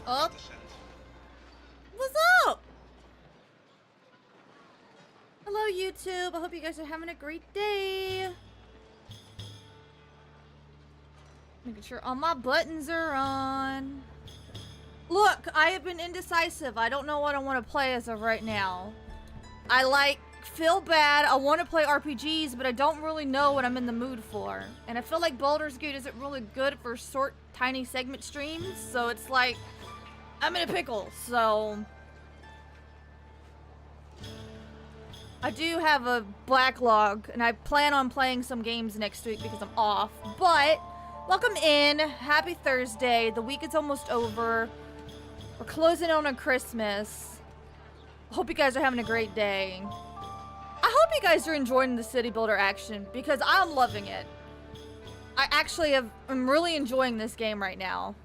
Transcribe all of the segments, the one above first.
Oh. What's up? Hello, YouTube. I hope you guys are having a great day. Making sure all my buttons are on. Look, I have been indecisive. I don't know what I want to play as of right now. I feel bad. I want to play RPGs, but I don't really know what I'm in the mood for. And I feel like Baldur's Gate isn't really good for short, tiny segment streams. So it's like, I'm in a pickle. So I do have a backlog, and I plan on playing some games next week because I'm off. But welcome in. Happy Thursday. The week is almost over. We're closing on Christmas. I hope you guys are having a great day. I hope you guys are enjoying the city builder action because I'm loving it. I actually I'm really enjoying this game right now.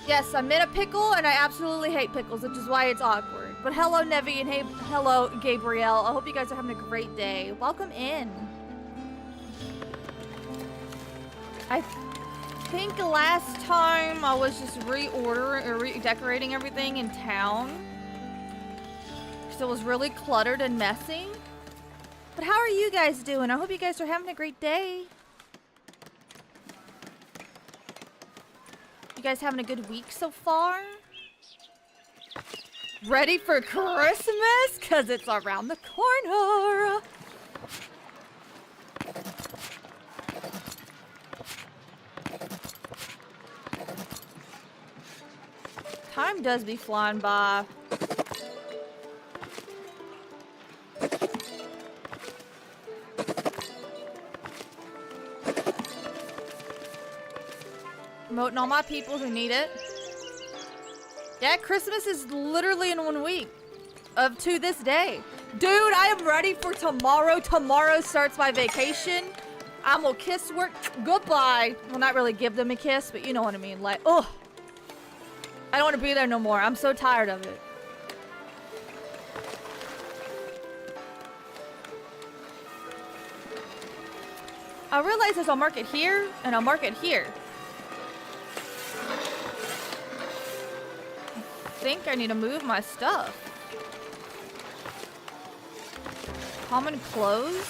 Yes, I'm in a pickle and I absolutely hate pickles, which is why it's awkward. But hello, Nevi, and hey, hello, Gabrielle. I hope you guys are having a great day. Welcome in. I think last time I was just redecorating everything in town. Because it was really cluttered and messy. But how are you guys doing? I hope you guys are having a great day. You guys having a good week so far? Ready for Christmas? Because it's around the corner. Time does be flying by. Promoting all my people who need it. Yeah, Christmas is literally in 1 week. To this day. Dude, I am ready for tomorrow. Tomorrow starts my vacation. I'm gonna kiss work. Goodbye. Well, not really give them a kiss, but you know what I mean. Like, ugh. I don't want to be there no more. I'm so tired of it. I realize there's a market here and a market here. I think I need to move my stuff. Common clothes.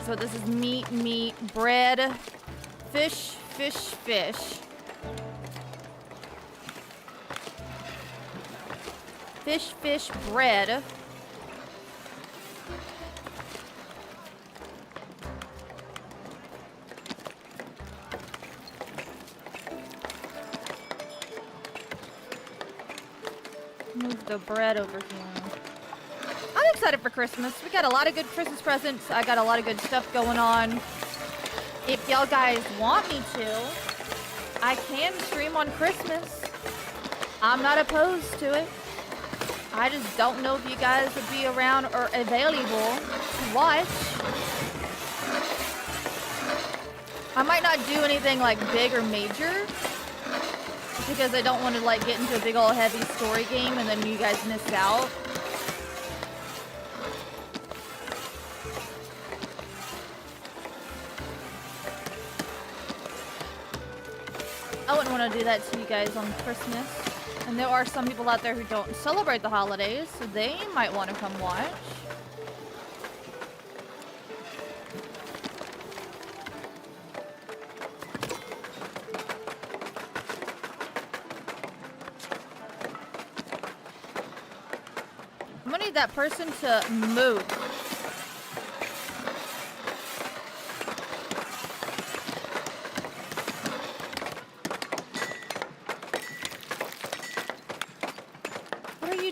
So this is meat, bread, fish, fish. Fish, bread. Move the bread over here. I'm excited for Christmas. We got a lot of good Christmas presents. I got a lot of good stuff going on. If y'all guys want me to, I can stream on Christmas. I'm not opposed to it. I just don't know if you guys would be around or available to watch. I might not do anything like big or major because I don't want to like get into a big old heavy story game and then you guys miss out. I wouldn't want to do that to you guys on Christmas. And there are some people out there who don't celebrate the holidays, so they might want to come watch. I'm gonna need that person to move.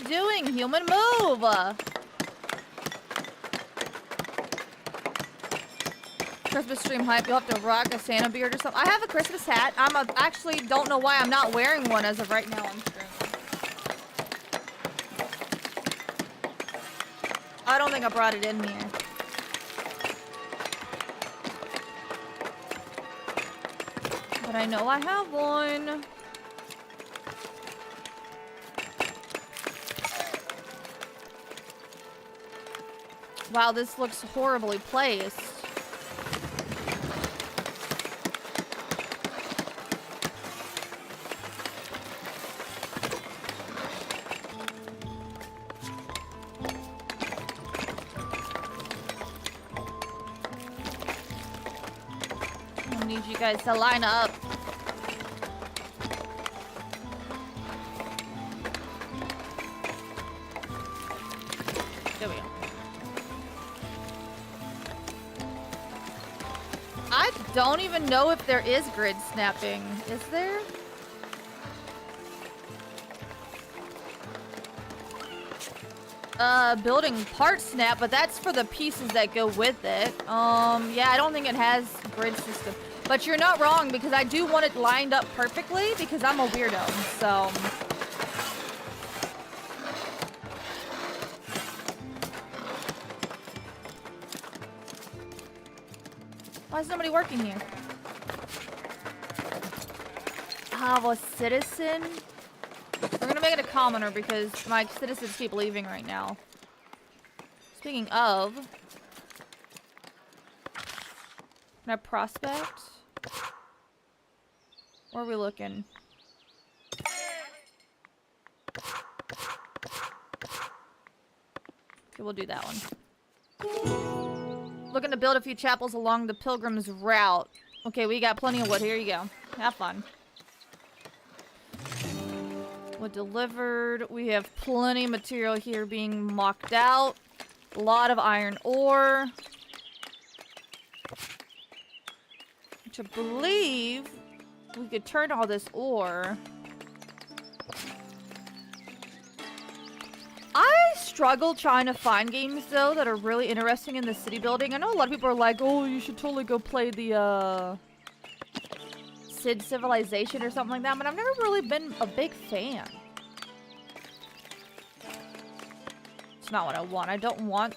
Doing human move. Christmas stream hype. You'll have to rock a Santa beard or something. I have a Christmas hat. Actually don't know why I'm not wearing one as of right now on stream. I don't think I brought it in here. But I know I have one. Wow, this looks horribly placed. I need you guys to line up. There we go. I don't even know if there is grid snapping. Is there? Building part snap, but that's for the pieces that go with it. Yeah, I don't think it has grid system. But you're not wrong, because I do want it lined up perfectly, because I'm a weirdo, so... Why is nobody working here? Have a citizen? We're gonna make it a commoner because my citizens keep leaving right now. Speaking of... Can I prospect? Where are we looking? Okay, we'll do that one. Looking to build a few chapels along the pilgrim's route. Okay, we got plenty of wood. Here you go. Have fun. Wood delivered. We have plenty of material here being mocked out. A lot of iron ore. Which I believe we could turn all this ore. I struggle trying to find games, though, that are really interesting in the city building. I know a lot of people are like, oh, you should totally go play the, Sid Civilization or something like that, but I've never really been a big fan. It's not what I want. I don't want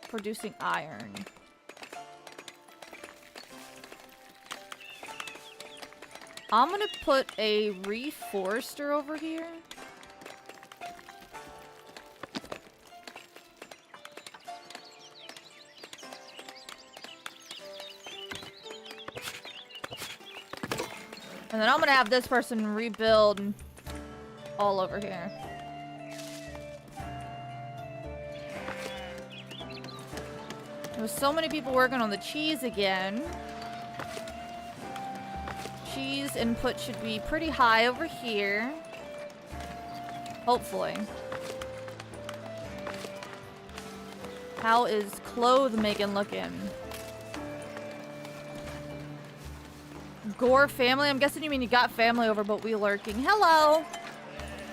producing iron. I'm gonna put a reforester over here. And then I'm gonna have this person rebuild all over here. There's so many people working on the cheese again. Cheese input should be pretty high over here. Hopefully. How is clothes making looking? Gore family? I'm guessing you mean you got family over, but we lurking. Hello!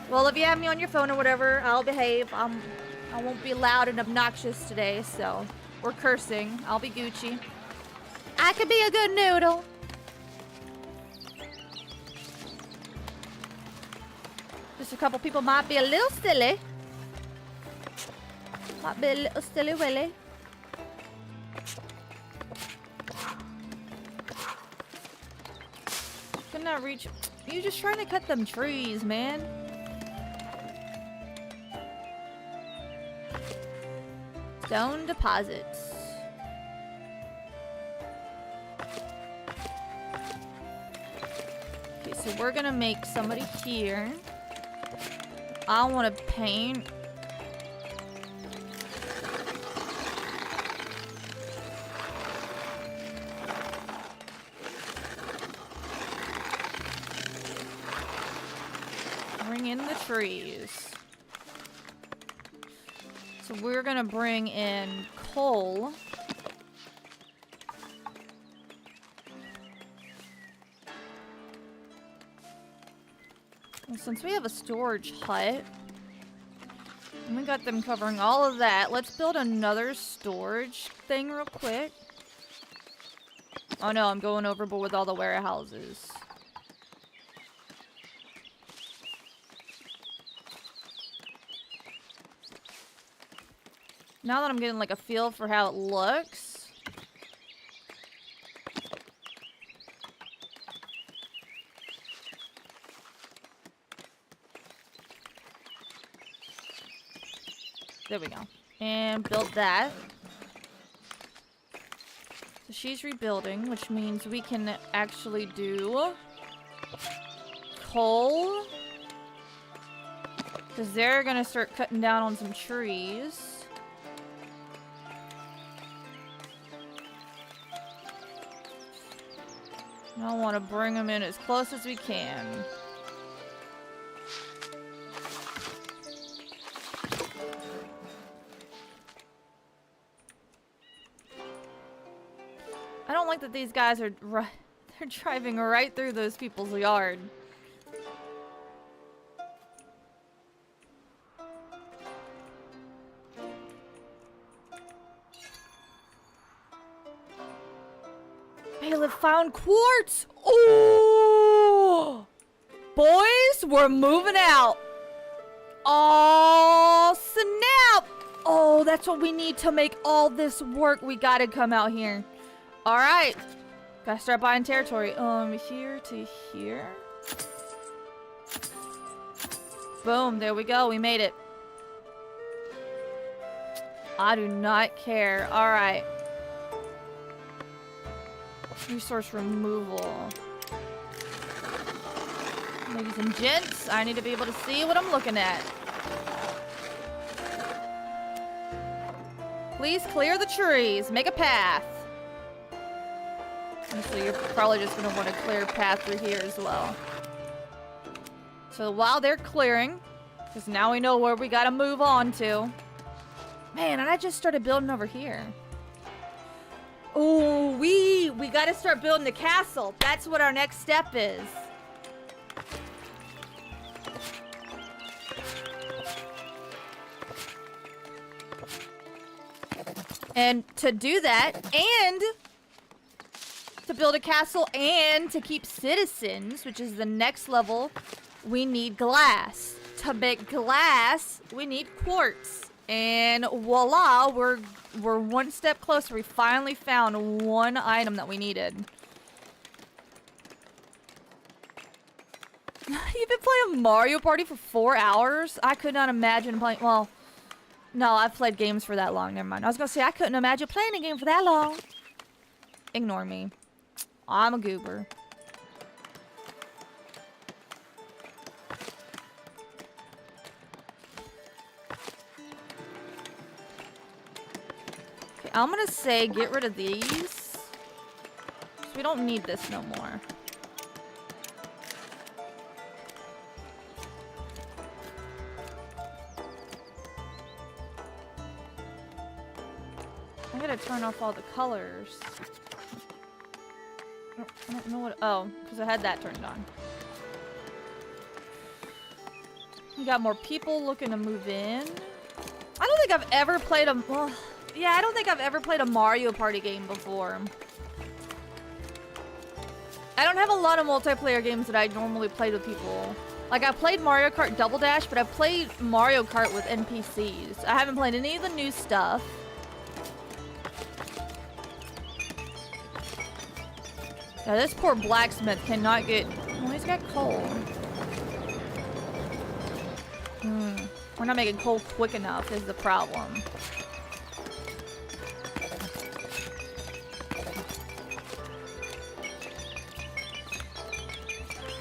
Well, if you have me on your phone or whatever, I'll behave. I won't be loud and obnoxious today, so... Or cursing. I'll be Gucci. I could be a good noodle. Just a couple people might be a little silly. Might be a little silly willy. Could not reach. You're just trying to cut them trees, man. Stone deposits. Okay, so we're gonna make somebody here. I want to paint. Bring in the trees. So we're gonna bring in coal. Well, since we have a storage hut, and we got them covering all of that, let's build another storage thing real quick. Oh no, I'm going overboard with all the warehouses. Now that I'm getting like a feel for how it looks. There we go. And build that. So she's rebuilding, which means we can actually do coal. Because they're gonna start cutting down on some trees. I want to bring them in as close as we can. I don't like that these guys are they're driving right through those people's yard. Bailiff found quartz! Oh! Boys, we're moving out. Oh, snap! Oh, that's what we need to make all this work. We gotta come out here. Alright. Gotta start buying territory. Here to here. Boom, there we go. We made it. I do not care. Alright. Resource removal. Ladies and gents, I need to be able to see what I'm looking at. Please clear the trees. Make a path. Honestly, you're probably just going to want to clear a path through here as well. So while they're clearing, because now we know where we got to move on to. Man, and I just started building over here. Oh, we got to start building the castle. That's what our next step is. And to do that, and to build a castle, and to keep citizens, which is the next level, we need glass. To make glass, we need quartz. And voila, we're one step closer. We finally found one item that we needed. You've been playing Mario Party for 4 hours? I could not imagine playing... Well, no, I've played games for that long. Never mind. I was going to say, I couldn't imagine playing a game for that long. Ignore me. I'm a goober. Okay, I'm going to say get rid of these. We don't need this no more. I gotta turn off all the colors. I don't know what... Oh, because I had that turned on. We got more people looking to move in. I don't think I've ever played a... Well, yeah, I don't think I've ever played a Mario Party game before. I don't have a lot of multiplayer games that I normally play with people. Like, I played Mario Kart Double Dash, but I played Mario Kart with NPCs. I haven't played any of the new stuff. Now, this poor blacksmith cannot get... Oh, he's got coal. We're not making coal quick enough is the problem.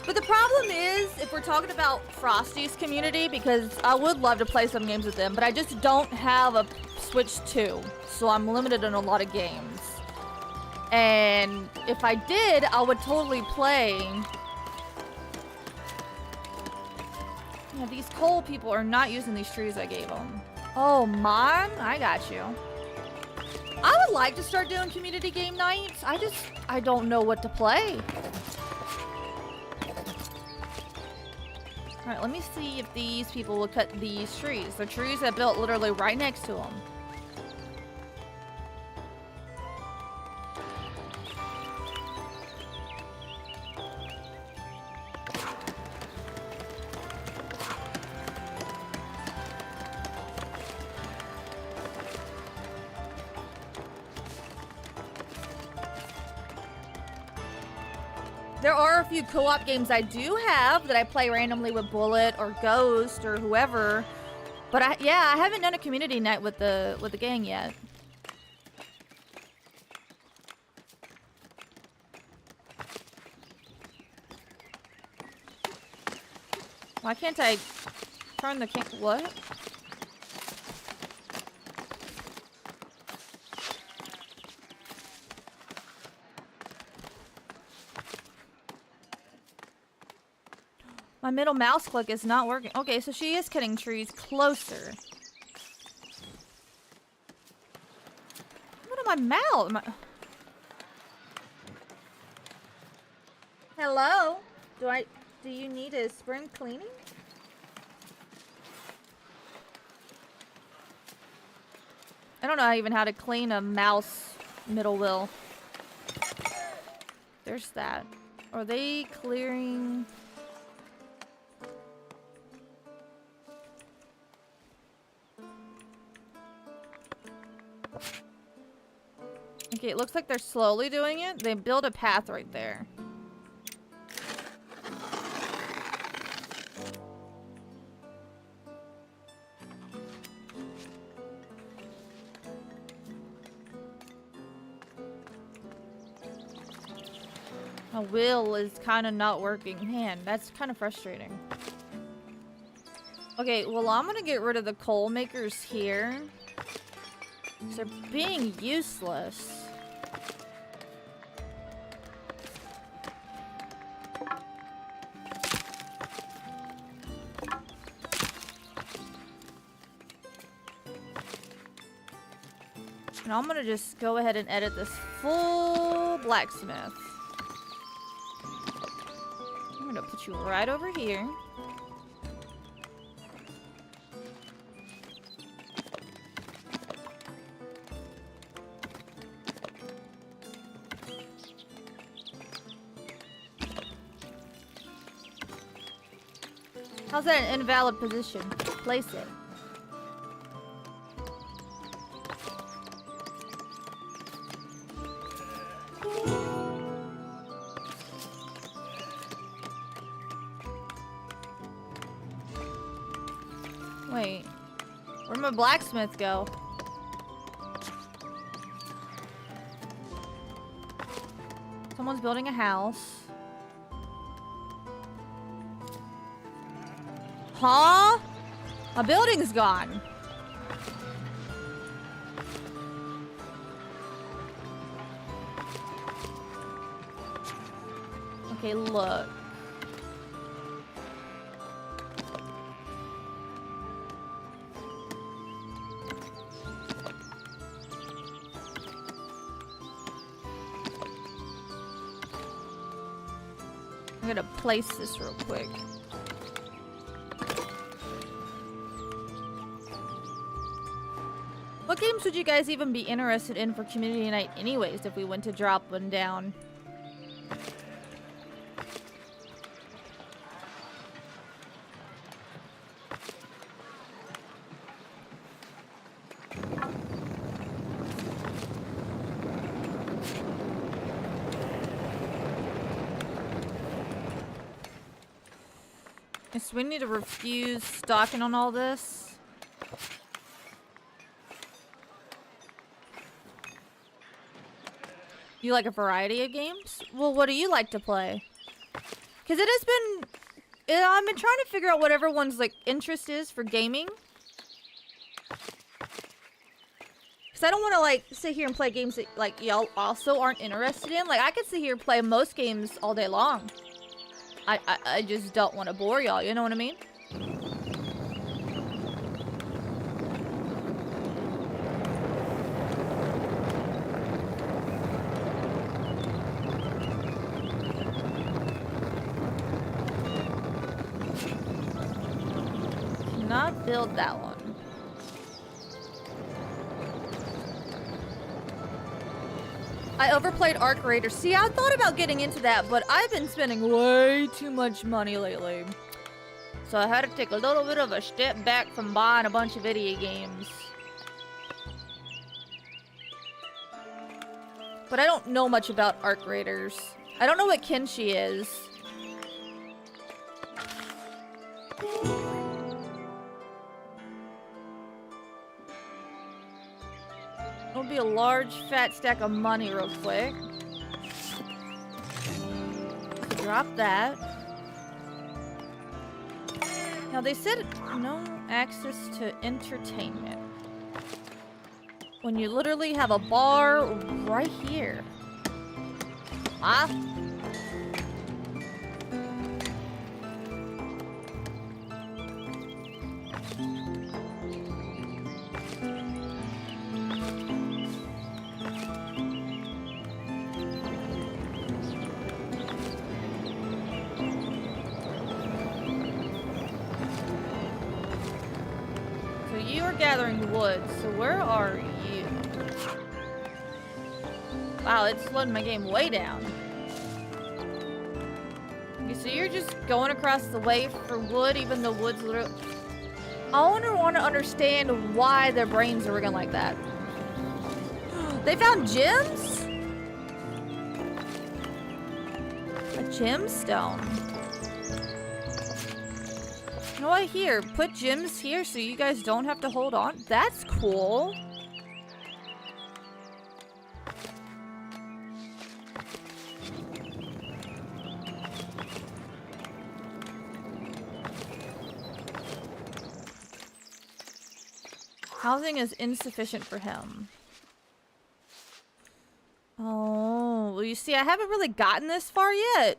But the problem is, if we're talking about Frosty's community, because I would love to play some games with them, but I just don't have a Switch 2, so I'm limited in a lot of games. And if I did, I would totally play. Yeah, these coal people are not using these trees I gave them. Oh, Mom, I got you. I would like to start doing community game nights. I don't know what to play. All right, let me see if these people will cut these trees. The trees that built literally right next to them. There are a few co-op games I do have that I play randomly with Bullet or Ghost or whoever. But yeah, I haven't done a community night with the gang yet. Why can't I turn the what? My middle mouse click is not working. Okay, so she is cutting trees closer. What am I mouth? Hello? Do you need a spring cleaning? I don't know even how to clean a mouse middle wheel. There's that. Are they clearing? Okay, it looks like they're slowly doing it. They build a path right there. My wheel is kind of not working. Man, that's kind of frustrating. Okay, well, I'm gonna get rid of the coal makers here. They're being useless. And I'm gonna just go ahead and edit this full blacksmith. I'm gonna put you right over here. How's that an invalid position? Place it. Wait, where'd my blacksmith go? Someone's building a house. Huh? My building's gone. Okay, look. I'm gonna place this real quick. What games would you guys even be interested in for community night anyways if we went to drop one down? Yes, we need to refuse stocking on all this. You like a variety of games? Well, what do you like to play? Because it has been... I've been trying to figure out what everyone's, like, interest is for gaming. Because I don't want to, like, sit here and play games that, like, y'all also aren't interested in. Like, I could sit here and play most games all day long. I just don't want to bore y'all, you know what I mean? Not build that one. I overplayed Arc Raider. See, I thought about getting into that, but I've been spending way too much money lately. So I had to take a little bit of a step back from buying a bunch of video games. But I don't know much about Arc Raiders. I don't know what Kenshi is. large fat stack of money real quick. Drop that. Now they said no access to entertainment. When you literally have a bar right here. Huh? So you are gathering wood, so where are you? Wow, it's slowing my game way down. Okay, so you're just going across the way for wood, even though wood's literally... I want to understand why their brains are working like that. They found gems? A gemstone. You know what? Here, put gems here so you guys don't have to hold on. That's cool. Housing is insufficient for him. Oh, well, you see, I haven't really gotten this far yet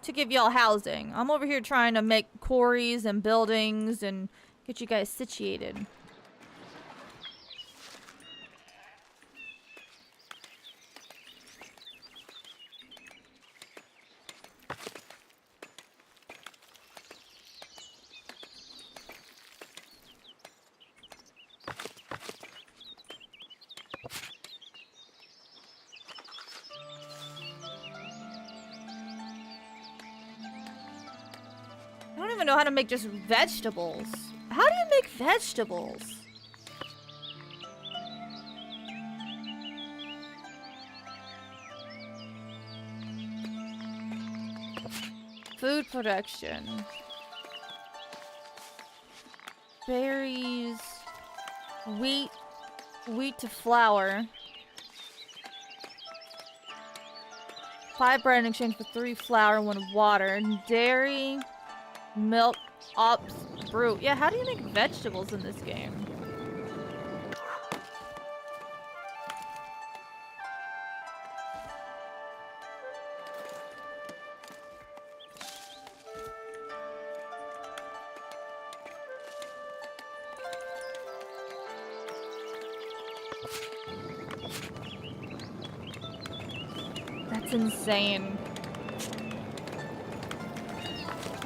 to give y'all housing. I'm over here trying to make quarries and buildings and get you guys situated. I don't even know how to make just vegetables. How do you make vegetables? Food production. Berries. Wheat to flour. 5 bread in exchange for 3 flour and 1 water. Dairy. Milk, ops, brew. Yeah, how do you make vegetables in this game? That's insane.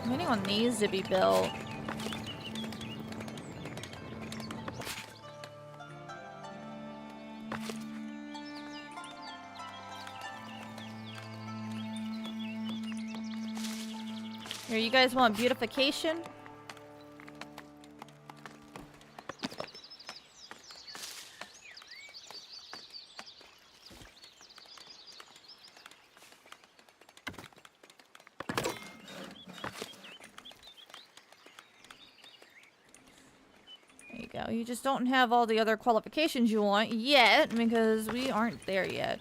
Anyone needs to be built. Here, you guys want beautification? You just don't have all the other qualifications you want yet, because we aren't there yet.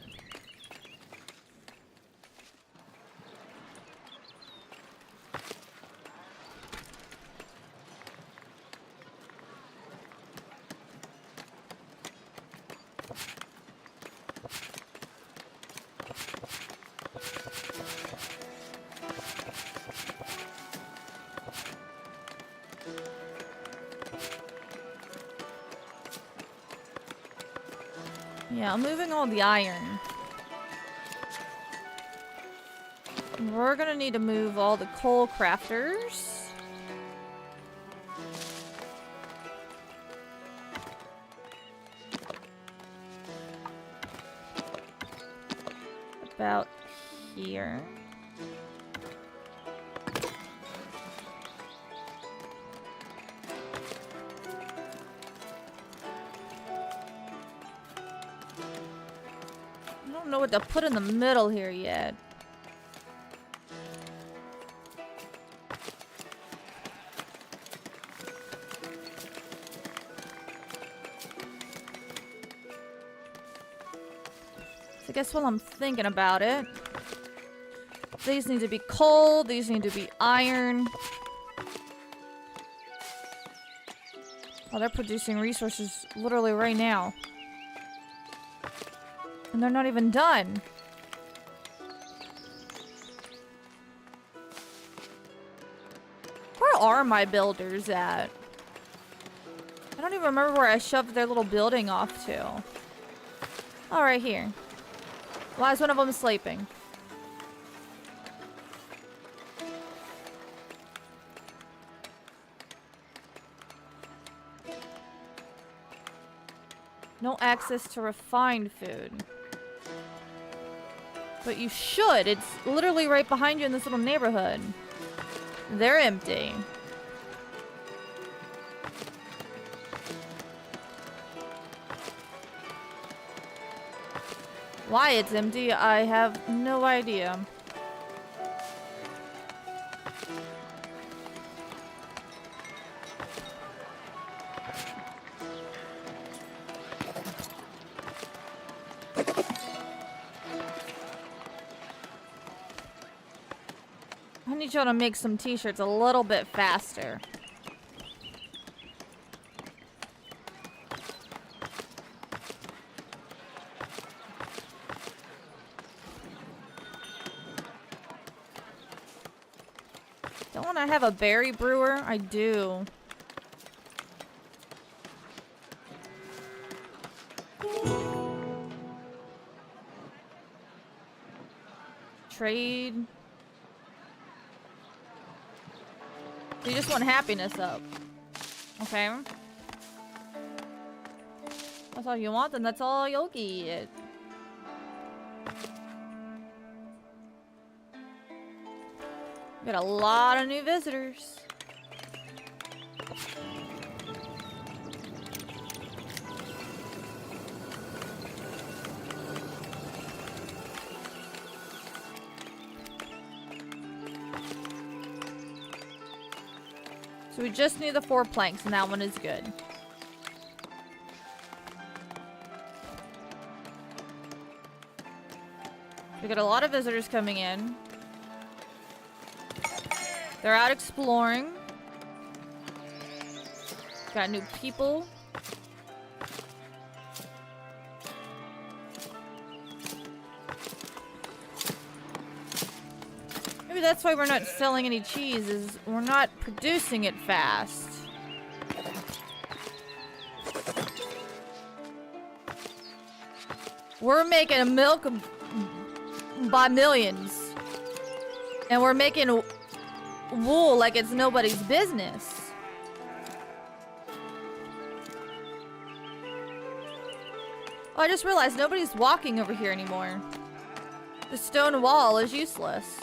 Yeah, I'm moving all the iron. We're gonna need to move all the coal crafters. About here. I don't know what to put in the middle here yet. So I guess while I'm thinking about it, these need to be coal, these need to be iron. Oh, they're producing resources literally right now. And they're not even done. Where are my builders at? I don't even remember where I shoved their little building off to. Oh, right here. Why is one of them sleeping? No access to refined food. But you should. It's literally right behind you in this little neighborhood. They're empty. Why it's empty, I have no idea. I need y'all to make some t-shirts a little bit faster. Don't I have a berry brewer? I do. Trade. You just want happiness up. Okay. That's all you want, then that's all you'll get. We got a lot of new visitors. So we just need the 4 planks, and that one is good. We got a lot of visitors coming in. They're out exploring. Got new people. Maybe that's why we're not selling any cheese, is we're not producing it fast. We're making milk by millions. And we're making wool like it's nobody's business. Oh, I just realized nobody's walking over here anymore. The stone wall is useless.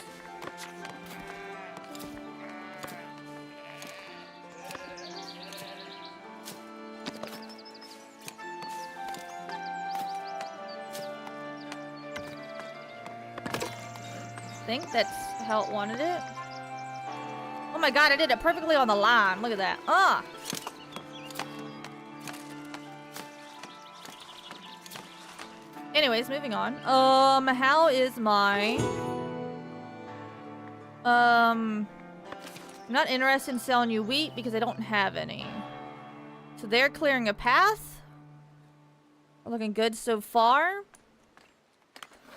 I think that's how it wanted it. Oh my god, I did it perfectly on the line. Look at that. Ah! Anyways, moving on. How is my... I'm not interested in selling you wheat because I don't have any. So they're clearing a path. We're looking good so far.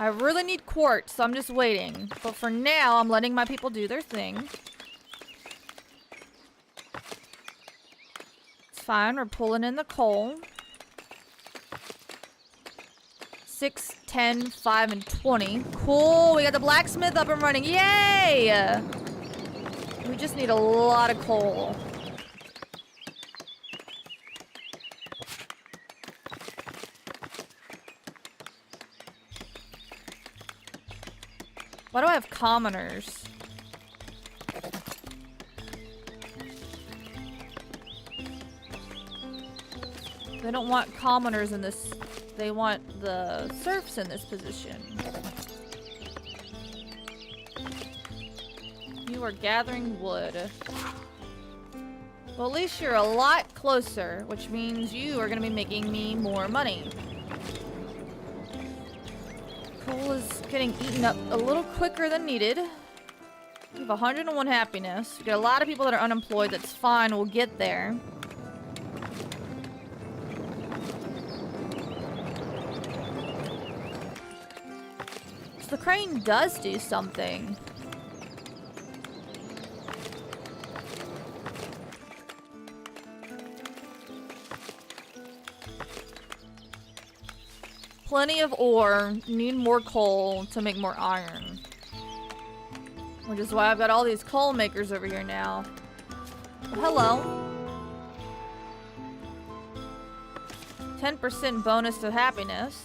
I really need quartz, so I'm just waiting. But for now, I'm letting my people do their thing. It's fine. We're pulling in the coal. 6, 10, 5, and 20. Cool. We got the blacksmith up and running. Yay! We just need a lot of coal. Why do I have commoners? They don't want commoners in this. They want the serfs in this position. You are gathering wood. Well, at least you're a lot closer, which means you are going to be making me more money. Coal is getting eaten up a little quicker than needed. We have 101 happiness. We got a lot of people that are unemployed. That's fine. We'll get there. So the crane does do something. Plenty of ore. Need more coal to make more iron. Which is why I've got all these coal makers over here now. Well, hello. 10% bonus to happiness.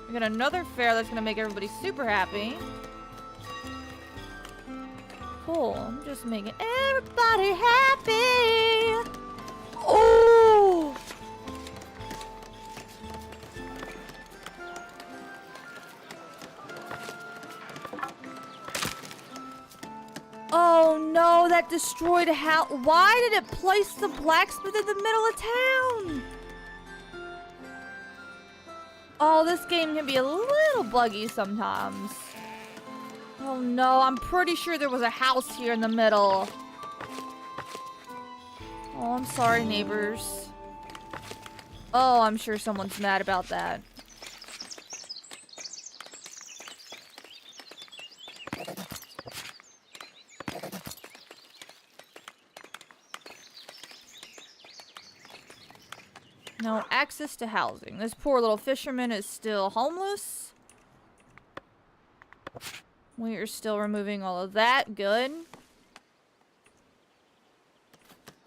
We got another fair that's gonna make everybody super happy. Cool. I'm just making everybody happy. Oh! Oh no, that destroyed a house. Why did it place the blacksmith in the middle of town? Oh, this game can be a little buggy sometimes. Oh no, I'm pretty sure there was a house here in the middle. Oh, I'm sorry, neighbors. Oh, I'm sure someone's mad about that. No access to housing. This poor little fisherman is still homeless. We are still removing all of that. Good.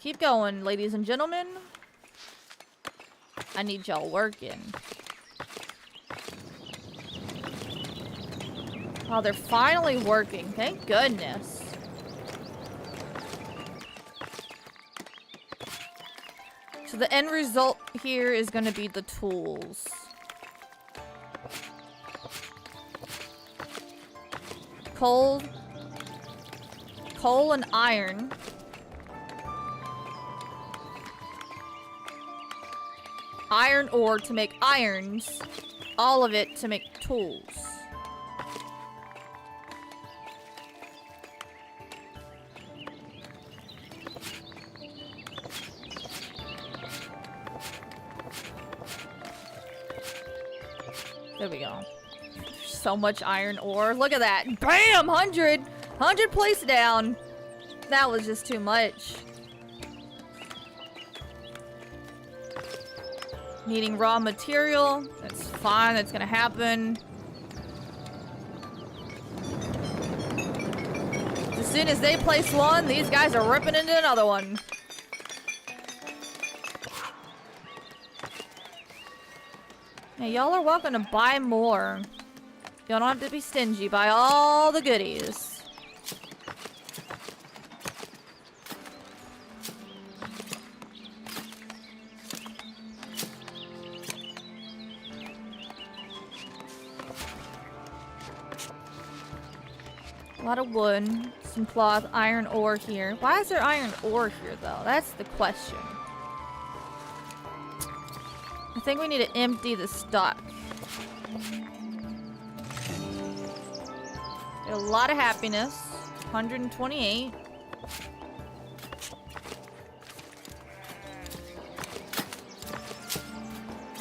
Keep going, ladies and gentlemen. I need y'all working. Oh, they're finally working. Thank goodness. So the end result here is going to be the tools. Coal and iron. Iron ore to make irons. All of it to make tools. There we go. So much iron ore. Look at that. Bam! 100! 100 place down. That was just too much. Needing raw material. That's fine. That's gonna happen. As soon as they place one, these guys are ripping into another one. Hey, y'all are welcome to buy more. Y'all don't have to be stingy. Buy all the goodies. A lot of wood, some cloth, iron ore here. Why is there iron ore here, though? That's the question. I think we need to empty the stock. Get a lot of happiness. 128.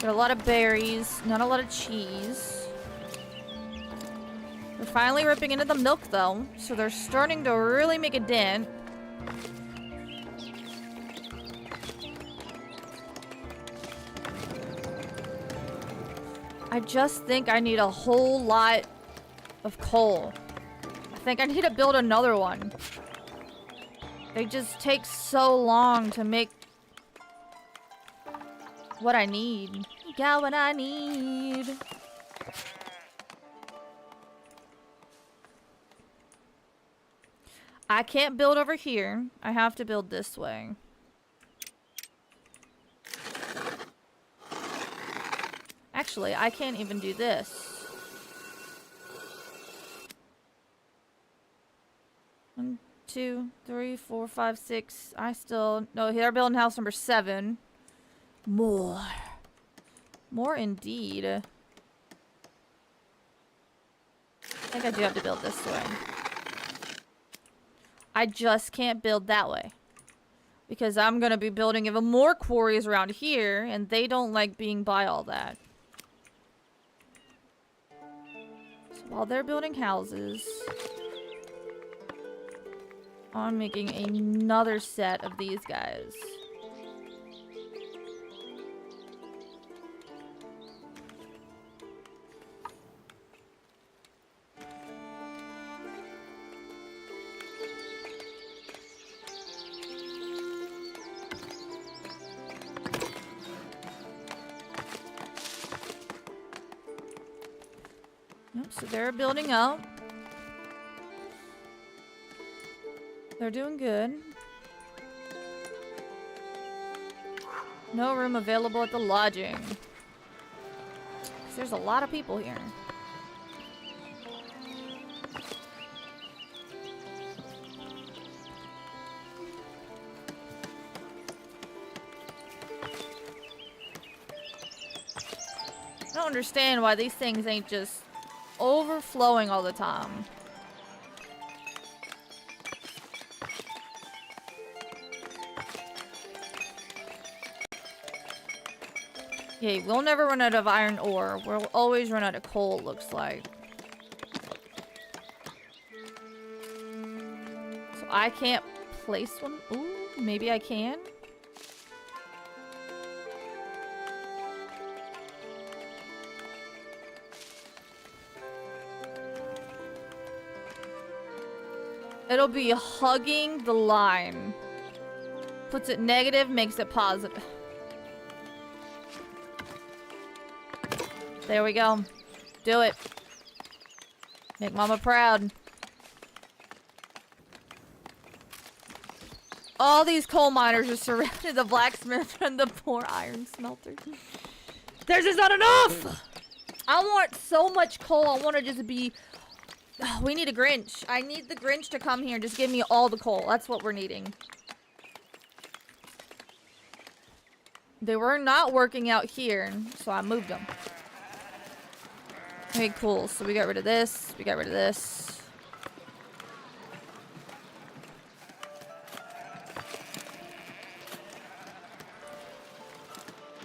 Got a lot of berries. Not a lot of cheese. They're finally ripping into the milk, though. So they're starting to really make a dent. I just think I need a whole lot of coal. I think I need to build another one. They just take so long to make what I need. Got what I need. I can't build over here. I have to build this way. Actually, I can't even do this. 1, 2, 3, 4, 5, 6. I still... No, they're building house number 7. More. More indeed. think I do have to build this way. I just can't build that way. Because I'm gonna be building even more quarries around here, and they don't like being by all that. So while they're building houses, I'm making another set of these guys. Yep, so they're building up. They're doing good. No room available at the lodging. 'Cause there's a lot of people here. I don't understand why these things ain't just overflowing all the time. Okay, we'll never run out of iron ore. We'll always run out of coal, it looks like. So I can't place one. Ooh, maybe I can? It'll be hugging the line. Puts it negative, makes it positive. There we go. Do it. Make mama proud. All these coal miners are surrounded the blacksmith and the poor iron smelter. There's just not enough! I want so much coal. I want to just be... Oh, we need a Grinch. I need the Grinch to come here and just give me all the coal. That's what we're needing. They were not working out here, so I moved them. Okay, cool. So we got rid of this. We got rid of this.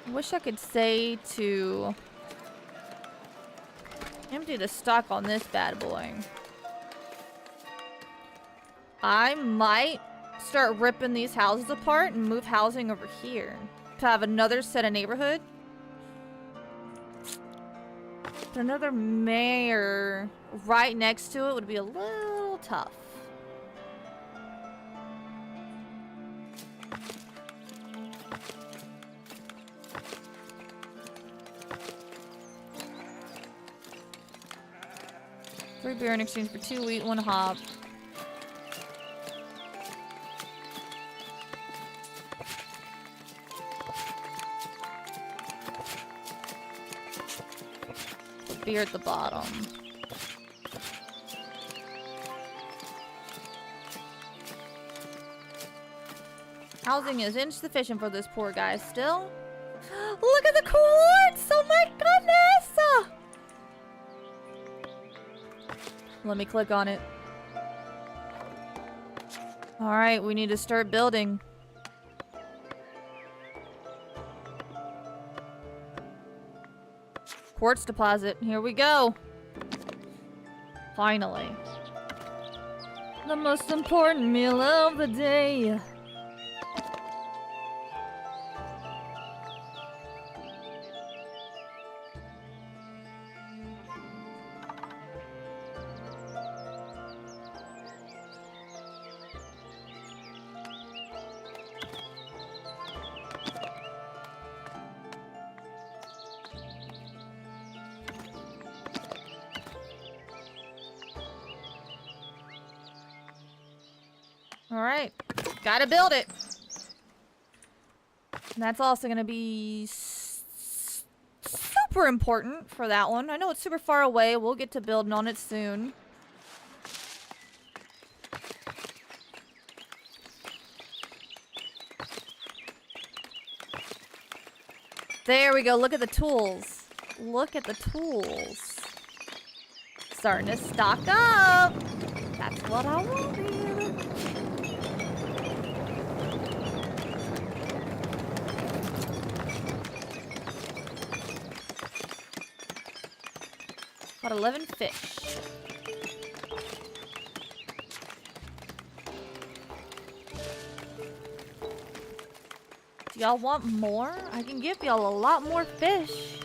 I wish I could say to empty the stock on this bad boy. I might start ripping these houses apart and move housing over here to have another set of neighborhood. But another mayor right next to it would be a little tough. Three beer in exchange for 2 wheat, 1 hop. Put beer at the bottom. Housing is insufficient for this poor guy still. Look at the quartz! Oh my goodness! Let me click on it. Alright, we need to start building. Quartz deposit. Here we go. Finally. The most important meal of the day. Alright, gotta build it. And that's also gonna be super important for that one. I know it's super far away. We'll get to building on it soon. There we go. Look at the tools. Look at the tools. starting to stock up. That's what I wanted. Got 11 fish. Do y'all want more? I can give y'all a lot more fish.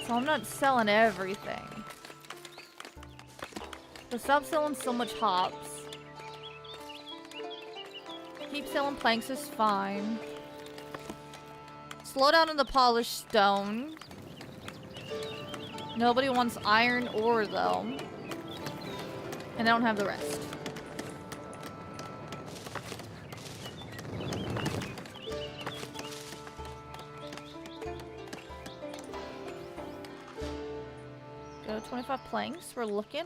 So I'm not selling everything. So stop selling so much hops. Keep selling planks is fine. Slow down on the polished stone. Nobody wants iron ore though. And I don't have the rest. Go 25 planks. We're looking.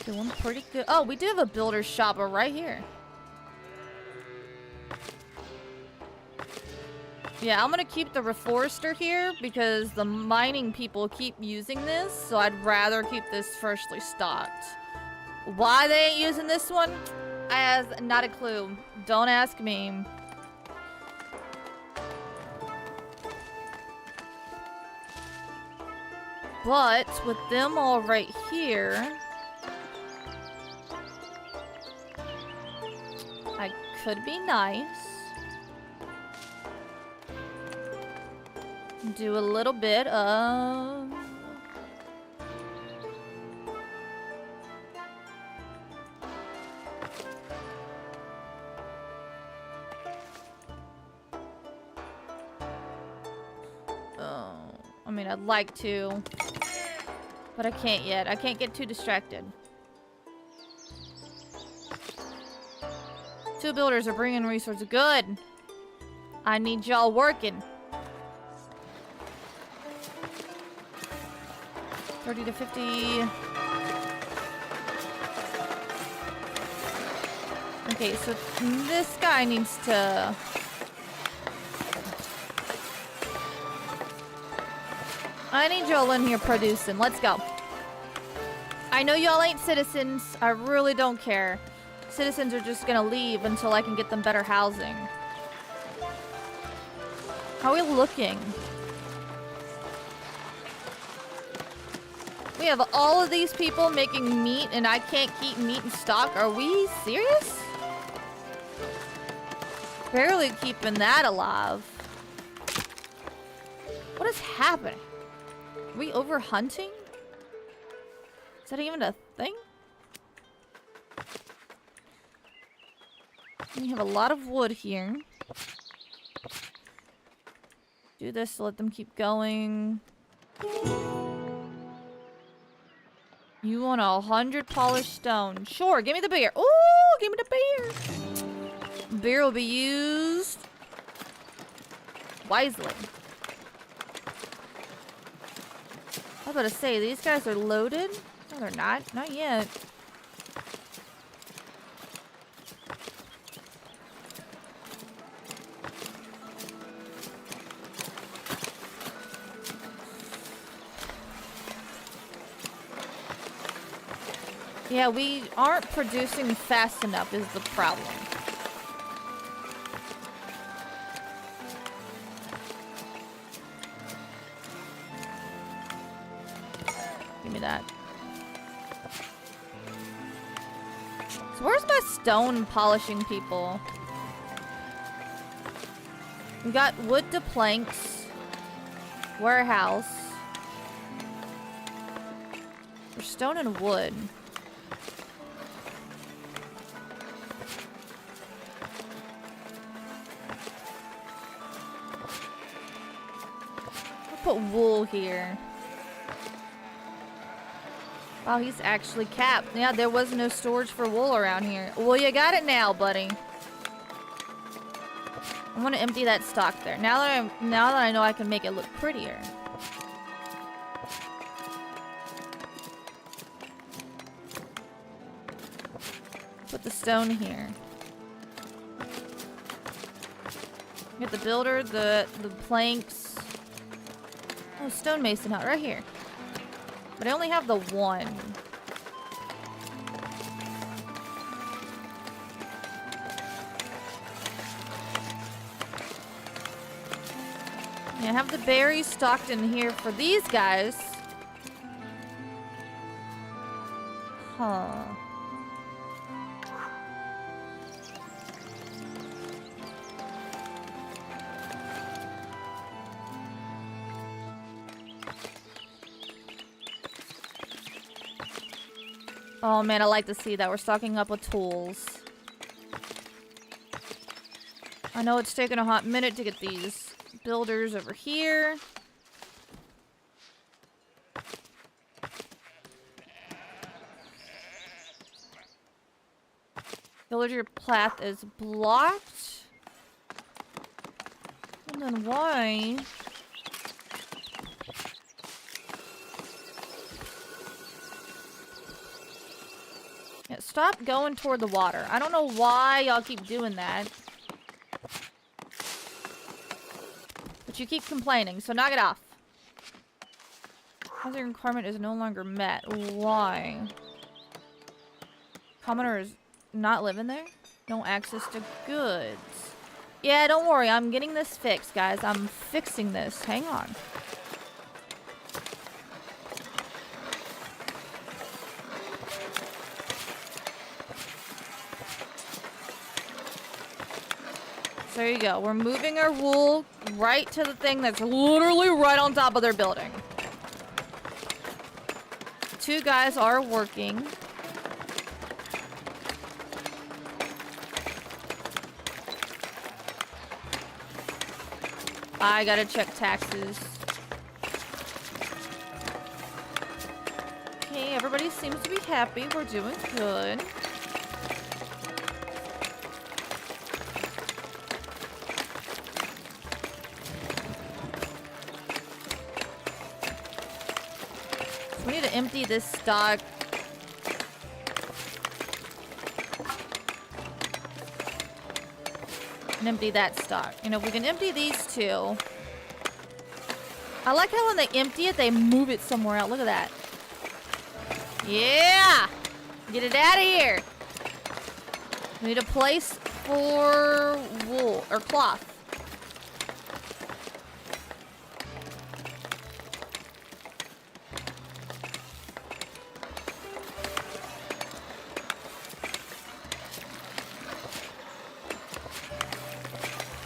Doing pretty good. Oh, we do have a builder's shop right here. Yeah, I'm gonna keep the reforester here because the mining people keep using this, so I'd rather keep this freshly stocked. Why they ain't using this one? I have not a clue. Don't ask me. But with them all right here, I could be nice. Do a little bit of... I mean, I'd like to, but I can't yet. I can't get too distracted. 2 builders are bringing resources. Good. I need y'all working. 30 to 50. Okay, so this guy needs to... I need y'all in here producing. Let's go. I know y'all ain't citizens. I really don't care. Citizens are just gonna leave until I can get them better housing. How are we looking? We have all of these people making meat and I can't keep meat in stock. Are we serious? Barely keeping that alive. What is happening? Are we over hunting? Is that even a thing? We have a lot of wood here. Do this to let them keep going. You want 100 polished stone. Sure, give me the beer. Ooh, give me the beer. Beer will be used wisely. I was about to say, these guys are loaded? No, they're not. Not yet. Yeah, we aren't producing fast enough is the problem. Give me that. So where's my stone polishing people? We got wood to planks. Warehouse. There's stone and wood. I'll put wool here. Wow, he's actually capped. Yeah, there was no storage for wool around here. Well, you got it now, buddy. I'm gonna empty that stock there. Now that I know I can make it look prettier. Put the stone here. Get the builder, the planks. Oh, stonemason hut right here. But I only have the one. Yeah, I have the berries stocked in here for these guys. Huh. Oh man, I like to see that. We're stocking up with tools. I know it's taken a hot minute to get these builders over here. Villager path is blocked. And then why? Yeah, stop going toward the water. I don't know why y'all keep doing that. But you keep complaining, so knock it off. Housing requirement is no longer met. Why? Commoner is not living there? No access to goods. Yeah, don't worry. I'm getting this fixed, guys. I'm fixing this. Hang on. So there you go. We're moving our wool right to the thing that's literally right on top of their building. Two guys are working. I gotta check taxes. Okay, everybody seems to be happy. We're doing good. We need to empty this stock. And empty that stock. You know, if we can empty these two. I like how when they empty it, they move it somewhere else. Look at that. Yeah! Get it out of here. We need a place for wool or cloth.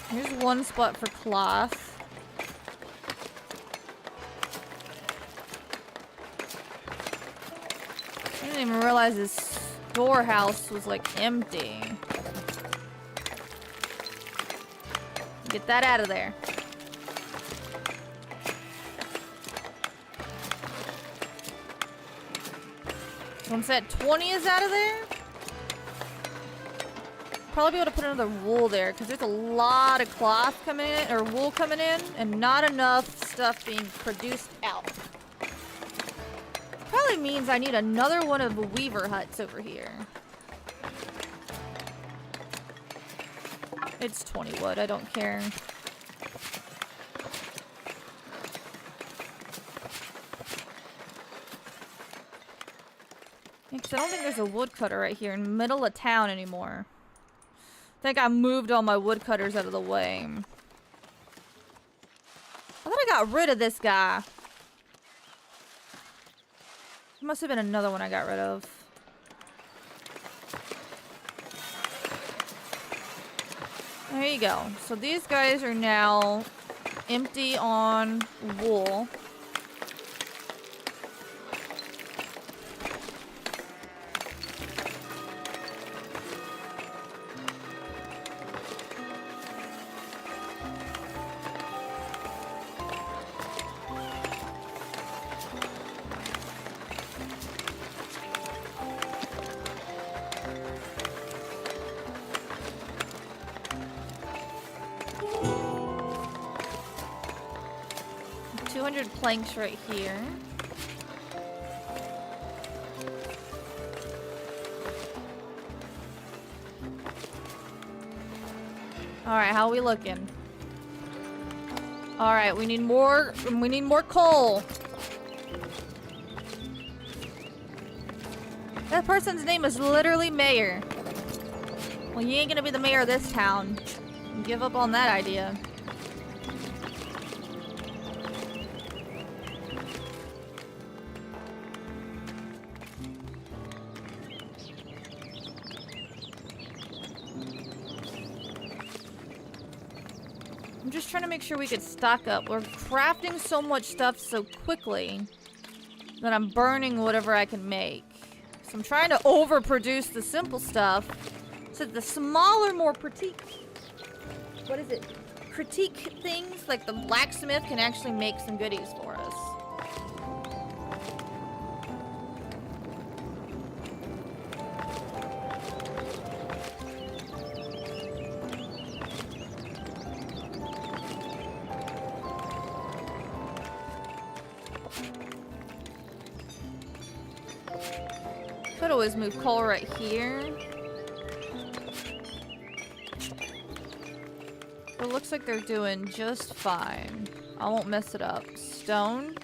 Here's one spot for cloth. I didn't even realize this storehouse was like empty. Get that out of there. Once that 20 is out of there, probably be able to put another wool there because there's a lot of cloth coming in or wool coming in and not enough stuff being produced out. Probably means I need another one of the weaver huts over here. It's 20 wood, I don't care. Because I don't think there's a woodcutter right here in the middle of town anymore. I think I moved all my woodcutters out of the way. I thought I got rid of this guy. There must have been another one I got rid of. There you go. So these guys are now empty on wool. Planks right here. Alright, how are we looking? Alright, we need more coal. That person's name is literally Mayor. Well, you ain't gonna be the mayor of this town. Give up on that idea. I'm just trying to make sure we could stock up. We're crafting so much stuff so quickly that I'm burning whatever I can make. So I'm trying to overproduce the simple stuff so that the smaller, more critique things, like the blacksmith, can actually make some goodies for us. Could always move coal right here. It looks like they're doing just fine. I won't mess it up. Stone.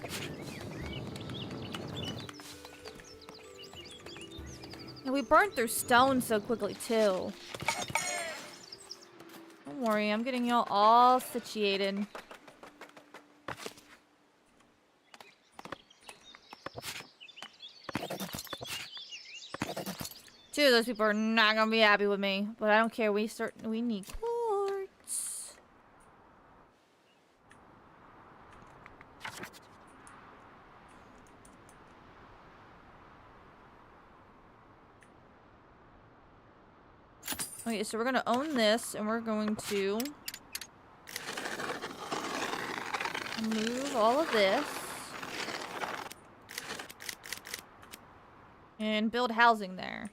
And we burned through stone so quickly too. Don't worry, I'm getting y'all all situated. Two of those people are not gonna be happy with me, but I don't care. We need quartz. Okay, so we're gonna own this, and we're going to move all of this and build housing there.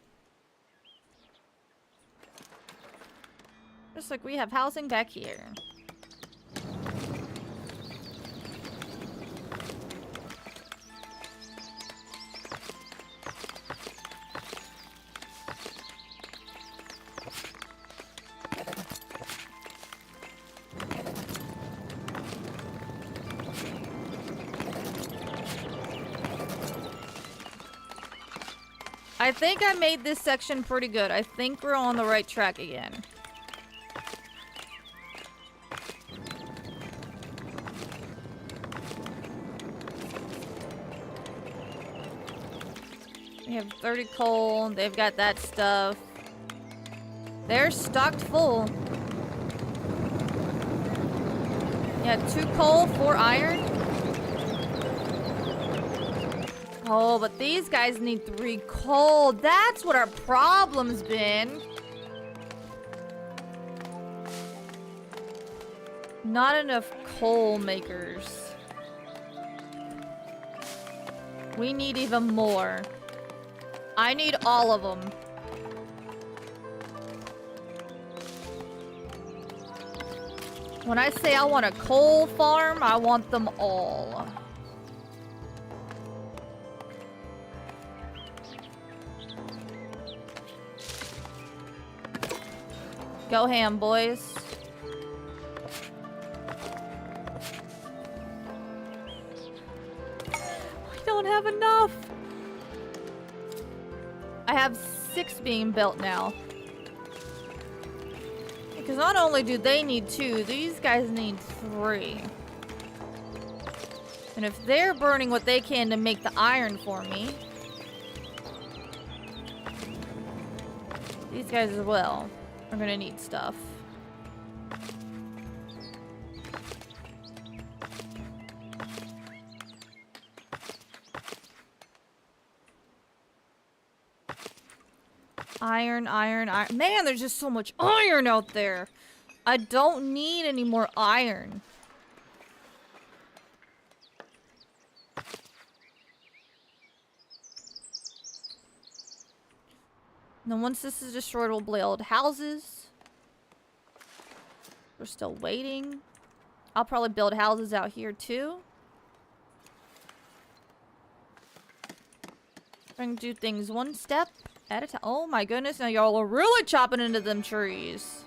Just like we have housing back here. I think I made this section pretty good. I think we're on the right track again. We have 30 coal. They've got that stuff. They're stocked full. Yeah, 2 coal, 4 iron. Oh, but these guys need 3 coal. That's what our problem's been. Not enough coal makers. We need even more. I need all of them. When I say I want a coal farm, I want them all. Go ham, boys. I don't have enough. I have 6 being built now. Because not only do they need 2, these guys need 3. And if they're burning what they can to make the iron for me, these guys as well are gonna need stuff. Iron, iron, iron. Man, there's just so much iron out there. I don't need any more iron. And then once this is destroyed, we'll build houses. We're still waiting. I'll probably build houses out here too. We're gonna do things one step at a time. Oh my goodness, now y'all are really chopping into them trees.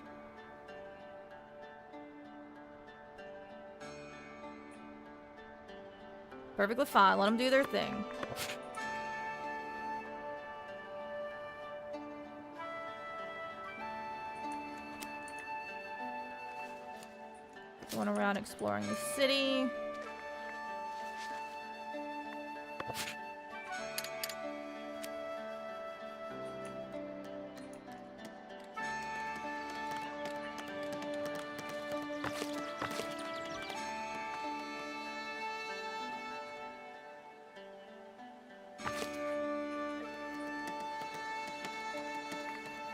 Perfectly fine. Let them do their thing. Going around exploring the city.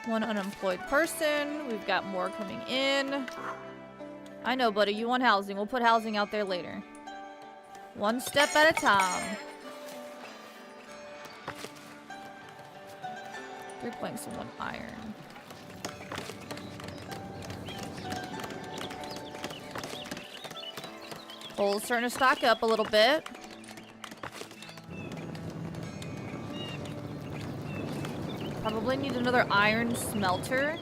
One unemployed person. We've got more coming in. I know, buddy. You want housing. We'll put housing out there later. One step at a time. 3 planks and 1 iron. Coal's starting to stock up a little bit. Probably need another iron smelter.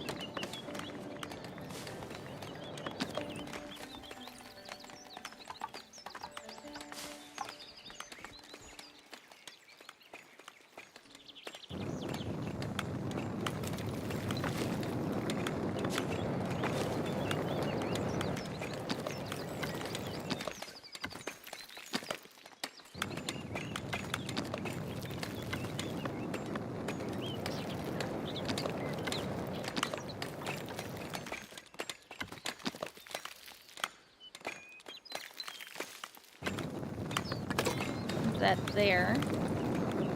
That there.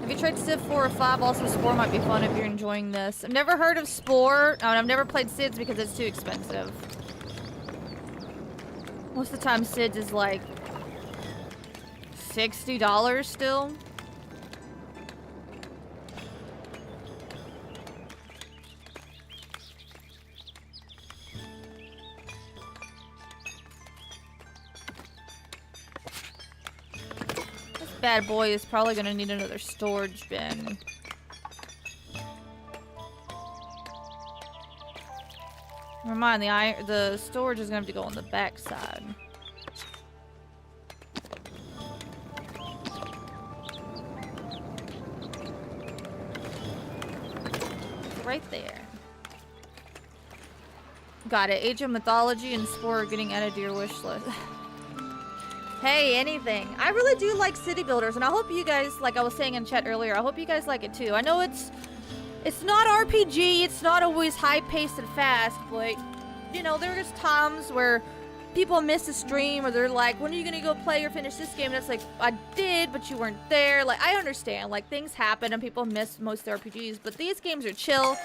Have you tried Civ 4 or 5? Also, Spore might be fun if you're enjoying this. I've never heard of Spore. Oh, and I've never played Cids because it's too expensive. Most of the time, Cids is like $60 still. Bad boy is probably gonna need another storage bin. Never mind, the storage is gonna have to go on the back side. Right there. Got it. Age of Mythology and Spore are getting added to your wish list. Hey, anything. I really do like city builders, and I hope you guys, like I was saying in chat earlier, I hope you guys like it too. I know it's not RPG, it's not always high-paced and fast, but, you know, there are just times where people miss a stream, or they're like, when are you gonna go play or finish this game? And it's like, I did, but you weren't there. Like, I understand, like, things happen and people miss most RPGs, but these games are chill.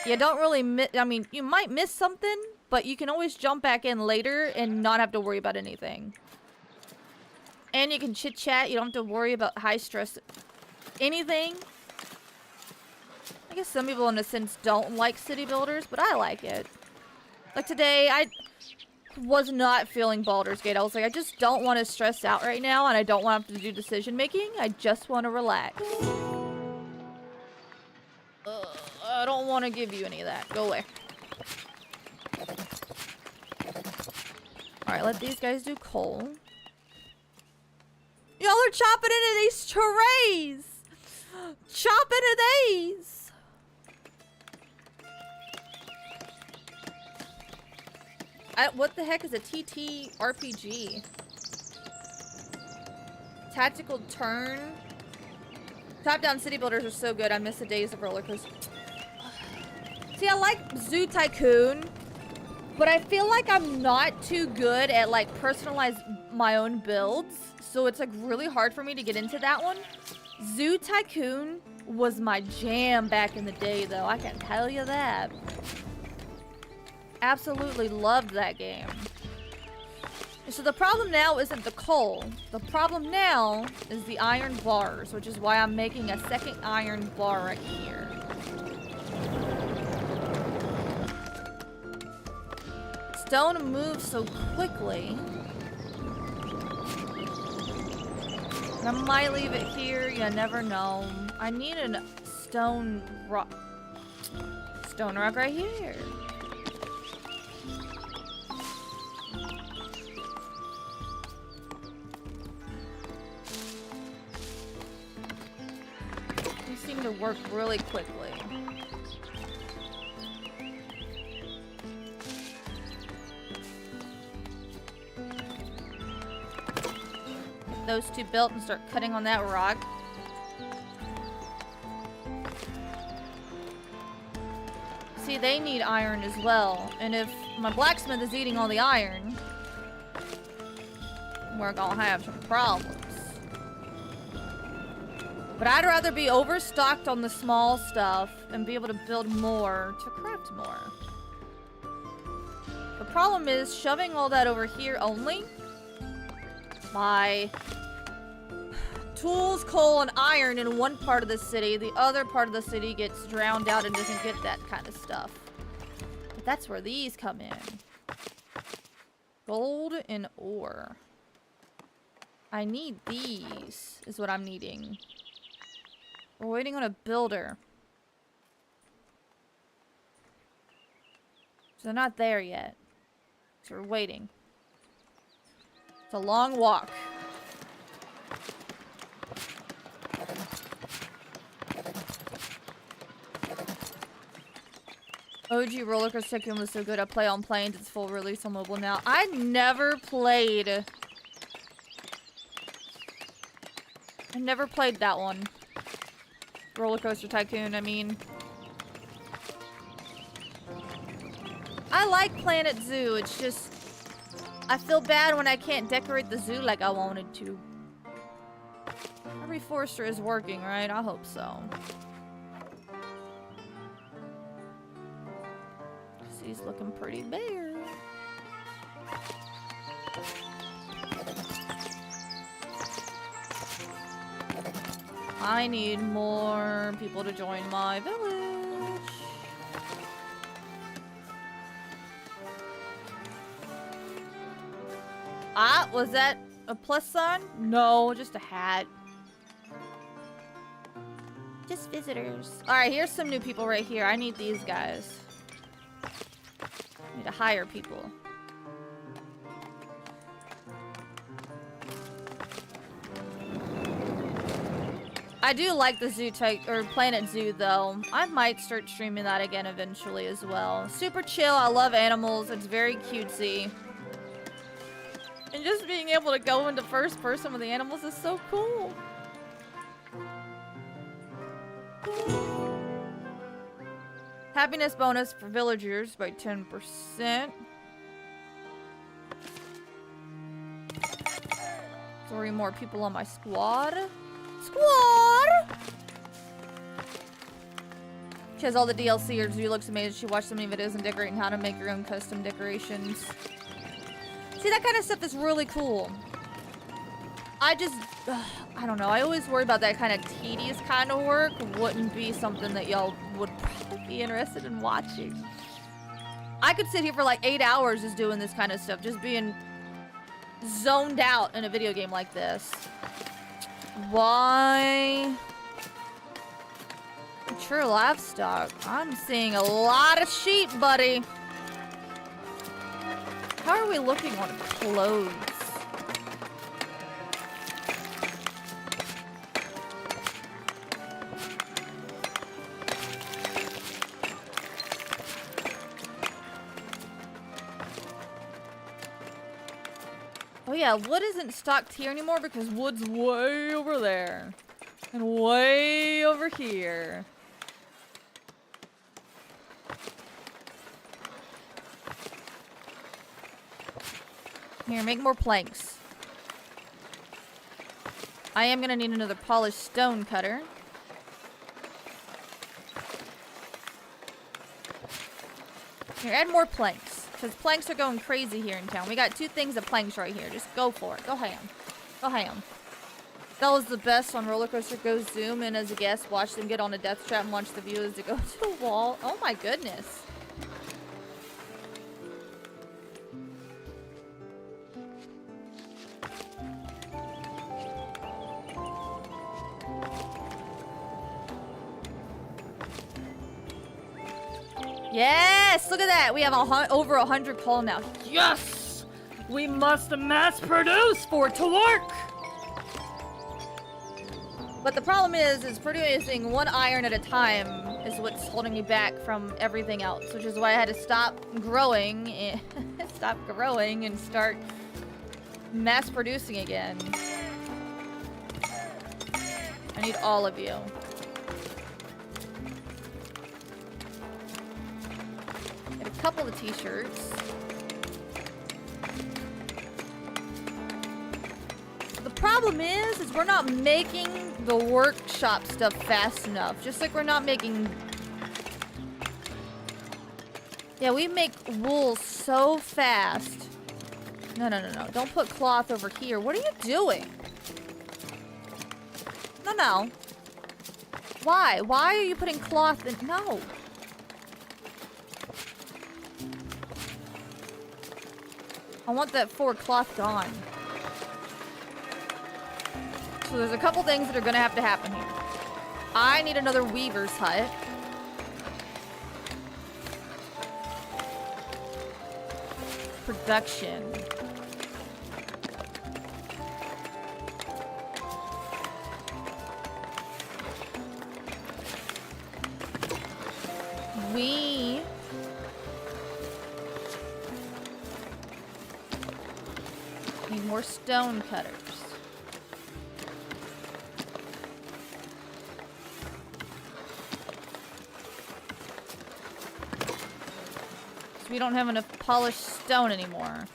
You don't really miss, I mean, you might miss something, but you can always jump back in later and not have to worry about anything. And you can chit-chat. You don't have to worry about high-stress anything. I guess some people, in a sense, don't like city builders, but I like it. Like today, I was not feeling Baldur's Gate. I was like, I just don't want to stress out right now, and I don't want to do decision-making. I just want to relax. I don't want to give you any of that. Go away. Alright, let these guys do coal. Y'all are chopping into these trays! Chop into these! What the heck is a TT RPG? Tactical turn? Top-down city builders are so good. I miss the days of roller coasters. See, I like Zoo Tycoon, but I feel like I'm not too good at, like, personalize my own builds. So it's like really hard for me to get into that one. Zoo Tycoon was my jam back in the day, though. I can tell you that. Absolutely loved that game. So the problem now isn't the coal. The problem now is the iron bars, which is why I'm making a second iron bar right here. Stone moves so quickly. I might leave it here, you never know. I need a stone rock. Stone rock right here. everything to work really quickly. Get those two built and start cutting on that rock. See, they need iron as well. And if my blacksmith is eating all the iron, we're gonna have some problems. But I'd rather be overstocked on the small stuff and be able to build more to craft more. The problem is shoving all that over here only. My tools, coal, and iron in one part of the city. The other part of the city gets drowned out and doesn't get that kind of stuff. But that's where these come in. Gold and ore. I need these, is what I'm needing. We're waiting on a builder. So they're not there yet. So we're waiting. It's a long walk. OG Roller Coaster Tycoon was so good. I play on planes. It's full release on mobile now. I never played that one. Roller Coaster Tycoon, I mean. I like Planet Zoo. It's just, I feel bad when I can't decorate the zoo like I wanted to. Every Forester is working, right? I hope so. He's looking pretty bare. I need more people to join my village. Ah, was that a plus sign? No, just a hat. Just visitors. Alright, here's some new people right here. I need these guys. I need to hire people. I do like the Zoo or Planet Zoo though. I might start streaming that again eventually as well. Super chill. I love animals. It's very cutesy. And just being able to go into first person with the animals is so cool. Happiness bonus for villagers by 10%. 3 more people on my squad. She has all the DLC. Her zoo looks amazing. She watched so many videos and decorating how to make your own custom decorations. See, that kind of stuff is really cool. I don't know. I always worry about that kind of tedious kind of work. Wouldn't be something that y'all would probably be interested in watching. I could sit here for like 8 hours just doing this kind of stuff. Just being zoned out in a video game like this. Why? Mature livestock. I'm seeing a lot of sheep, buddy. How are we looking on clothes? Oh yeah, wood isn't stocked here anymore because wood's way over there. And way over here. Here, make more planks. I am gonna need another polished stone cutter. Here, add more planks. Because planks are going crazy here in town. We got 2 things of planks right here. Just go for it. Go ham. Go ham. That was the best on Roller Coaster. Go zoom in as a guest. Watch them get on a death trap and watch the viewers to go to a wall. Oh my goodness. Yes! Look at that! We have over 100 coal now. Yes! We must mass produce for it to work! But the problem is producing one iron at a time is what's holding me back from everything else, which is why I had to stop growing and start mass producing again. I need all of you. Get a couple of t-shirts. The problem is we're not making the workshop stuff fast enough. Just like we're not making... Yeah, we make wool so fast. No. Don't put cloth over here. What are you doing? No. Why? Why are you putting cloth in... No. I want that forward cloth gone. So there's a couple things that are gonna have to happen here. I need another weaver's hut. Production. We need more stone cutters. We don't have enough polished stone anymore.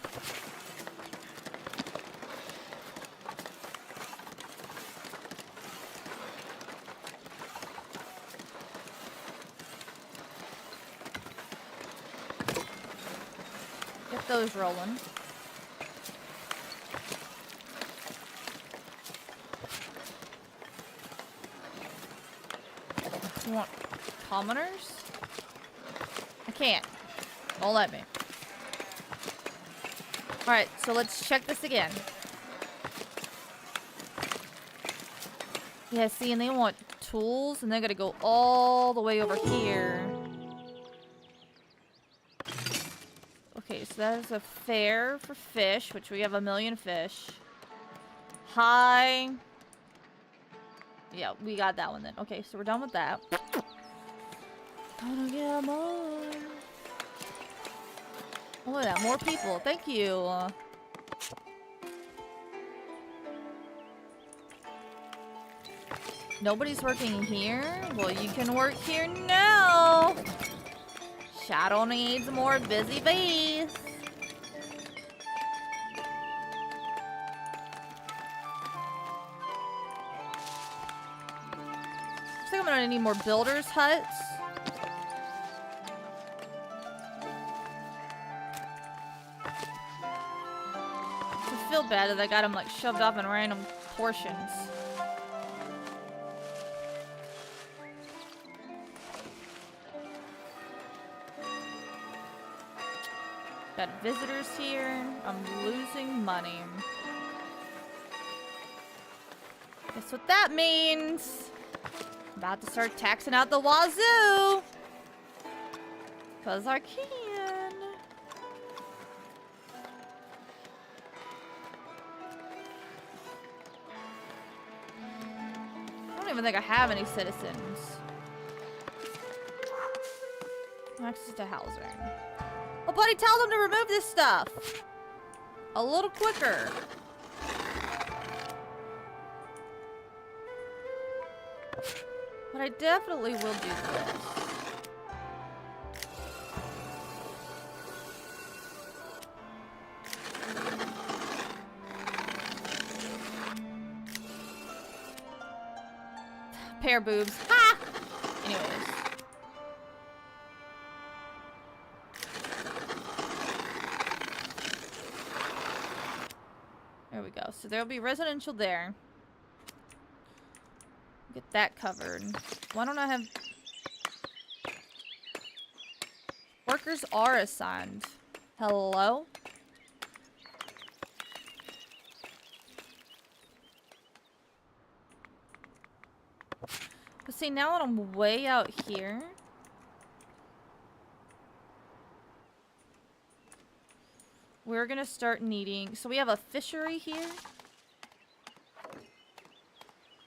Get those rolling. You want commoners? I can't. Don't let me. Alright, so let's check this again. Yeah, see, and they want tools, and they gotta go all the way over here. Okay, so that is a fair for fish, which we have 1,000,000 fish. High. Yeah, we got that one then. Okay, so we're done with that. Gotta get more. Oh, look at that. More people. Thank you. Nobody's working here? Well, you can work here now. Shadow needs more busy bees. I think I'm gonna need more builders' huts. I feel bad that I got them like shoved off in random portions. Got visitors here. I'm losing money. Guess what that means? I'm about to start taxing out the wazoo. 'Cause I can. I don't even think I have any citizens. Access to housing. Oh, buddy, tell them to remove this stuff. A little quicker. But I definitely will do this. Pair boobs. Ha! Anyways. There we go. So there'll be residential there. Get that covered. Why don't I have... Workers are assigned. Hello? But see, now that I'm way out here... We're gonna start needing... So we have a fishery here.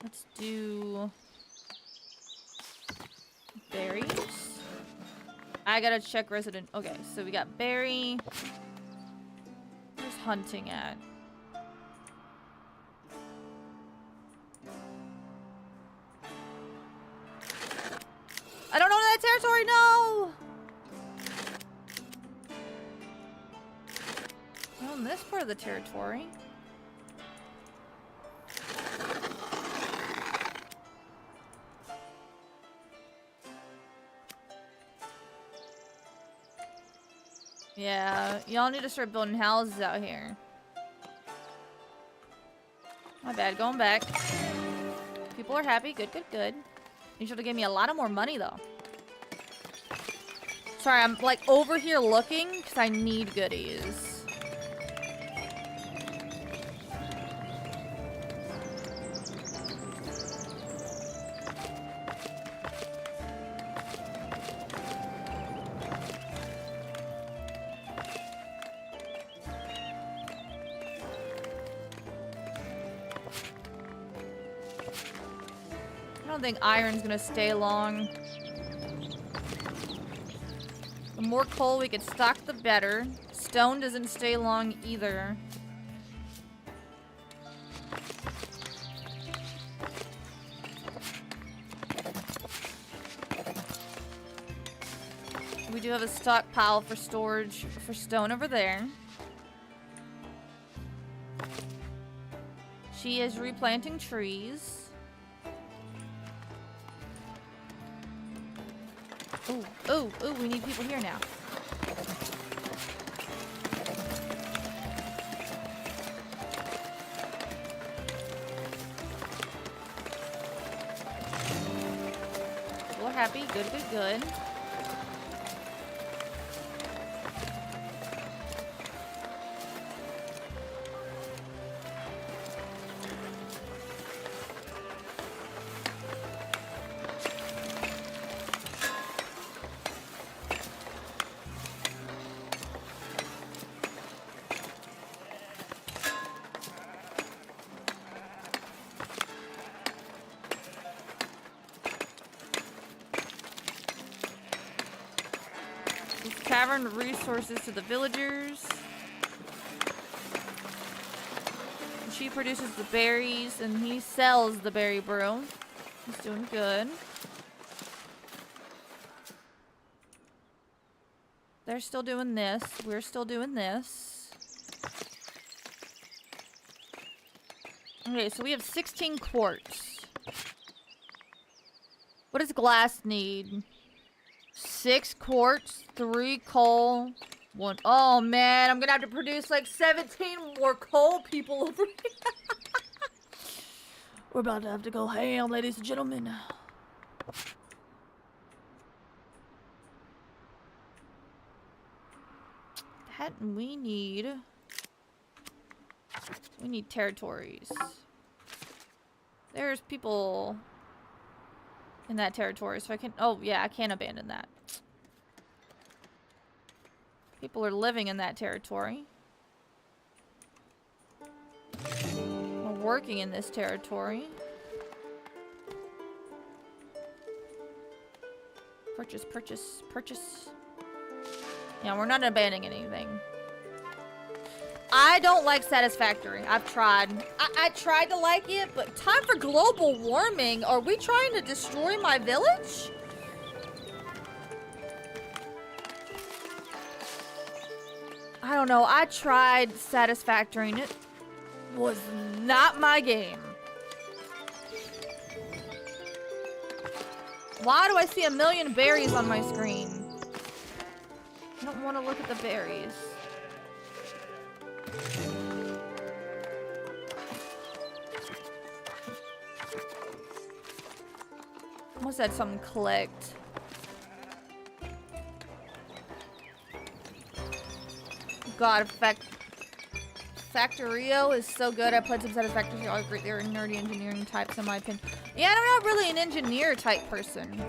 Let's do berries. I gotta check resident. Okay, so we got berry. Where's hunting at? I don't know that territory, no! I own this part of the territory. Yeah, y'all need to start building houses out here. My bad, going back. People are happy, good, good, good. You should have given me a lot of more money, though. Sorry, I'm, like, over here looking, because I need goodies. I don't think iron's gonna stay long. The more coal we can stock, the better. Stone doesn't stay long either. We do have a stockpile for storage for stone over there. She is replanting trees. Ooh, ooh, ooh, we need people here now. We're happy, good, good, good. Tavern resources to the villagers. She produces the berries and he sells the berry brew. He's doing good. They're still doing this. We're still doing this. Okay, so we have 16 quartz. What does glass need? 6 quartz, 3 coal, 1. Oh man, I'm gonna have to produce like 17 more coal people over here. We're about to have to go ham, ladies and gentlemen. That we need territories. There's people in that territory, so I can... Oh, yeah, I can't abandon that. People are living in that territory. We're working in this territory. Purchase, purchase, purchase. Yeah, we're not abandoning anything. I don't like Satisfactory. I've tried. I tried to like it, but time for global warming. Are we trying to destroy my village? I don't know. I tried Satisfactory and it was not my game. Why do I see a million berries on my screen? I don't want to look at the berries. Almost had something clicked. God, Factorio is so good. I played some Satisfactory. I agree, they're nerdy engineering types in my opinion. Yeah, I'm not really an engineer type person.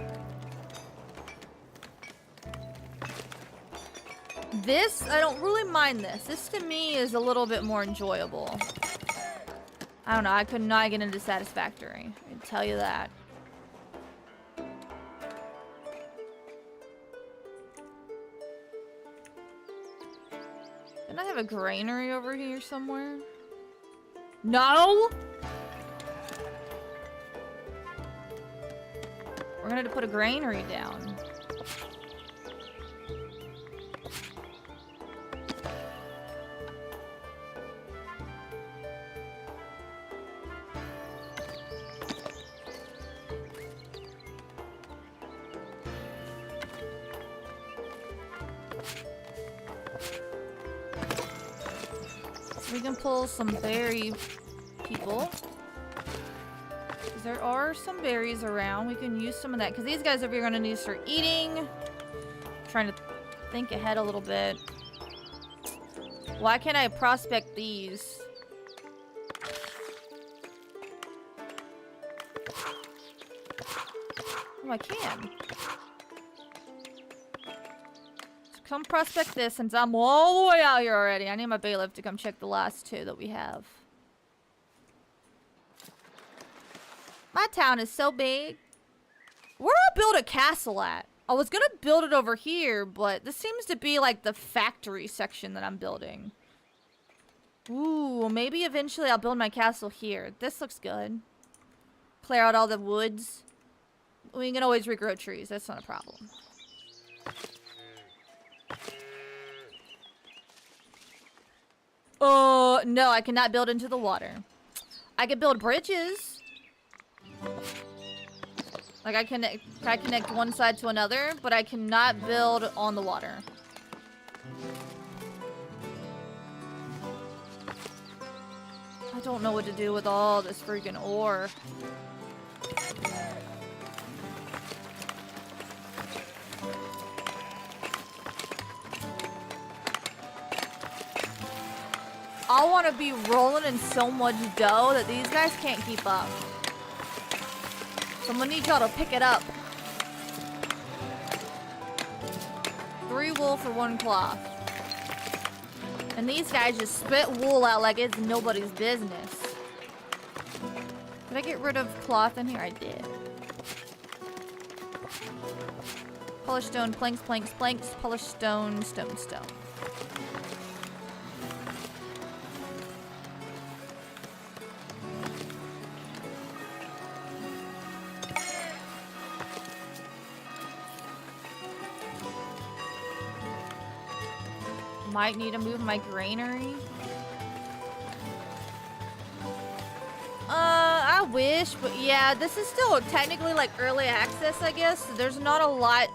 This, I don't really mind this. This to me is a little bit more enjoyable. I don't know, I could not get into Satisfactory. I can tell you that. Didn't I have a granary over here somewhere? No! We're gonna have to put a granary down. We can pull some berry people. Because there are some berries around. We can use some of that. Because these guys over here are going to need to start eating. Trying to think ahead a little bit. Why can't I prospect these? Oh, I can. Come prospect this since I'm all the way out here already. I need my bailiff to come check the last two that we have. My town is so big. Where do I build a castle at? I was gonna build it over here, but this seems to be like the factory section that I'm building. Ooh, maybe eventually I'll build my castle here. This looks good. Clear out all the woods. We can always regrow trees. That's not a problem. No, I cannot build into the water. I can build bridges. Like I connect one side to another, but I cannot build on the water. I don't know what to do with all this freaking ore. I want to be rolling in so much dough that these guys can't keep up. So I'm gonna need y'all to pick it up. 3 wool for 1 cloth. And these guys just spit wool out like it's nobody's business. Did I get rid of cloth in here? I did. Polished stone, planks, planks, planks. Polished stone, stone, stone. Might need to move my granary. I wish, but yeah, this is still technically like early access, I guess. So there's not a lot.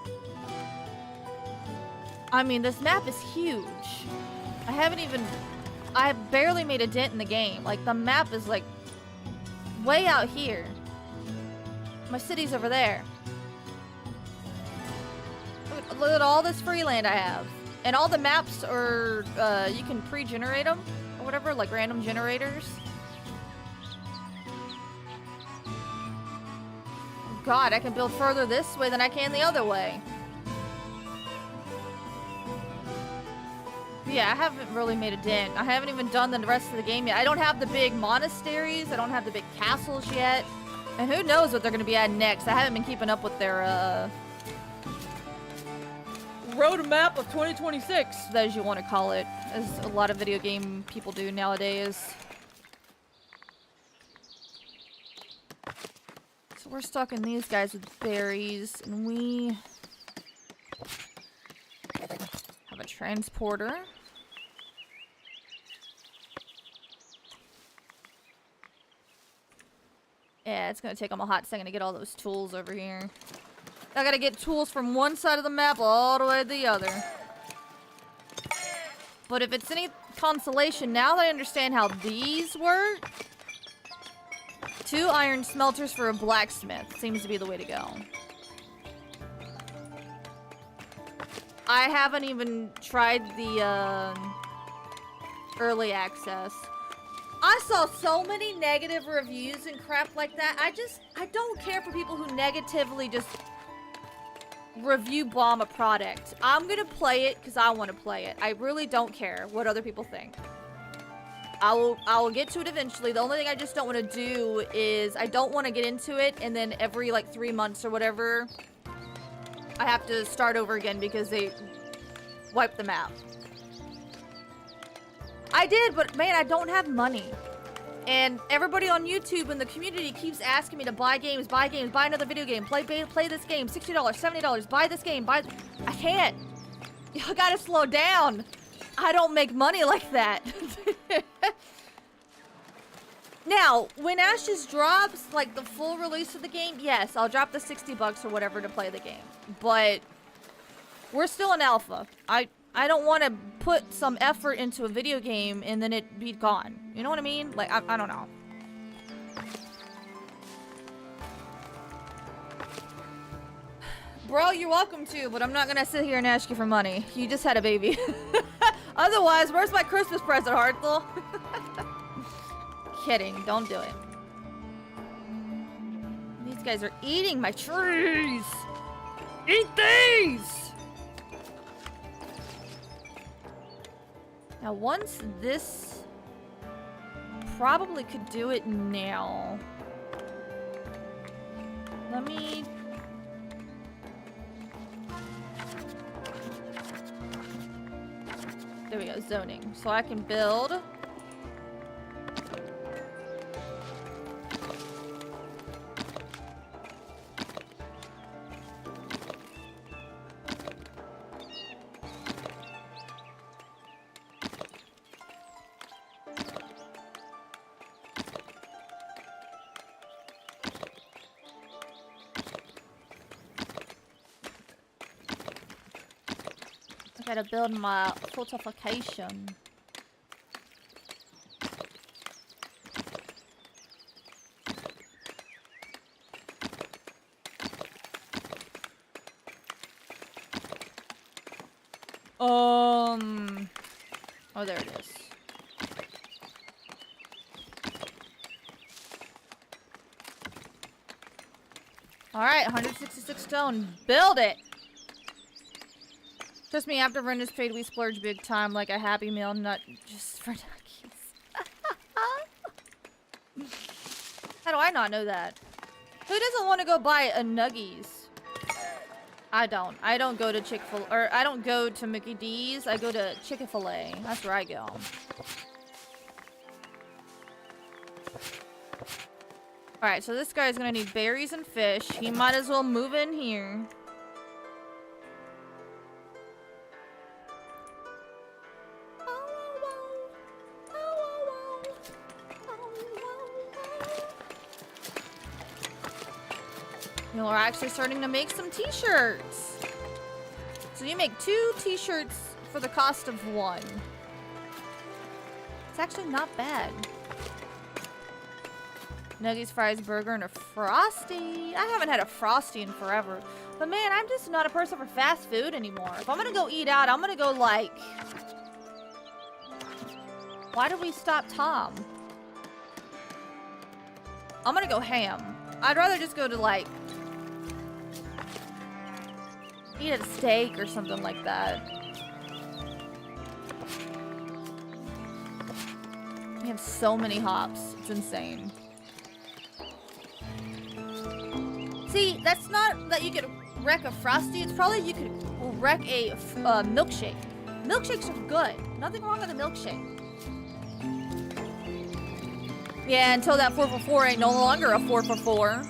I mean, this map is huge. I barely made a dent in the game. Like, the map is like way out here. My city's over there. Look at all this free land I have. And all the maps are, you can pre-generate them or whatever, like random generators. God, I can build further this way than I can the other way. Yeah, I haven't really made a dent. I haven't even done the rest of the game yet. I don't have the big monasteries. I don't have the big castles yet. And who knows what they're going to be adding next. I haven't been keeping up with their, roadmap of 2026, as you want to call it, as a lot of video game people do nowadays. So we're stocking these guys with berries, and we have a transporter. Yeah, it's gonna take them a hot second to get all those tools over here. I gotta get tools from one side of the map all the way to the other. But if it's any consolation, now that I understand how these work, 2 iron smelters for a blacksmith seems to be the way to go. I haven't even tried the early access. I saw so many negative reviews and crap like that. I don't care for people who negatively just review bomb a product. I'm gonna play it because I want to play it. I really don't care what other people think. I will get to it eventually. The only thing I just don't want to do is I don't want to get into it and then every like 3 months or whatever I have to start over again because they wiped the map. I did, but man, I don't have money. And everybody on YouTube and the community keeps asking me to buy games, buy another video game, play this game, $60, $70, buy this game, I can't. You gotta slow down. I don't make money like that. Now, when Ashes drops, like the full release of the game, yes, I'll drop the $60 or whatever to play the game. But we're still in alpha. I don't want to put some effort into a video game and then it be gone. You know what I mean? Like, I don't know. Bro, you're welcome to, but I'm not gonna sit here and ask you for money. You just had a baby. Otherwise, where's my Christmas present, Hartzell? Kidding, don't do it. These guys are eating my trees! Eat these! Now, once this... Probably could do it now. Let me... There we go, zoning. So I can build... I gotta build my fortification. Oh, there it is. All right, 166 stone. Build it. Trust me, after rent is paid, we splurge big time like a Happy Meal, not just for nuggies. How do I not know that? Who doesn't want to go buy a Nuggies? I don't. I don't go to Chick-fil-A, or I don't go to Mickey D's. I go to Chick-fil-A. That's where I go. Alright, so this guy's gonna need berries and fish. He might as well move in here. You know, we're actually starting to make some t-shirts. So you make 2 t-shirts for the cost of 1. It's actually not bad. Nuggies, fries, burger, and a Frosty. I haven't had a Frosty in forever. But man, I'm just not a person for fast food anymore. If I'm gonna go eat out, I'm gonna go like... Why did we stop Tom? I'm gonna go ham. I'd rather just go to like... Eat a steak or something like that. We have so many hops. It's insane. See, that's not that you could wreck a Frosty. It's probably you could wreck a milkshake. Milkshakes are good. Nothing wrong with a milkshake. Yeah, until that 4 for 4 ain't no longer a 4 for 4.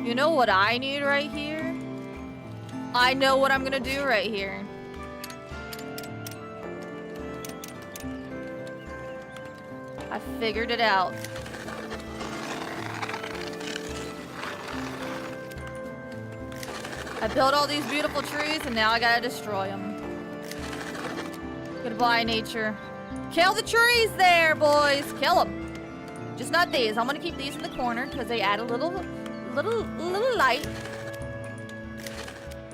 You know what I need right here? I know what I'm gonna do right here. I figured it out. I built all these beautiful trees and now I gotta destroy them. Goodbye, nature. Kill the trees there, boys. Kill them. Just not these. I'm gonna keep these in the corner because they add a little light. Here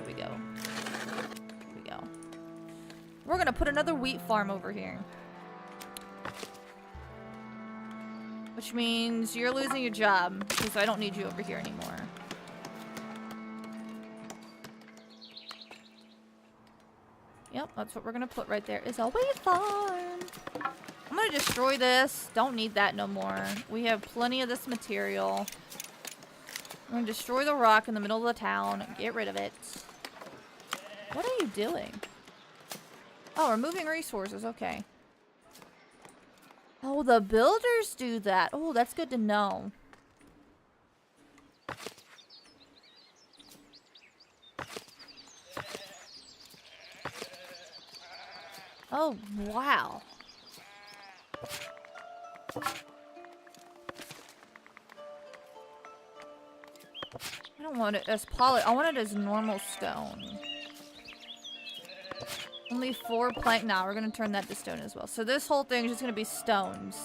we go. Here we go. We're gonna put another wheat farm over here. Which means you're losing your job because I don't need you over here anymore. Yep, that's what we're gonna put right there. Is a wheat farm. I'm gonna destroy this. Don't need that no more. We have plenty of this material. I'm gonna destroy the rock in the middle of the town. Get rid of it. What are you doing? Oh, removing resources. Okay. Oh, the builders do that. Oh, that's good to know. Oh, wow. I don't want it as polished. I want it as normal stone. Only 4 plank. Now we're gonna turn that to stone as well. So this whole thing is just gonna be stones.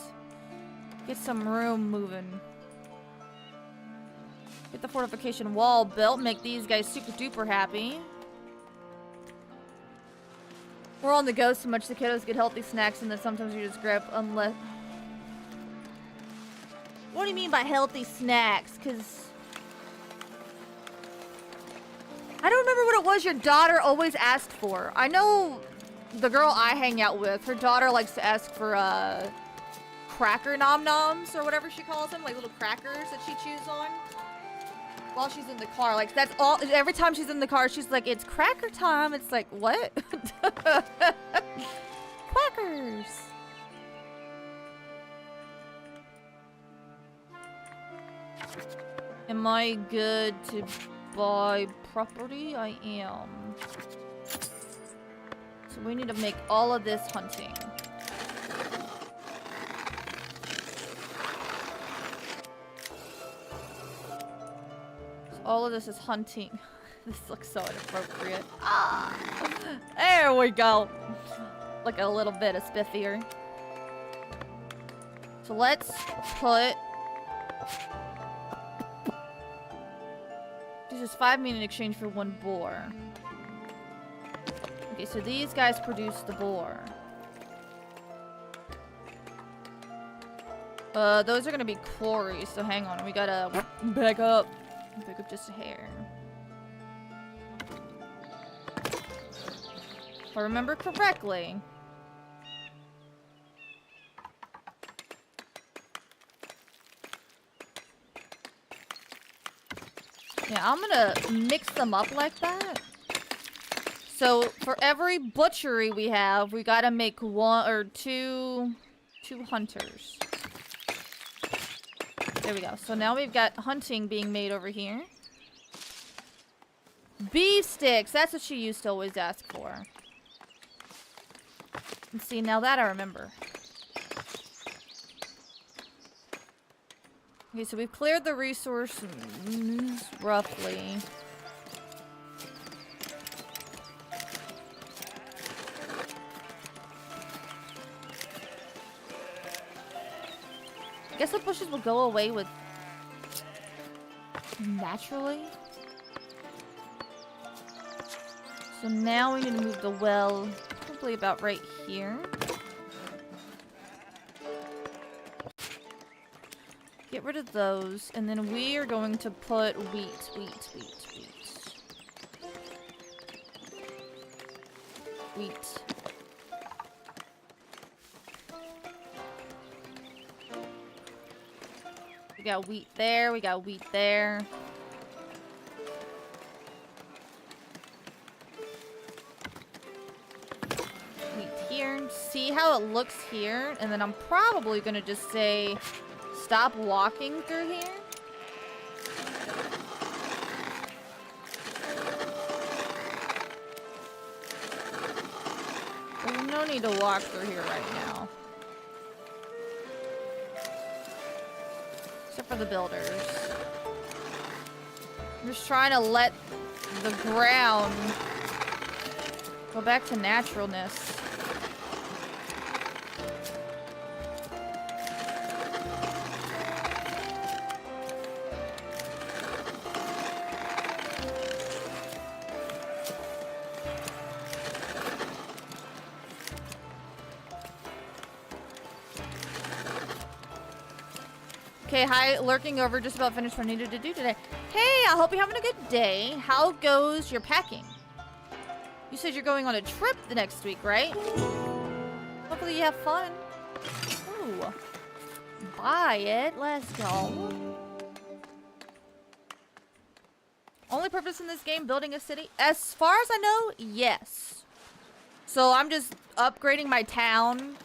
Get some room moving. Get the fortification wall built. Make these guys super duper happy. We're on the go so much the kiddos get healthy snacks and then sometimes you just grab unless... What do you mean by healthy snacks? Because... I don't remember what it was your daughter always asked for. I know the girl I hang out with, her daughter likes to ask for cracker nom-noms or whatever she calls them, like little crackers that she chews on while she's in the car. Like, that's all. Every time she's in the car, she's like, it's cracker time. It's like, what? Crackers. Am I good to buy property? I am. So we need to make all of this hunting. So all of this is hunting. This looks so inappropriate. Ah, there we go. Like a little bit of spiffier. So let's put... This is 5 meat in exchange for 1 boar. Okay, so these guys produce the boar. Those are gonna be quarries, so hang on. We gotta back up. Back up just a hair. If I remember correctly. Yeah, I'm gonna mix them up like that. So for every butchery we have, we gotta make 1 or 2 hunters. There we go. So now we've got hunting being made over here. Beef sticks. That's what she used to always ask for. And see, now that I remember. Okay, so we've cleared the resources roughly. I guess the bushes will go away with naturally. So now we need to move the well probably about right here. Get rid of those, and then we are going to put wheat. We got wheat there, we got wheat there. Wheat here. See how it looks here? And then I'm probably gonna just say, stop walking through here. There's no need to walk through here right now. Except for the builders. I'm just trying to let the ground go back to naturalness. Okay, hi, lurking over, just about finished what I needed to do today. Hey, I hope you're having a good day. How goes your packing? You said you're going on a trip the next week, right? Hopefully you have fun. Ooh. Buy it. Let's go. Only purpose in this game, building a city? As far as I know, yes. So I'm just upgrading my town.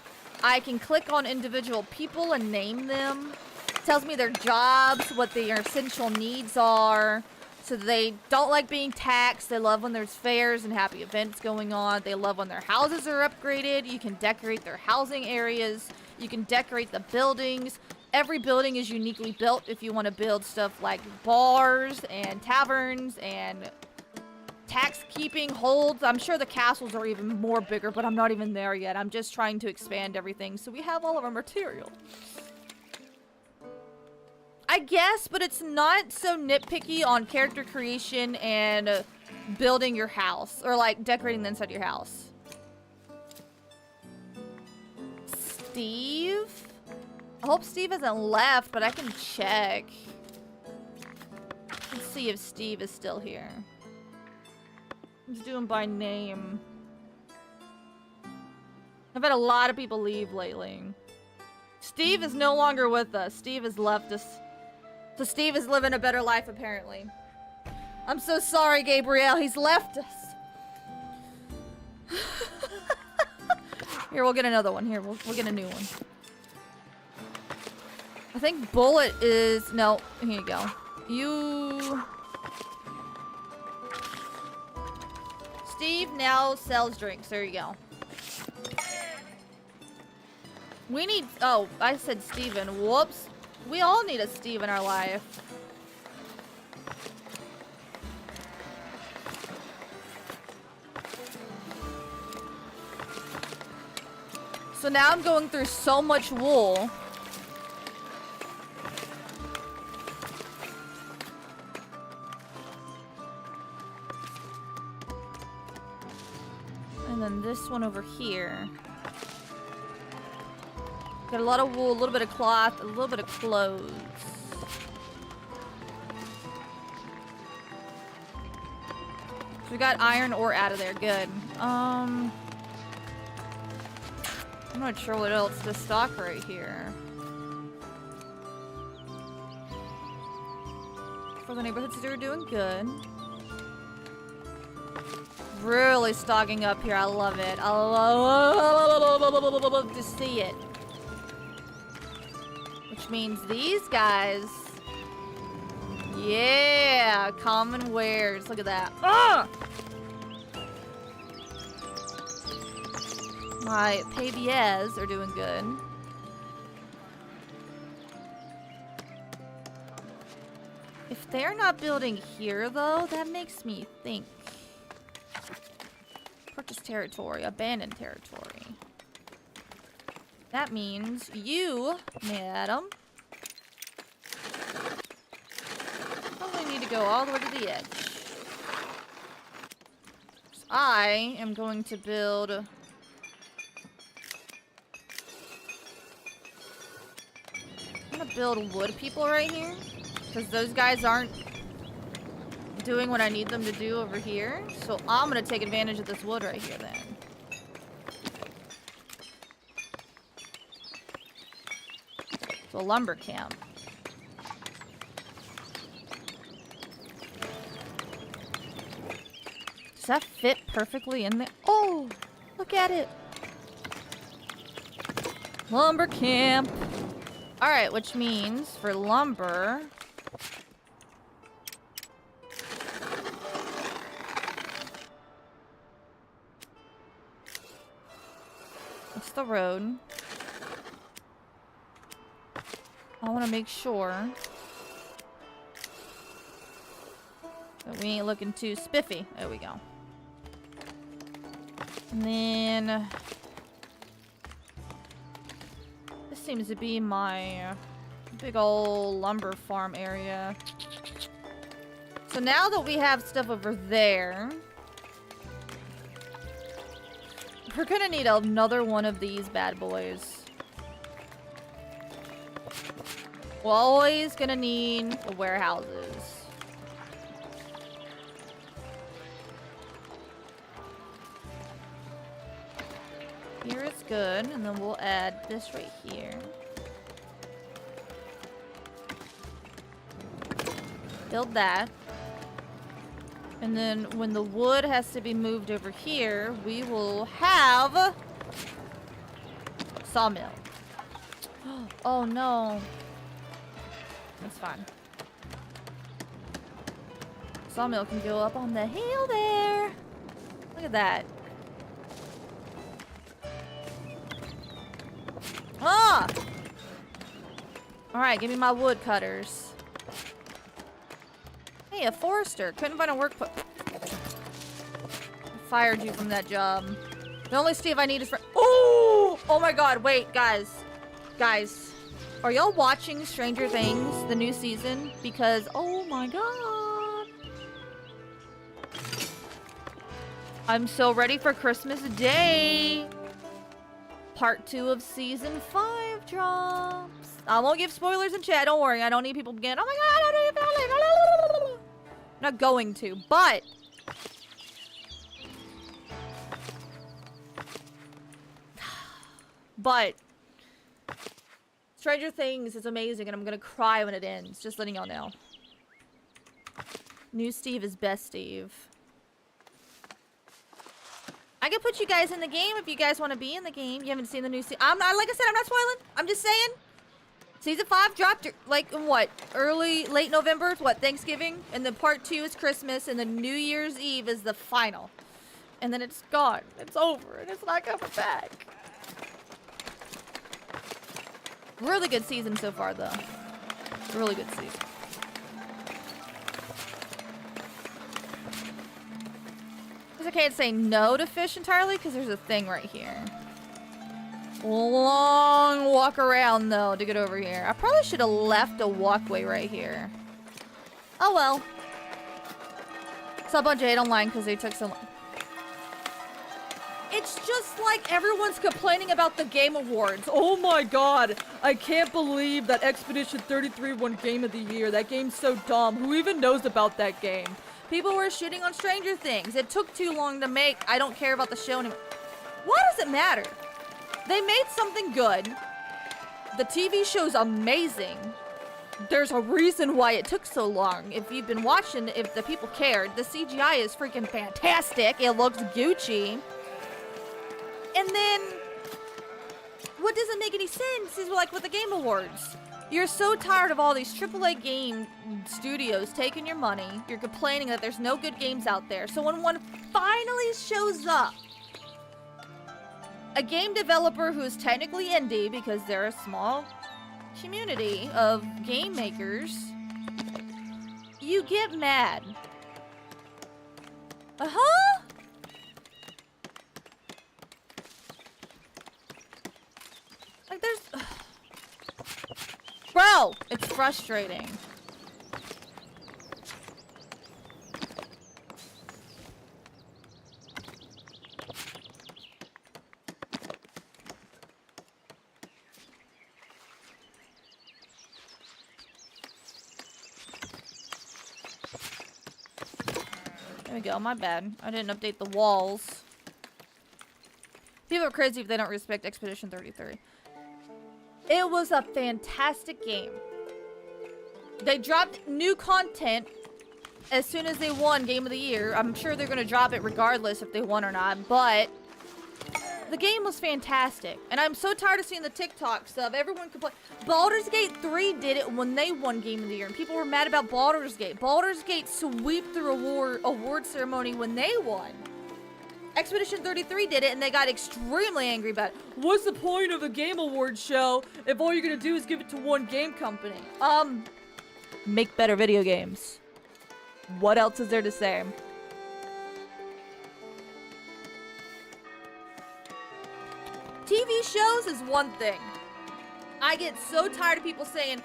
I can click on individual people and name them. It tells me their jobs, what their essential needs are. So they don't like being taxed. They love when there's fairs and happy events going on. They love when their houses are upgraded. You can decorate their housing areas. You can decorate the buildings. Every building is uniquely built if you want to build stuff like bars and taverns and tax keeping holds. I'm sure the castles are even more bigger, but I'm not even there yet. I'm just trying to expand everything so we have all of our material. I guess, but it's not so nitpicky on character creation and building your house or like decorating the inside of your house. Steve? I hope Steve hasn't left, but I can check. Let's see if Steve is still here. Let's do him by name. I've had a lot of people leave lately. Steve is no longer with us. Steve has left us. So Steve is living a better life, apparently. I'm so sorry, Gabrielle. He's left us. Here, we'll get another one. Here, we'll get a new one. I think Bullet is... No, here you go. You... Steve now sells drinks. There you go. We need... Oh, I said Steven. Whoops. We all need a Steve in our life. So now I'm going through so much wool. And then this one over here. Got a lot of wool, a little bit of cloth, a little bit of clothes. So we got iron ore out of there. Good. I'm not sure what else to stock right here. For the neighborhoods, they're doing good. Really stocking up here. I love it. I love to see it. Which means these guys. Yeah, common wares. Look at that. My PBS are doing good. If they're not building here, though, that makes me think. Purchase territory, abandoned territory. That means you, madam, probably need to go all the way to the edge. So I am going to build... I'm gonna build wood people right here. Because those guys aren't doing what I need them to do over here. So I'm gonna take advantage of this wood right here then. So a lumber camp. Does that fit perfectly in there? Oh, look at it. Lumber camp. All right, which means for lumber, what's the road? I want to make sure that we ain't looking too spiffy. There we go. And then this seems to be my big old lumber farm area. So now that we have stuff over there, we're gonna need another one of these bad boys. We're always gonna need the warehouses. Here is good, and then we'll add this right here. Build that. And then when the wood has to be moved over here, we will have sawmill. Oh no. That's fine. Sawmill can go up on the hill there. Look at that. Ah! Alright, give me my wood cutters. Hey, a forester. Couldn't find a work I fired you from that job. The only Steve I need is for— Oh! Oh my god, wait, guys. Guys. Are y'all watching Stranger Things, the new season? Because, oh my god. I'm so ready for Christmas Day. Part 2 of Season 5 drops. I won't give spoilers in chat, don't worry. I don't need people to get, oh my god, I don't need family. I'm not going to, but Stranger Things is amazing and I'm gonna cry when it ends. Just letting y'all know. New Steve is best Steve. I can put you guys in the game if you guys want to be in the game. You haven't seen the new season. I'm not, like I said, I'm not spoiling. I'm just saying. Season 5 dropped, like, in what? Late November? What, Thanksgiving? And then part 2 is Christmas, and then New Year's Eve is the final. And then it's gone. It's over, and it's not coming back. Really good season so far, though. Really good season. I can't say no to fish entirely because there's a thing right here. Long walk around though to get over here. I probably should have left a walkway right here. Oh well. Sub on Jade online because they took so long. It's just like everyone's complaining about the Game Awards. Oh my god. I can't believe that Expedition 33 won Game of the Year. That game's so dumb. Who even knows about that game? People were shitting on Stranger Things. It took too long to make. I don't care about the show anymore. Why does it matter? They made something good. The TV show's amazing. There's a reason why it took so long. If you've been watching, if the people cared, the CGI is freaking fantastic. It looks Gucci. And then, what doesn't make any sense is like with the Game Awards. You're so tired of all these AAA game studios taking your money. You're complaining that there's no good games out there. So when one finally shows up, a game developer who is technically indie because they're a small community of game makers, you get mad. Uh-huh. Like there's... Bro, it's frustrating. There we go, my bad. I didn't update the walls. People are crazy if they don't respect Expedition 33. It was a fantastic game. They dropped new content as soon as they won Game of the Year. I'm sure they're going to drop it regardless if they won or not, but the game was fantastic. And I'm so tired of seeing the TikToks of everyone complain. Baldur's Gate 3 did it when they won Game of the Year, and people were mad about Baldur's Gate. Baldur's Gate swept through award ceremony when they won. Expedition 33 did it, and they got extremely angry about it. What's the point of a Game Awards show if all you're gonna do is give it to one game company? Make better video games. What else is there to say? TV shows is one thing. I get so tired of people saying,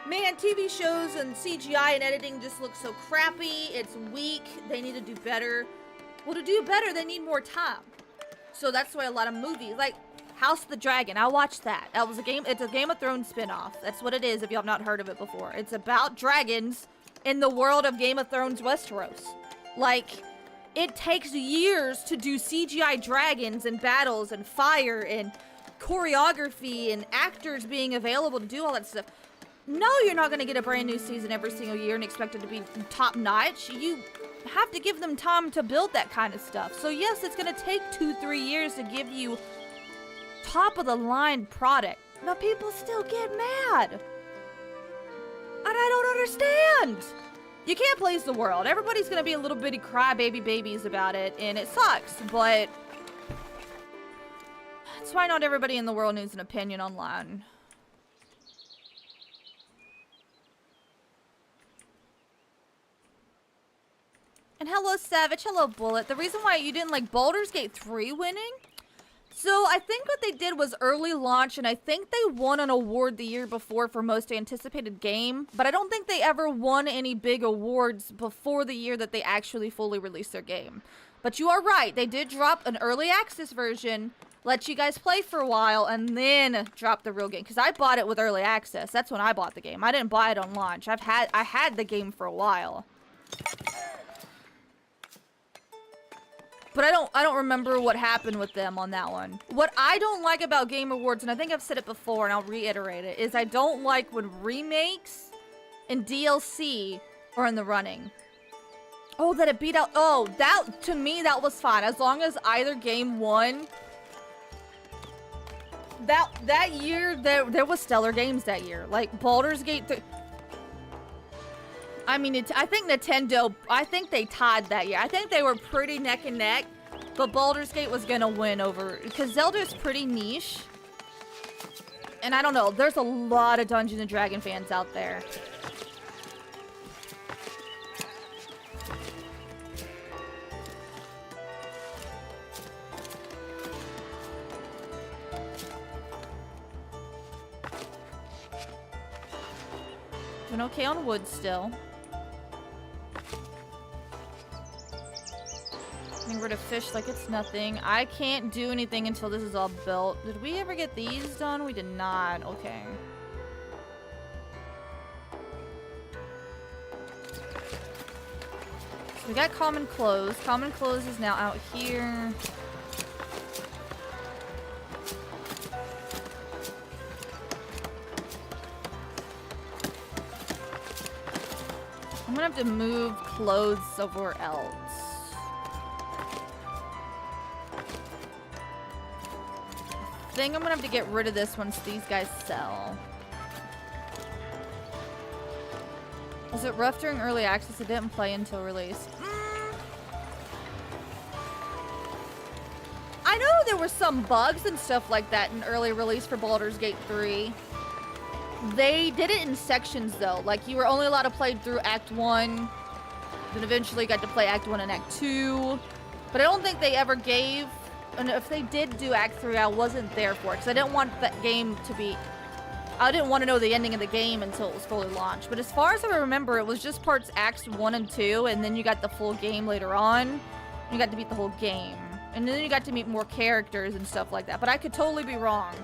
man, TV shows and CGI and editing just look so crappy. It's weak. They need to do better. Well, to do better, they need more time. So that's why a lot of movies, like House of the Dragon, I watched that. That was a game, it's a Game of Thrones spinoff. That's what it is if you have not heard of it before. It's about dragons in the world of Game of Thrones Westeros. Like, it takes years to do CGI dragons and battles and fire and choreography and actors being available to do all that stuff. No, you're not going to get a brand new season every single year and expect it to be top notch. You have to give them time to build that kind of stuff. So yes, it's going to take 2-3 years to give you top of the line product. But people still get mad. And I don't understand. You can't please the world. Everybody's gonna be a little bitty crybaby babies about it, and it sucks, but that's why not everybody in the world needs an opinion online. And hello, Savage. Hello, Bullet. The reason why you didn't like Baldur's Gate 3 winning? So I think what they did was early launch, and I think they won an award the year before for most anticipated game, but I don't think they ever won any big awards before the year that they actually fully released their game. But you are right, they did drop an early access version, let you guys play for a while, and then drop the real game. Because I bought it with early access. That's when I bought the game. I didn't buy it on launch. I had the game for a while. But I don't remember what happened with them on that one. What I don't like about Game Awards, and I think I've said it before and I'll reiterate it, is I don't like when remakes and DLC are in the running. Oh, that it beat out. Oh, that, to me, that was fine. As long as either game won. That year, there was stellar games that year. Like Baldur's Gate 3. I mean, I think Nintendo, I think they tied that year. I think they were pretty neck and neck, but Baldur's Gate was gonna win over, because Zelda's pretty niche. And I don't know, there's a lot of Dungeons & Dragons fans out there. Doing okay on wood still. Getting rid of fish like it's nothing. I can't do anything until this is all built. Did we ever get these done? We did not. Okay. So we got common clothes. Common clothes is now out here. I'm gonna have to move clothes somewhere else. I think I'm gonna have to get rid of this once these guys sell. Was it rough during early access? It didn't play until release. I know there were some bugs and stuff like that in early release for Baldur's Gate 3. They did it in sections though. Like you were only allowed to play through Act 1. Then eventually got to play Act 1 and Act 2. But I don't think they ever gave... And if they did do Act 3, I wasn't there for it. Because I didn't want that game to be... I didn't want to know the ending of the game until it was fully launched. But as far as I remember, it was just parts Acts 1 and 2. And then you got the full game later on. You got to beat the whole game. And then you got to meet more characters and stuff like that. But I could totally be wrong.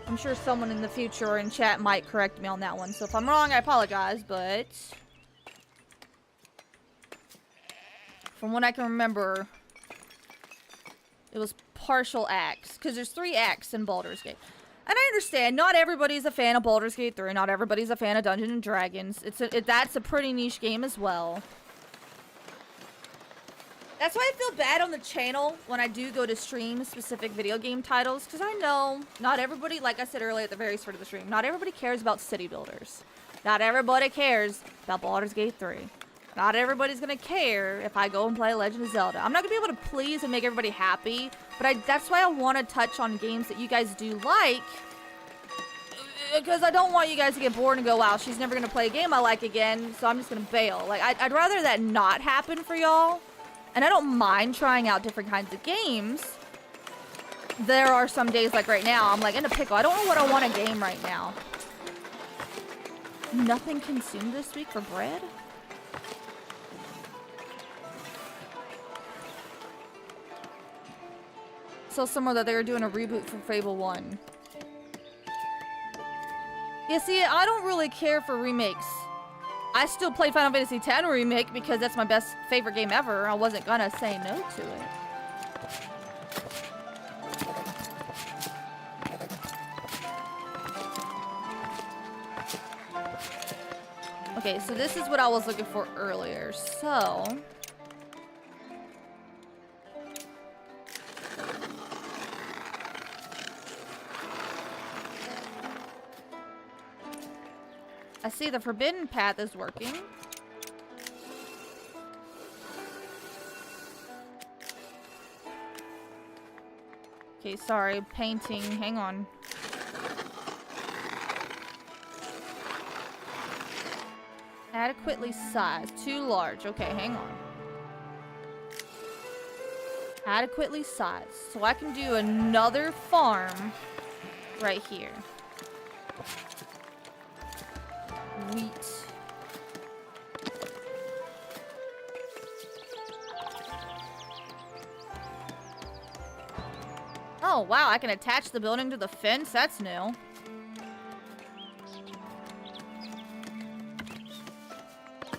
I'm sure someone in the future or in chat might correct me on that one. So if I'm wrong, I apologize. But... from what I can remember... it was partial acts, because there's 3 acts in Baldur's Gate. And I understand, not everybody's a fan of Baldur's Gate 3, not everybody's a fan of Dungeons & Dragons. That's a pretty niche game as well. That's why I feel bad on the channel when I do go to stream specific video game titles, because I know not everybody, like I said earlier at the very start of the stream, not everybody cares about city builders. Not everybody cares about Baldur's Gate 3. Not everybody's gonna care if I go and play Legend of Zelda. I'm not gonna be able to please and make everybody happy, but that's why I want to touch on games that you guys do like, because I don't want you guys to get bored and go, wow, she's never gonna play a game I like again, so I'm just gonna bail. Like, I'd rather that not happen for y'all, and I don't mind trying out different kinds of games. There are some days, like right now, I'm like in a pickle. I don't know what I want a game right now. Nothing consumed this week for bread? Saw somewhere that they were doing a reboot for Fable 1. Yeah, see, I don't really care for remakes. I still play Final Fantasy X Remake because that's my favorite game ever. I wasn't gonna say no to it. Okay, so this is what I was looking for earlier. So... I see the forbidden path is working. Okay, sorry, painting. Hang on. Adequately sized. Too large. Okay, hang on. Adequately sized. So I can do another farm right here. Wheat. Oh, wow, I can attach the building to the fence? That's new.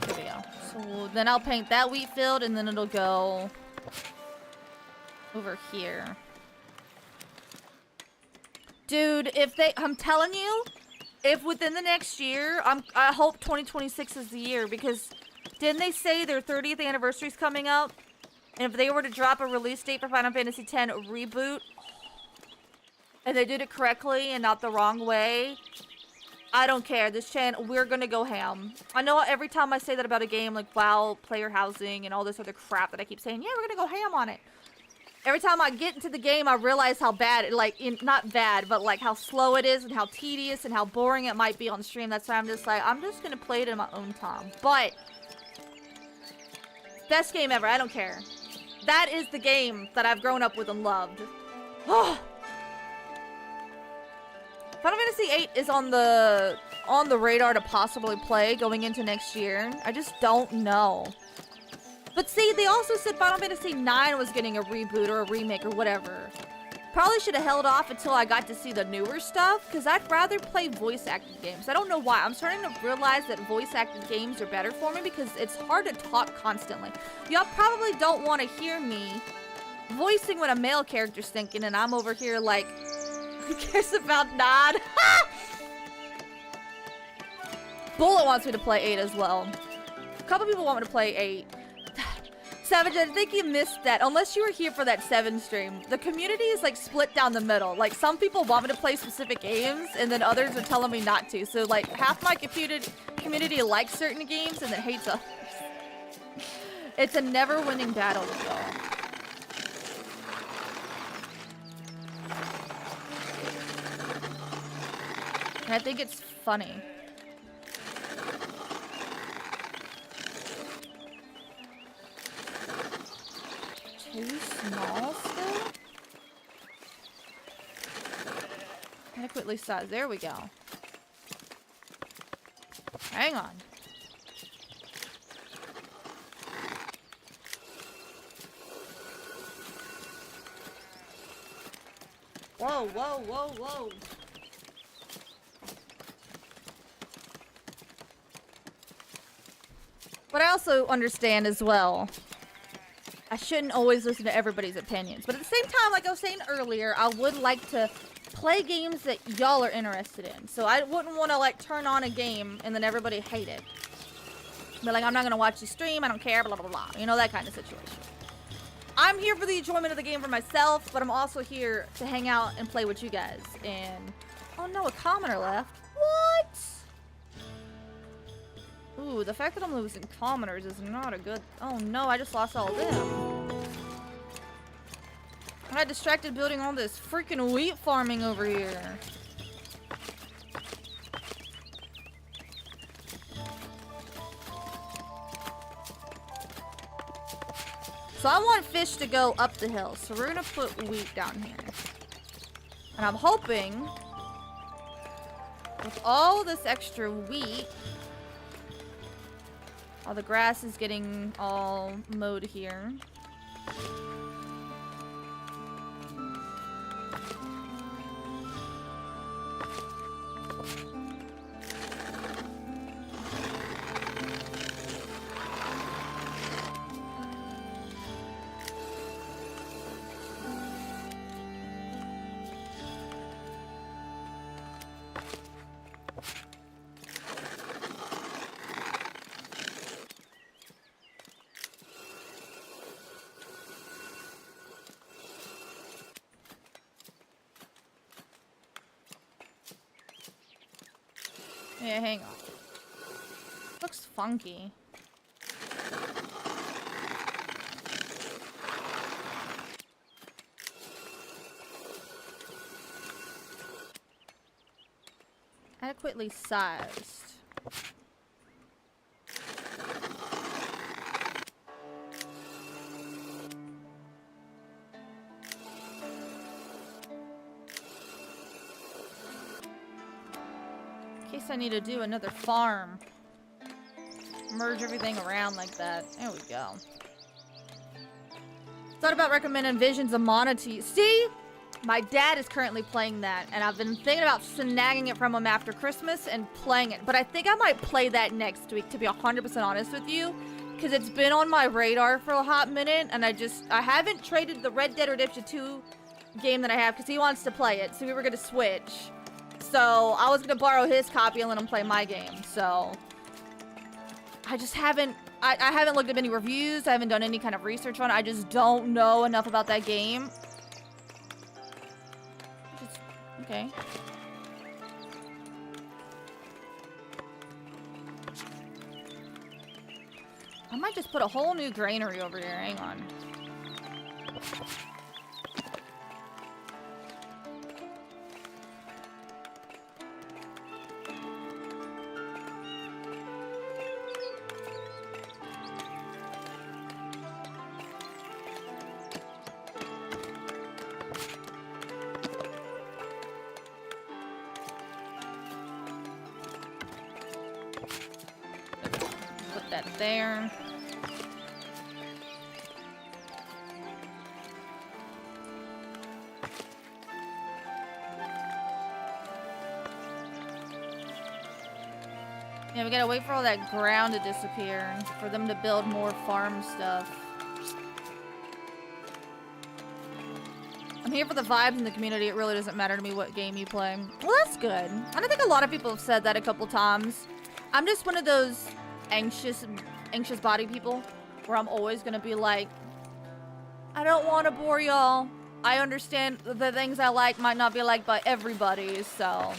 There we go. So then I'll paint that wheat field and then it'll go over here. Dude, I'm telling you, if within the next year, I hope 2026 is the year, because didn't they say their 30th anniversary is coming up? And if they were to drop a release date for Final Fantasy X Reboot, and they did it correctly and not the wrong way, I don't care. This channel, we're gonna go ham. I know every time I say that about a game, like WoW, player housing, and all this other crap that I keep saying, yeah, we're gonna go ham on it. Every time I get into the game, I realize how bad it, not bad, but like how slow it is and how tedious and how boring it might be on stream. That's why I'm just like, I'm just gonna play it in my own time. But, best game ever, I don't care. That is the game that I've grown up with and loved. Oh. Final Fantasy VIII is on the radar to possibly play going into next year. I just don't know. But see, they also said Final Fantasy IX was getting a reboot or a remake or whatever. Probably should have held off until I got to see the newer stuff, because I'd rather play voice-acted games. I don't know why. I'm starting to realize that voice-acted games are better for me because it's hard to talk constantly. Y'all probably don't want to hear me voicing what a male character's thinking, and I'm over here like, who cares about Nod? Bullet wants me to play 8 as well. A couple people want me to play 8. Savage, I think you missed that. Unless you were here for that 7 stream. The community is like split down the middle. Like some people want me to play specific games and then others are telling me not to. So like half my community likes certain games and then hates others. It's a never winning battle with y'all. And I think it's funny. Too small still? Adequately sized. There we go. Hang on. Whoa, whoa, whoa, whoa. But I also understand as well, I shouldn't always listen to everybody's opinions. But at the same time, like I was saying earlier, I would like to play games that y'all are interested in. So I wouldn't want to like turn on a game and then everybody hate it. But like, I'm not going to watch the stream, I don't care, blah, blah, blah. You know, that kind of situation. I'm here for the enjoyment of the game for myself, but I'm also here to hang out and play with you guys. And, oh no, a commoner left. What? Ooh, the fact that I'm losing commoners is not a good... Oh no, I just lost all of them. I got distracted building all this freaking wheat farming over here. So I want fish to go up the hill, so we're gonna put wheat down here. And I'm hoping, with all this extra wheat, all the grass is getting all mowed here. Yeah, hang on. Looks funky. Adequately sized. In case I need to do another farm. Merge everything around like that. There we go. Thought about recommending Visions of Monty. See? My dad is currently playing that, and I've been thinking about snagging it from him after Christmas and playing it. But I think I might play that next week, to be 100% honest with you. Because it's been on my radar for a hot minute, and I haven't traded the Red Dead Redemption 2 game that I have, because he wants to play it, so we were going to switch. So, I was going to borrow his copy and let him play my game, so... I just haven't... I haven't looked at any reviews, I haven't done any kind of research on it, I just don't know enough about that game. Okay. I might just put a whole new granary over here. Hang on. Put that there. Yeah, we gotta wait for all that ground to disappear for them to build more farm stuff. I'm here for the vibes in the community. It really doesn't matter to me what game you play. Well, that's good. I don't think a lot of people have said that a couple times. I'm just one of those anxious body people where I'm always gonna be like, I don't want to bore y'all. I understand the things I like might not be liked by everybody, so...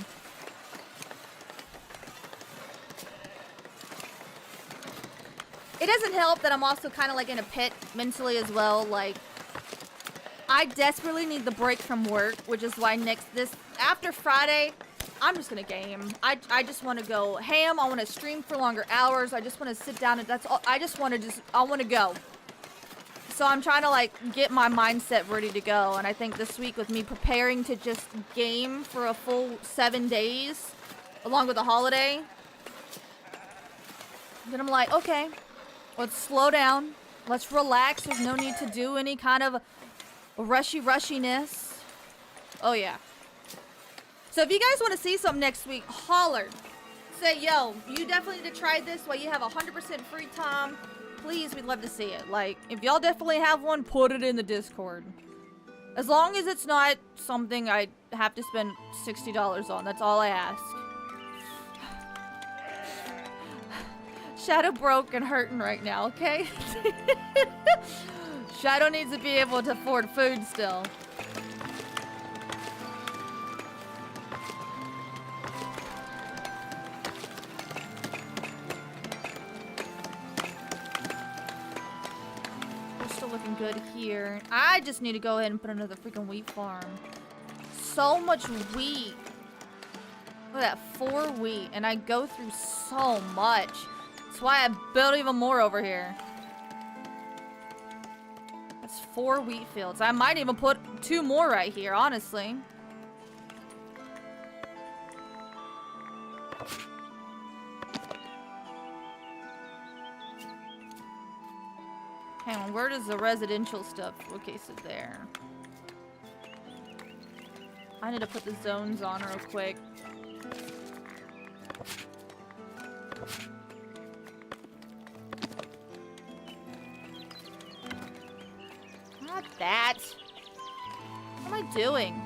It doesn't help that I'm also kind of like in a pit mentally as well. Like, I desperately need the break from work, which is why after Friday, I'm just gonna game. I just want to go ham. I want to stream for longer hours. I just want to sit down and that's all. I want to go. So I'm trying to like get my mindset ready to go. And I think this week with me preparing to just game for a full 7 days, along with the holiday, then I'm like, okay. Let's slow down. Let's relax. There's no need to do any kind of rushiness. Oh, yeah. So if you guys want to see something next week, holler. Say, yo, you definitely need to try this while you have 100% free time. Please, we'd love to see it. Like, if y'all definitely have one, put it in the Discord. As long as it's not something I have to spend $60 on. That's all I ask. Shadow broke and hurting right now, okay? Shadow needs to be able to afford food still. We're still looking good here. I just need to go ahead and put another freaking wheat farm. So much wheat. Look at that, 4 wheat. And I go through so much. That's why I built even more over here. That's 4 wheat fields. I might even put 2 more right here, honestly. Hang on, where does the residential stuff? Okay, so there. I need to put the zones on real quick. Not that. What am I doing?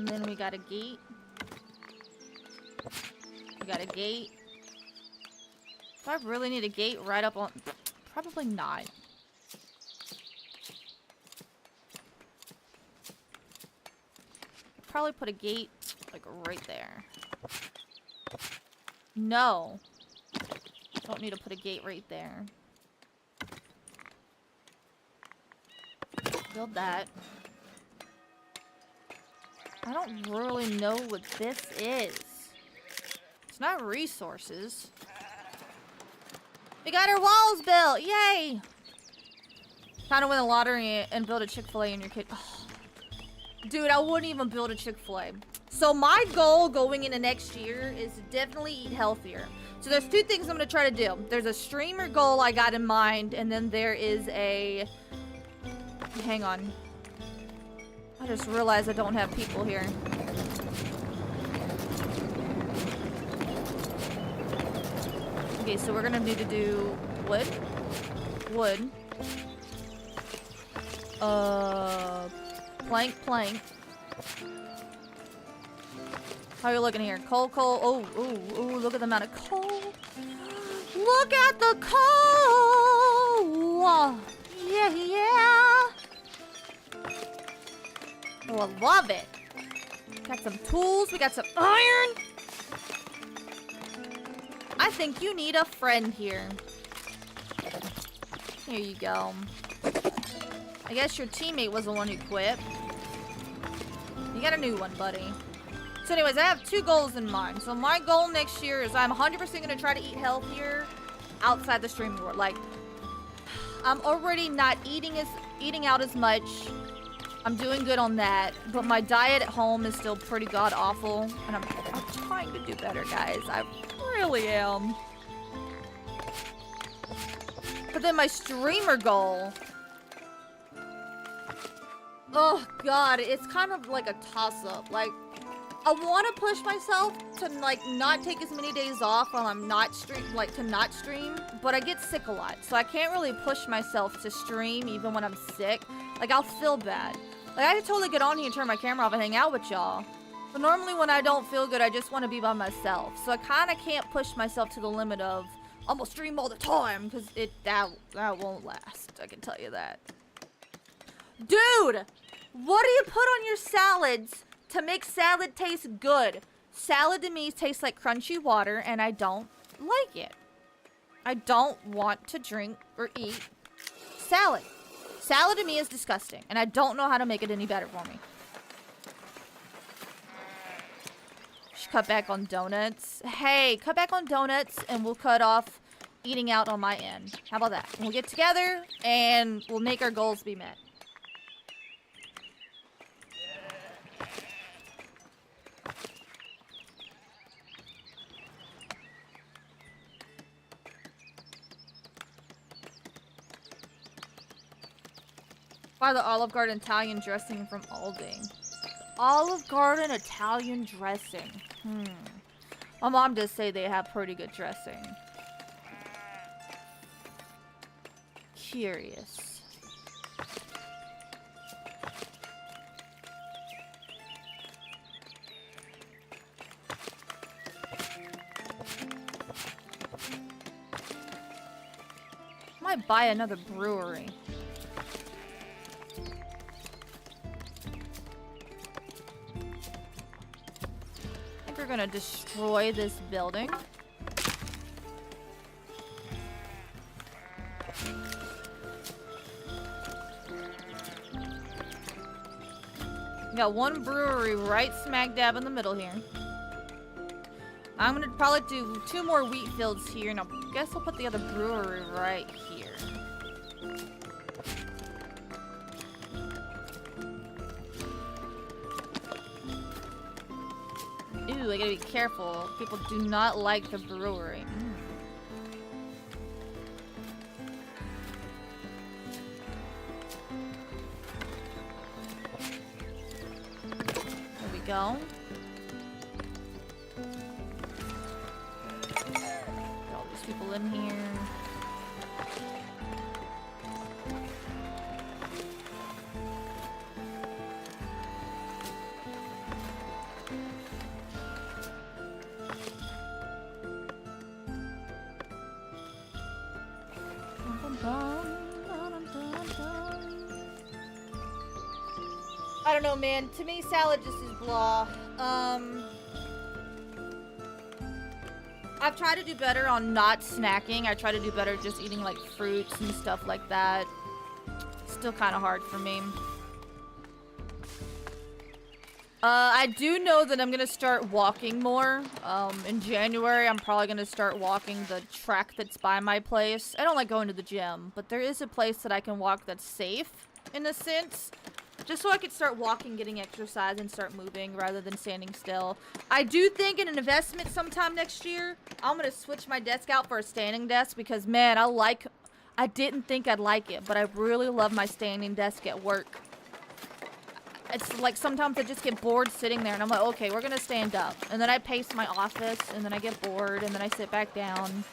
And then we got a gate. We got a gate. Do I really need a gate right up on... Probably not. Probably put a gate, like, right there. No. Don't need to put a gate right there. Build that. I don't really know what this is. It's not resources. We got our walls built! Yay! Time to win the lottery and build a Chick-fil-A in your kid. Oh. Dude, I wouldn't even build a Chick-fil-A. So my goal going into next year is to definitely eat healthier. So there's two things I'm going to try to do. There's a streamer goal I got in mind, and then there is a... Hang on. I just realized I don't have people here. Okay, so we're going to need to do wood. Wood. Plank. How are you looking here? Coal. Oh, ooh, look at the amount of coal. Look at the coal! Yeah. Oh, I love it. Got some tools. We got some iron. I think you need a friend here. Here you go. I guess your teammate was the one who quit. You got a new one, buddy. So anyways, I have two goals in mind. So my goal next year is I'm 100% going to try to eat healthier outside the streaming world. Like, I'm already not eating out as much. I'm doing good on that. But my diet at home is still pretty god-awful. And I'm trying to do better, guys. I really am. But then my streamer goal... Oh, God. It's kind of like a toss-up. Like, I want to push myself to, like, not take as many days off while I'm not stream, but I get sick a lot, so I can't really push myself to stream even when I'm sick. Like, I'll feel bad. Like, I could totally get on here and turn my camera off and hang out with y'all. But normally when I don't feel good, I just want to be by myself. So I kind of can't push myself to the limit of, I'm gonna stream all the time, because that won't last, I can tell you that. Dude! What do you put on your salads to make salad taste good? Salad to me tastes like crunchy water, and I don't like it. I don't want to drink or eat salad. Salad to me is disgusting, and I don't know how to make it any better for me. Should cut back on donuts. Hey, cut back on donuts, and we'll cut off eating out on my end. How about that? We'll get together, and we'll make our goals be met. Buy the Olive Garden Italian dressing from Aldi. Olive Garden Italian dressing. My mom does say they have pretty good dressing. Curious. Might buy another brewery. We're gonna destroy this building. We got one brewery right smack dab in the middle here. I'm gonna probably do 2 more wheat fields here, and I guess I'll put the other brewery right here. Ooh, I gotta be careful. People do not like the brewery. There we go. Get all these people in here. I don't know, man. To me, salad just is blah. I've tried to do better on not snacking. I try to do better just eating like fruits and stuff like that. Still kind of hard for me. I do know that I'm gonna start walking more. In January, I'm probably gonna start walking the track that's by my place. I don't like going to the gym, but there is a place that I can walk that's safe, in a sense. Just so I could start walking, getting exercise, and start moving rather than standing still. I do think in an investment sometime next year, I'm gonna switch my desk out for a standing desk because, man, I didn't think I'd like it, but I really love my standing desk at work. It's like sometimes I just get bored sitting there and I'm like, okay, we're gonna stand up. And then I pace my office and then I get bored and then I sit back down.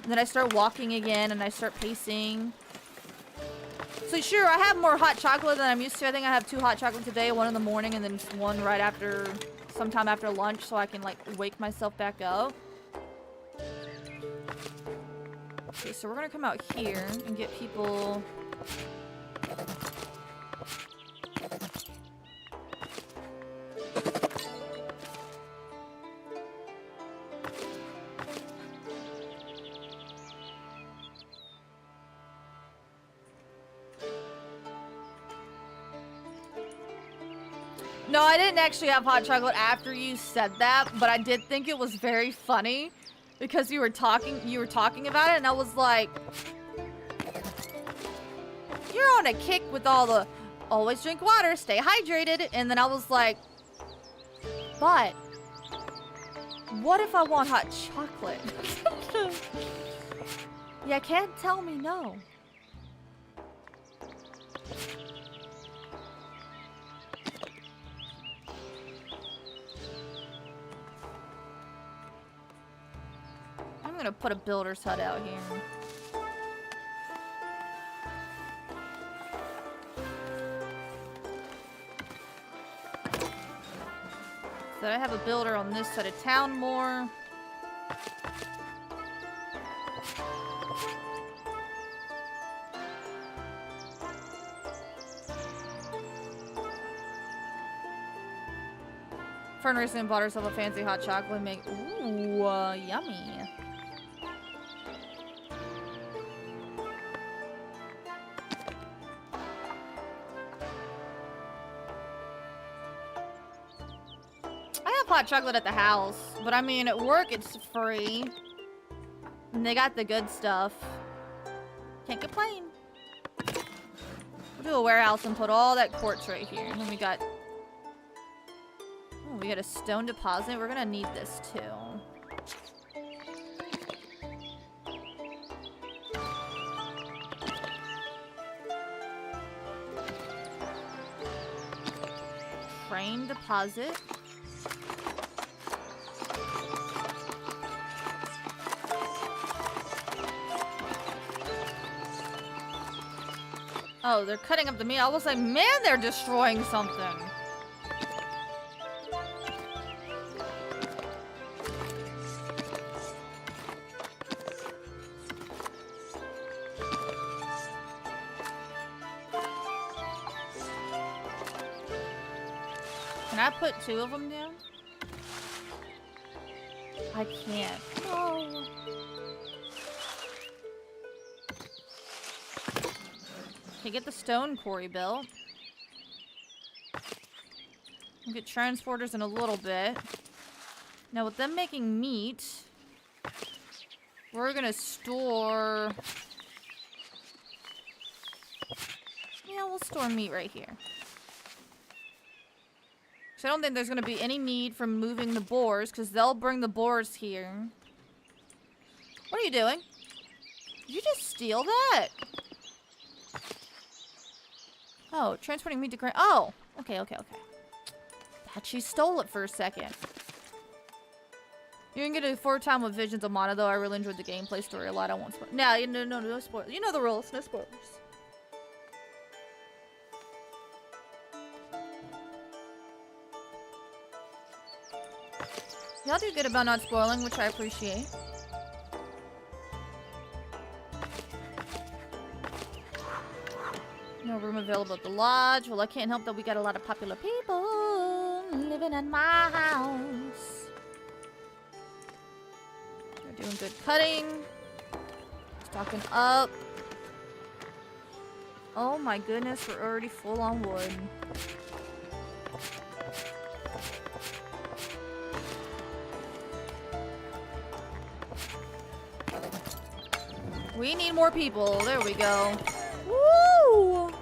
And then I start walking again and I start pacing. So sure, I have more hot chocolate than I'm used to. I think I have 2 hot chocolates a day, one in the morning and then one right after, sometime after lunch so I can like wake myself back up. Okay, so we're gonna come out here and get people... No, I didn't actually have hot chocolate after you said that, but I did think it was very funny because you were talking about it and I was like, you're on a kick with all the always drink water, stay hydrated, and then I was like, but what if I want hot chocolate? You can't tell me no. I'm gonna put a builder's hut out here. So I have a builder on this side of town more. Fern recently bought herself a fancy hot chocolate make. Ooh, yummy. Hot chocolate at the house, but I mean at work it's free and they got the good stuff. Can't complain. We'll do a warehouse and put all that quartz right here, and then we got a stone deposit. We're gonna need this too. Frame deposit. Oh, they're cutting up the meat. I was like, man, they're destroying something. Can I put 2 of them down? I can't. No. Okay, get the stone quarry built. We'll get transporters in a little bit. Now with them making meat, we're gonna store... Yeah, we'll store meat right here. So I don't think there's gonna be any need for moving the boars, because they'll bring the boars here. What are you doing? Did you just steal that? Oh, transporting meat to grain. Oh, okay. Thought she stole it for a second. You can get a 4-time with Visions of Mana, though. I really enjoyed the gameplay story a lot. I won't spoil. No, no spoilers. You know the rules. No spoilers. Y'all do good about not spoiling, which I appreciate. No No room available at the lodge. Well, I can't help that we got a lot of popular people living in my house. We're doing good cutting. Stocking up. Oh my goodness, we're already full on wood. We need more people. There we go. Woo!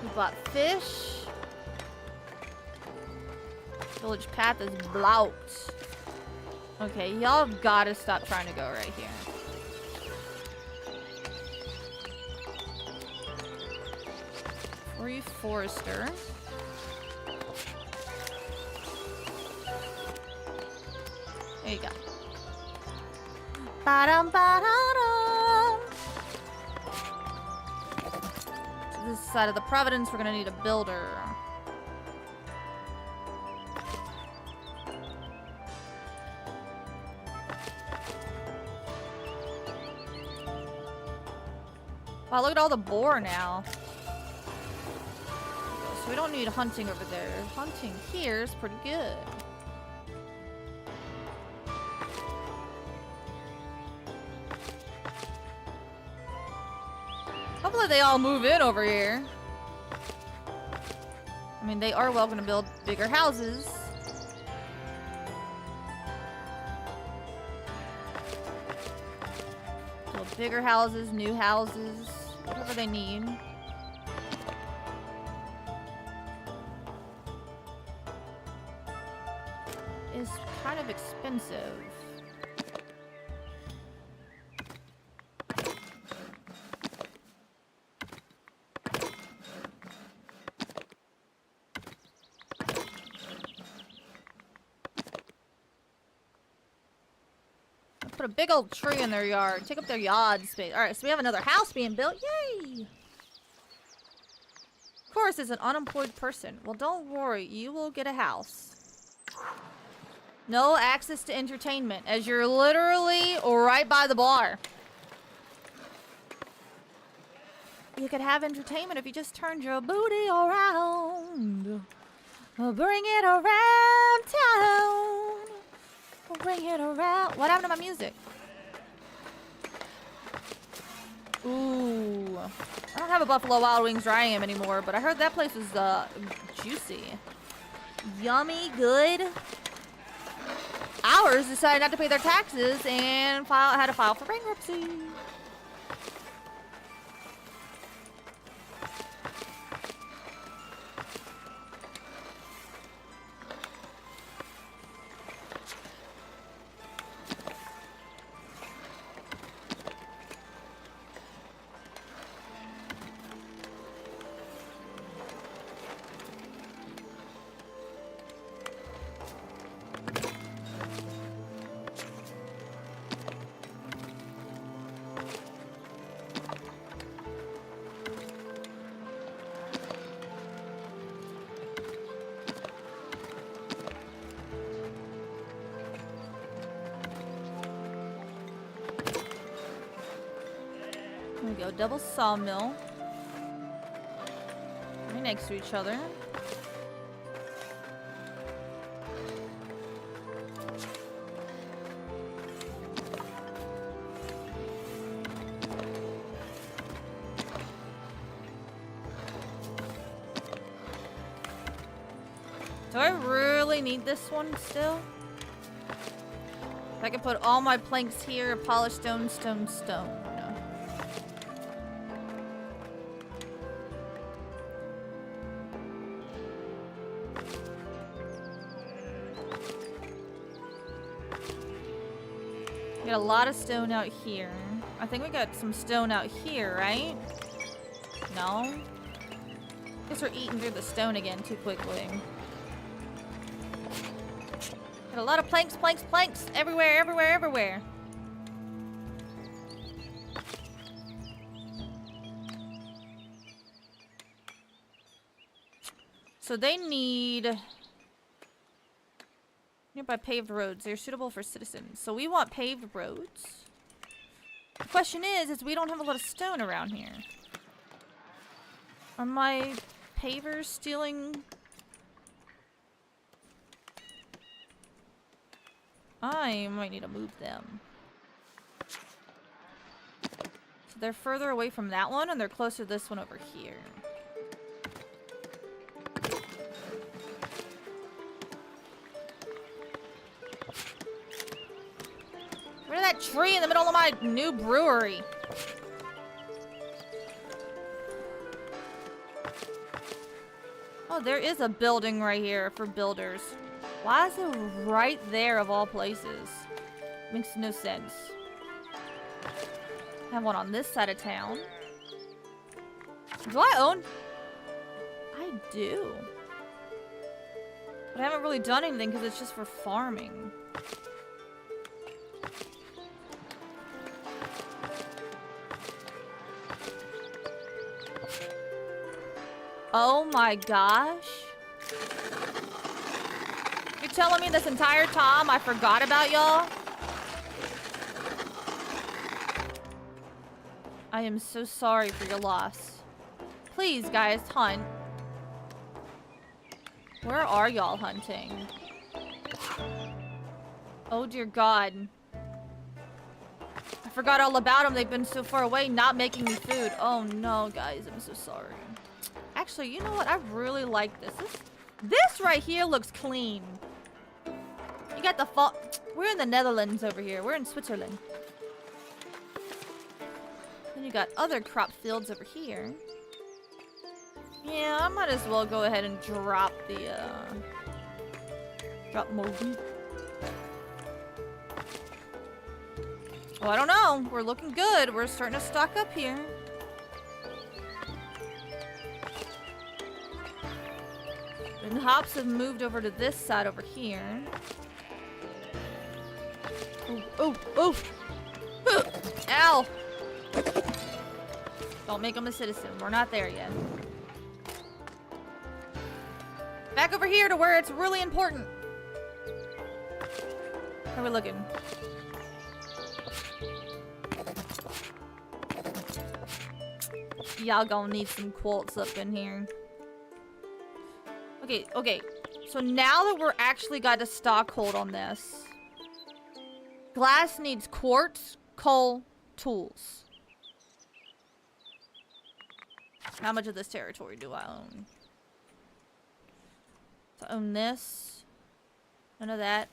We bought fish. Village path is blocked. Okay, y'all gotta stop trying to go right here. Free forester. There you go. Ba-dum, ba-da-dum. So this side of the Providence, we're gonna need a builder. Wow, look at all the boar now. So we don't need hunting over there. Hunting here is pretty good. Hopefully they all move in over here. I mean, they are welcome to build bigger houses. Build bigger houses, new houses, whatever they need. It's kind of expensive. Put a big old tree in their yard. Take up their yard space. Alright, so we have another house being built. Yay! Of course, as an unemployed person. Well, don't worry. You will get a house. No access to entertainment, as you're literally right by the bar. You could have entertainment if you just turned your booty around. Bring it around town. Bring it around. What happened to my music? Ooh. I don't have a Buffalo Wild Wings where I am anymore, but I heard that place was juicy. Yummy, good. Ours decided not to pay their taxes and had to file for bankruptcy. There we go, double sawmill. Right next to each other. Do I really need this one still? I can put all my planks here, polished stone, stone, stone. Got a lot of stone out here. I think we got some stone out here, right? No? Guess we're eating through the stone again too quickly. Got a lot of planks, planks, planks. Everywhere, everywhere, everywhere. So they need nearby paved roads. They're suitable for citizens. So we want paved roads. Question is we don't have a lot of stone around here. Are my pavers stealing? I might need to move them. So they're further away from that one, and they're closer to this one over here. Rid of that tree in the middle of my new brewery. Oh, there is a building right here for builders. Why is it right there of all places? Makes no sense. I have one on this side of town. Do I own? I do. But I haven't really done anything because it's just for farming. Oh my gosh. You're telling me this entire time I forgot about y'all? I am so sorry for your loss. Please, guys, hunt. Where are y'all hunting? Oh dear God. I forgot all about them. They've been so far away, not making me food. Oh no, guys, I'm so sorry. Actually, you know what? I really like this. This right here looks clean. You got the fall. We're in the Netherlands over here. We're in Switzerland. Then you got other crop fields over here. Yeah, I might as well go ahead and drop the, drop more wheat. Well, I don't know. We're looking good. We're starting to stock up here. And hops have moved over to this side over here. Oh, oh, oh! Ow! Don't make him a citizen. We're not there yet. Back over here to where it's really important. How are we looking? Y'all gonna need some quartz up in here. Okay, okay. So now that we're actually got a stockhold on this, glass needs quartz, coal, tools. How much of this territory do I own? So I own this. None of that.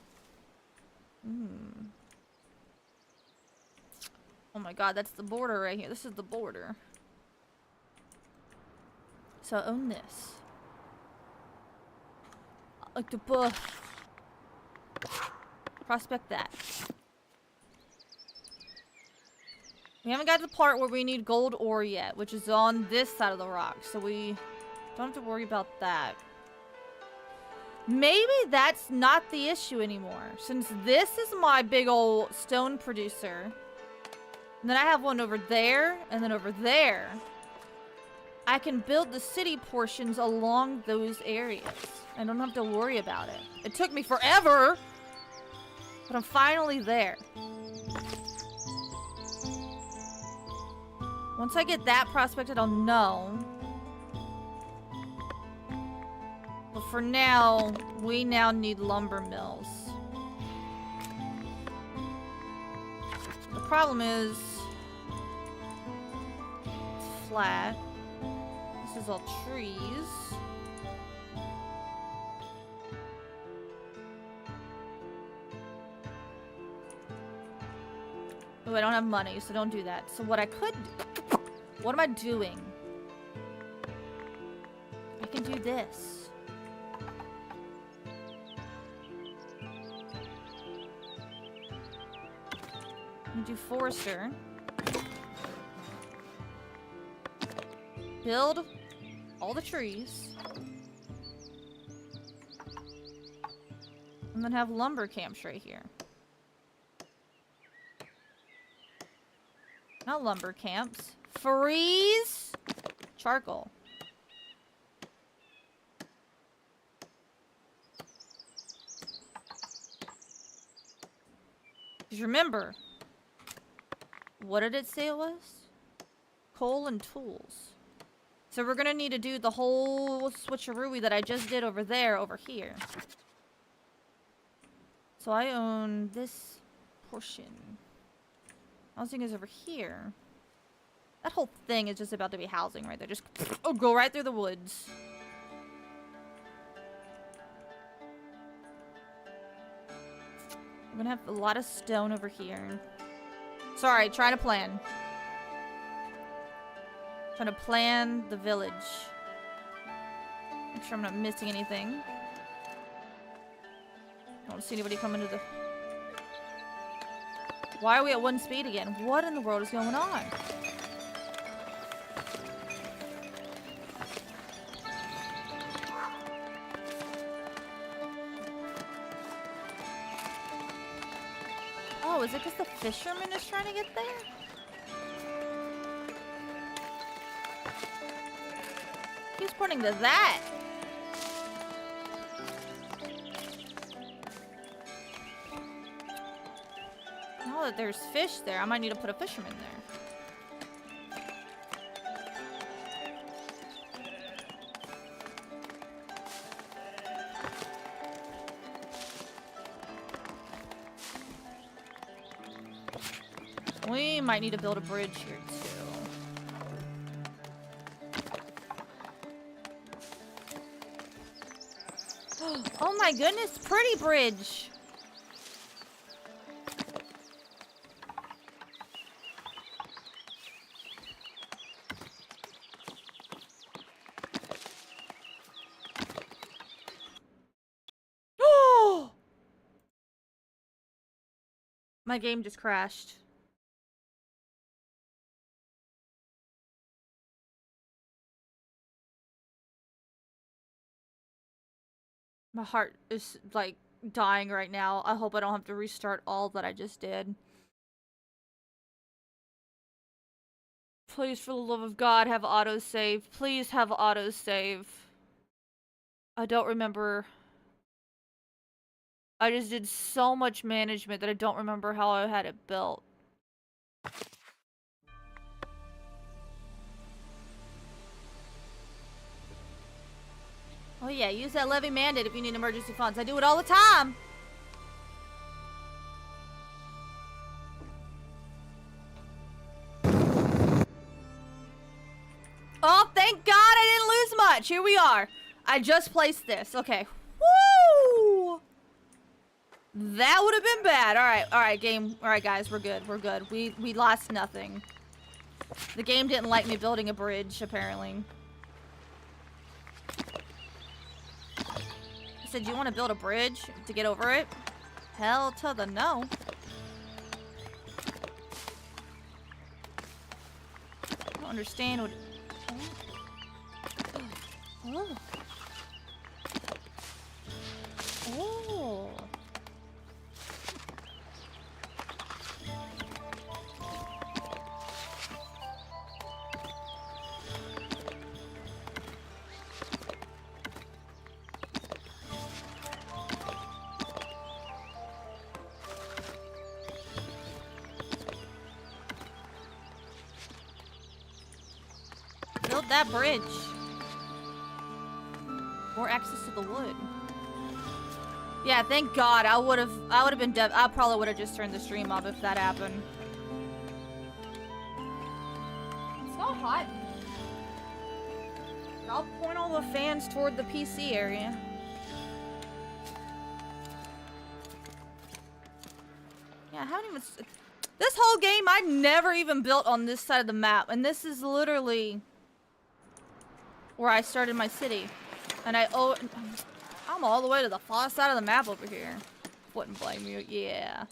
Oh my God, that's the border right here. This is the border. So I own this. Like the book. Prospect that. We haven't got to the part where we need gold ore yet, which is on this side of the rock, so we don't have to worry about that. Maybe that's not the issue anymore, since this is my big old stone producer. And then I have one over there, and then over there. I can build the city portions along those areas. I don't have to worry about it. It took me forever, but I'm finally there. Once I get that prospected, I'll know. But for now, we now need lumber mills. The problem is, it's flat. This is all trees. Oh, I don't have money, so don't do that. So what I could do... What am I doing? I can do this. I can do forester. Build all the trees. And then have lumber camps right here. Not lumber camps. Freeze charcoal. Because remember, What did it say it was? Coal and tools. So we're gonna need to do the whole switcheroo that I just did over there, over here. So I own this portion. Housing is over here. That whole thing is just about to be housing right there. Just go right through the woods. We're gonna have a lot of stone over here. Sorry, trying to plan. Trying to plan the village. Make sure I'm not missing anything. I don't see anybody coming to the... Why are we at 1 speed again? What in the world is going on? Oh, is it because the fisherman is trying to get there? He's pointing to that. Now that there's fish there, I might need to put a fisherman there. We might need to build a bridge here too. Oh my goodness, pretty bridge. My game just crashed. My heart is, like, dying right now. I hope I don't have to restart all that I just did. Please, for the love of God, have autosave. Please have autosave. I don't remember. I just did so much management that I don't remember how I had it built. Oh yeah, use that levy mandate if you need emergency funds. I do it all the time! Oh, thank God I didn't lose much! Here we are. I just placed this. Okay. Woo! That would have been bad. Alright, game. Alright, guys, we're good. We're good. We lost nothing. The game didn't like me building a bridge, apparently. I said, do you want to build a bridge to get over it? Hell to the no. I don't understand what... Oh. Oh. Build that bridge. More access to the wood. Yeah, thank God. I would have been dead. I probably would have just turned the stream off if that happened. It's not hot. I'll point all the fans toward the PC area. Yeah, I haven't even... This whole game, I never even built on this side of the map. And this is literally where I started my city. And I'm all the way to the far side of the map over here. Wouldn't blame you. Yeah.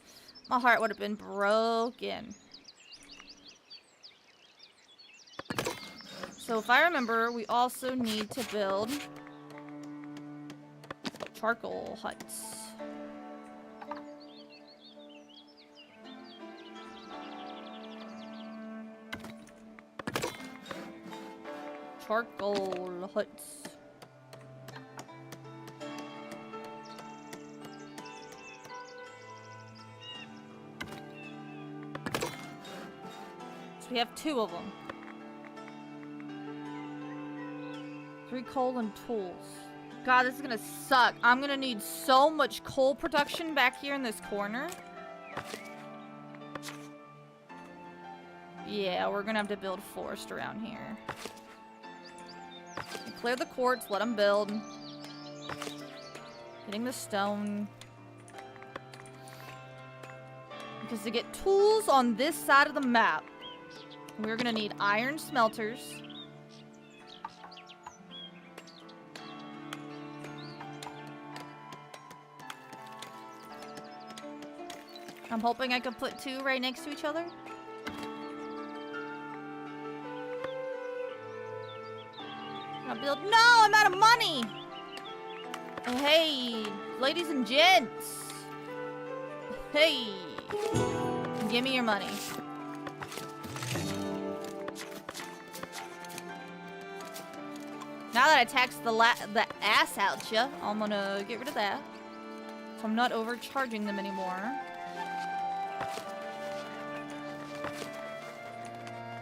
My heart would have been broken. So if I remember, we also need to build charcoal huts. Charcoal huts. We have 2 of them. 3 coal and tools. God, this is gonna suck. I'm gonna need so much coal production back here in this corner. Yeah, we're gonna have to build forest around here. Clear the quartz, let them build. Getting the stone. Because to get tools on this side of the map, we're gonna need iron smelters. I'm hoping I can put 2 right next to each other. I'll build. No, I'm out of money. Hey, ladies and gents. Hey, give me your money. Now that I taxed the ass out ya, I'm gonna get rid of that. So I'm not overcharging them anymore.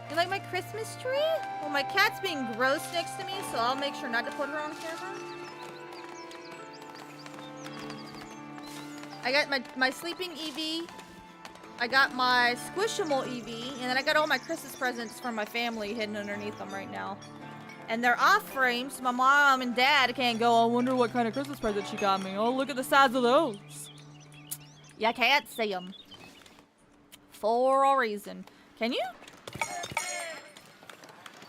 You like my Christmas tree? Well, my cat's being gross next to me, so I'll make sure not to put her on camera. I got my sleeping Eevee. I got my squishable Eevee, and then I got all my Christmas presents from my family hidden underneath them right now. And they're off frame, so my mom and dad can't go, I wonder what kind of Christmas present she got me. Oh, look at the size of those. Yeah, I can't see them. For a reason. Can you?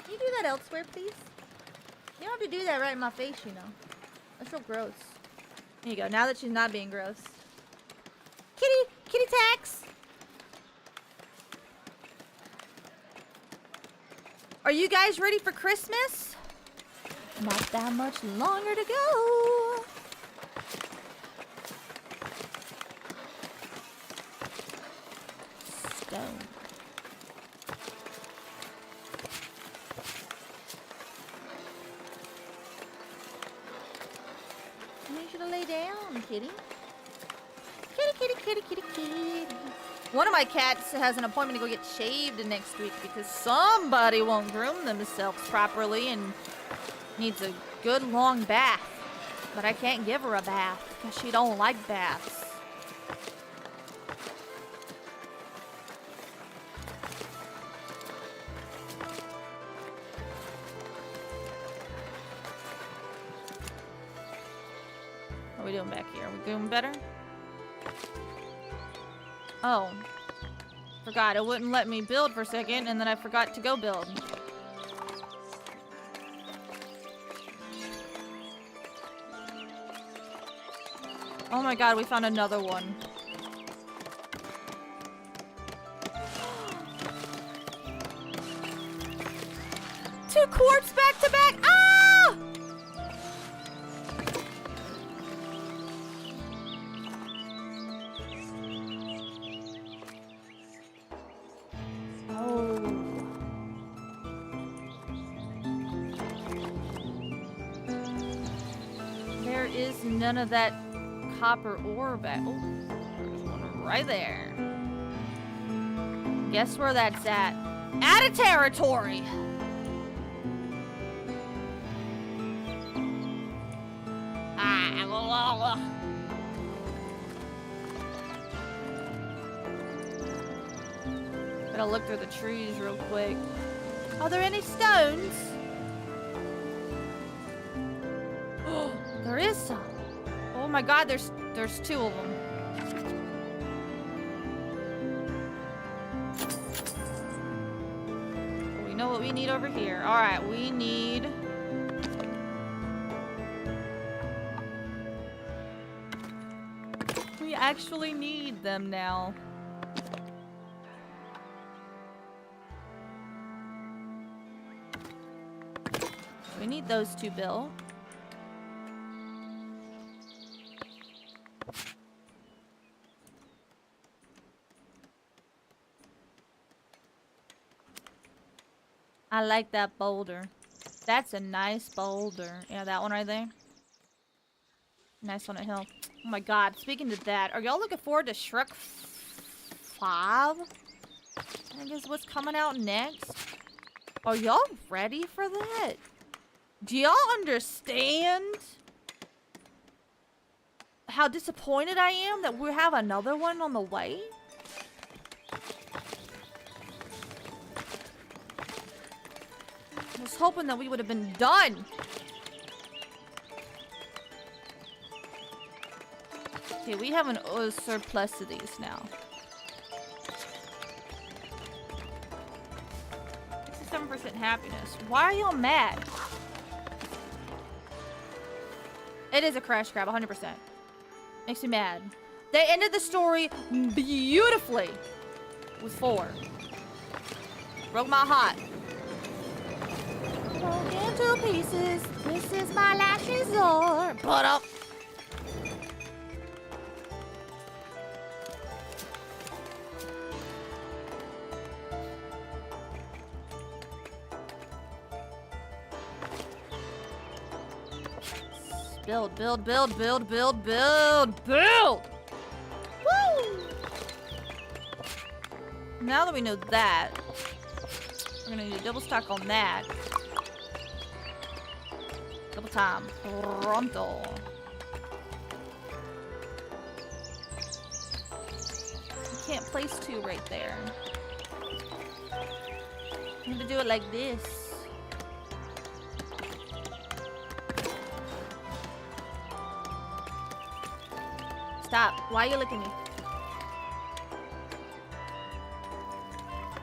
Can you do that elsewhere, please? You don't have to do that right in my face, you know. That's real gross. There you go. Now that she's not being gross. Kitty! Kitty tax! Are you guys ready for Christmas? Not that much longer to go. Stone. I need you to lay down, kitty. Kitty, kitty, kitty, kitty, kitty. One of my cats has an appointment to go get shaved next week because somebody won't groom themselves properly and needs a good long bath. But I can't give her a bath because she don't like baths. What are we doing back here? Are we doing better? Oh. Forgot. It wouldn't let me build for a second, and then I forgot to go build. Oh my god, we found another one. Two quartz back to back! Ah! There is none of that copper ore back. Oh, there's one right there. Guess where that's at? Out of territory! Gotta look through the trees real quick. Are there any stones? Oh, there is some. Oh my god, there's 2 of them. We know what we need over here. Alright, we need... We actually need them now. We need those 2 built. I like that boulder. That's a nice boulder. Yeah, that one right there. Nice on a hill. Oh my god, speaking to that, are y'all looking forward to Shrek 5? I guess what's coming out next? Are y'all ready for that? Do y'all understand how disappointed I am that we have another one on the way? I was hoping that we would have been done. Okay, we have an surplus of these now. 67% happiness. Why are y'all mad? It is a crash grab, 100%. Makes me mad. They ended the story beautifully with 4. Broke my heart. Broke into pieces. This is my last resort. Put up. Build, build, build, build, build, build, build! Woo! Now that we know that, we're gonna need a double stack on that. Double time. Pronto. You can't place 2 right there. You have to do it like this. Stop. Why are you licking me?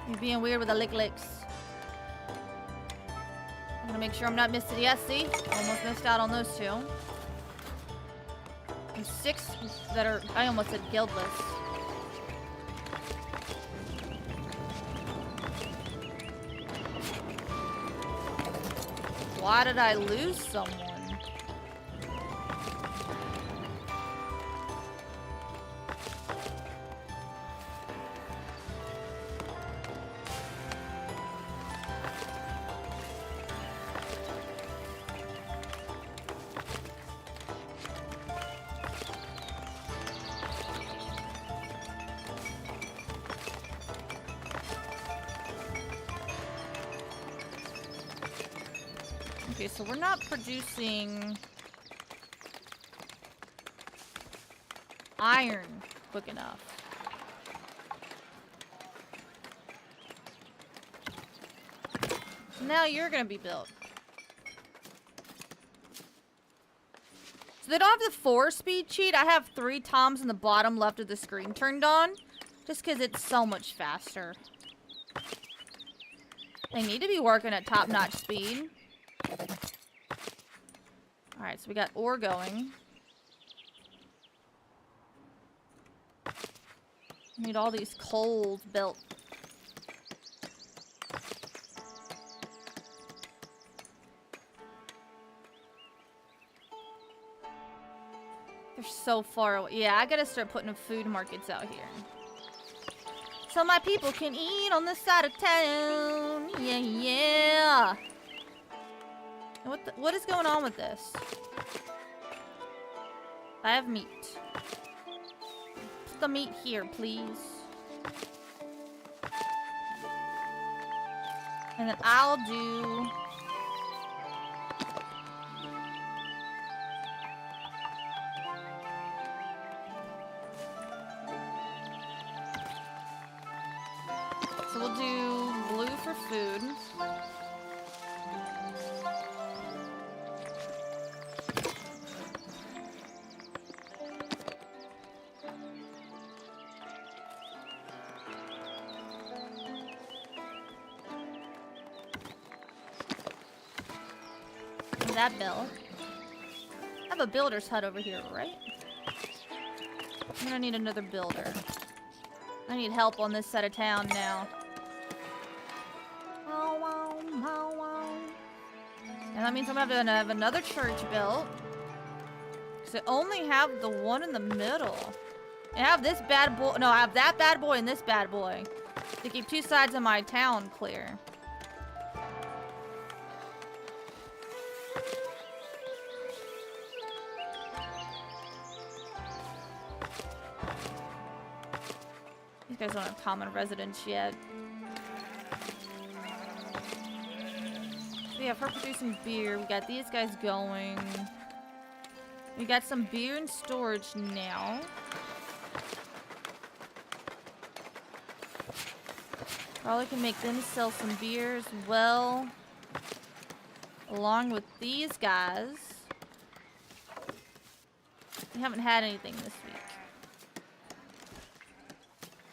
You're being weird with the licks. I'm gonna make sure I'm not missing. Yeah, see? Almost missed out on those 2. And 6 that are... I almost said guildless. Why did I lose someone? Okay, so we're not producing iron quick enough. So now you're gonna be built. So they don't have the 4-speed cheat. I have 3 toms in the bottom left of the screen turned on. Just because it's so much faster. They need to be working at top-notch speed. Alright, so we got ore going. Need all these coals built. They're so far away. Yeah, I gotta start putting food markets out here. So my people can eat on this side of town. Yeah, yeah. What is going on with this? I have meat. Put the meat here, please. And then I'll do... So we'll do blue for food. That build. I have a builder's hut over here, right? I'm gonna need another builder. I need help on this side of town now. And that means I'm gonna have another church built. Because I only have the one in the middle. I have this bad boy. No, I have that bad boy and this bad boy. To keep 2 sides of my town clear. guys don't have common residence yet. We have her producing beer. We got these guys going. We got some beer in storage now. Probably can make them sell some beer as well. Along with these guys. We haven't had anything this week.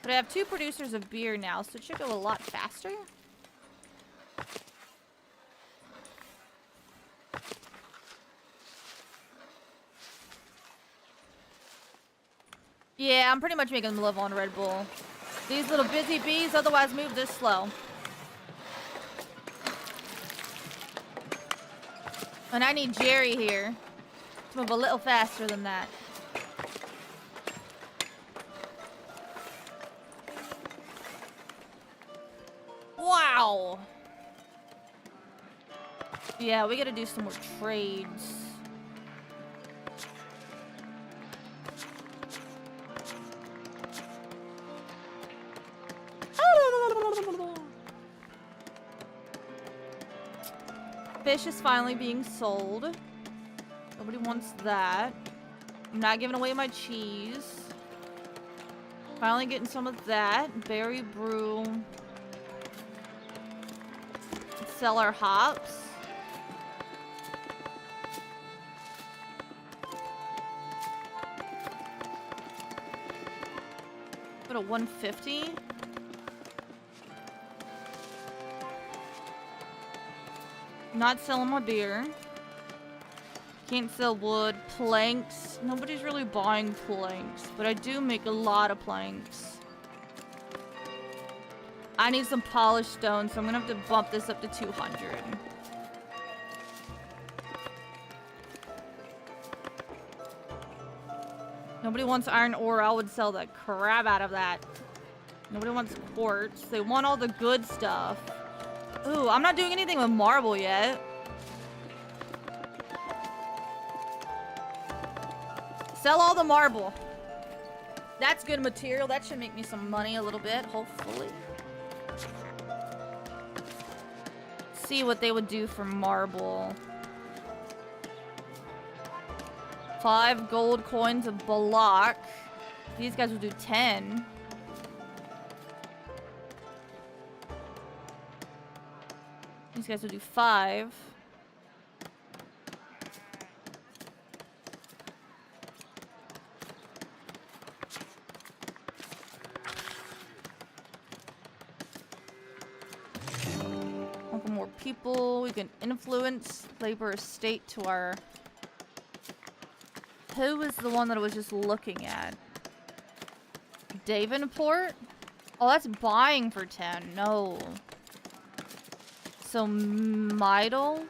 But I have 2 producers of beer now, so it should go a lot faster. Yeah, I'm pretty much making them live on Red Bull. These little busy bees otherwise move this slow. And I need Jerry here to move a little faster than that. Wow. Yeah, we gotta do some more trades. Fish is finally being sold. Nobody wants that. I'm not giving away my cheese. Finally getting some of that. Berry brew. Sell our hops. Put a 150. Not selling my beer. Can't sell wood. Planks. Nobody's really buying planks, but I do make a lot of planks. I need some polished stone, so I'm gonna have to bump this up to 200. Nobody wants iron ore. I would sell the crap out of that. Nobody wants quartz. They want all the good stuff. Ooh, I'm not doing anything with marble yet. Sell all the marble. That's good material. That should make me some money a little bit, hopefully. See what they would do for marble. 5 gold coins a block. These guys will do 10. These guys will do 5. Welcome more people. We can influence labor estate to our... Who was the one that I was just looking at? Davenport? Oh, that's buying for 10. No. So, Midel?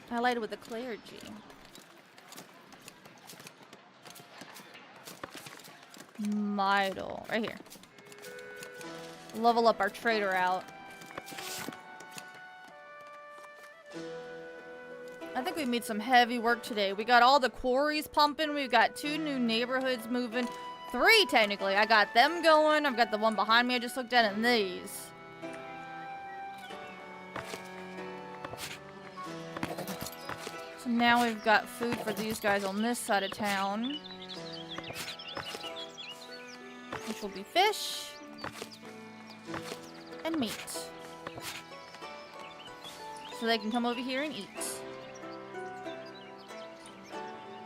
Highlighted with the clergy. Midel. Right here. Level up our trader out. I think we made some heavy work today. We got all the quarries pumping. We've got 2 new neighborhoods moving. 3, technically. I got them going. I've got the one behind me I just looked at, and these. So now we've got food for these guys on this side of town. Which will be fish. And meat. So they can come over here and eat.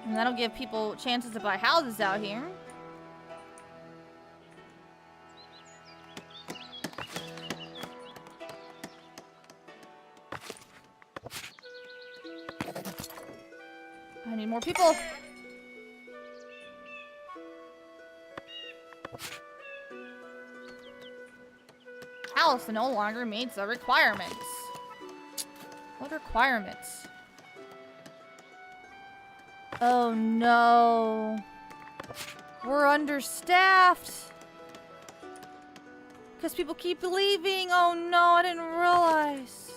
And that'll give people chances to buy houses out here. I need more people. House no longer meets the requirements. What requirements? Oh no. We're understaffed. Because people keep leaving. Oh no, I didn't realize.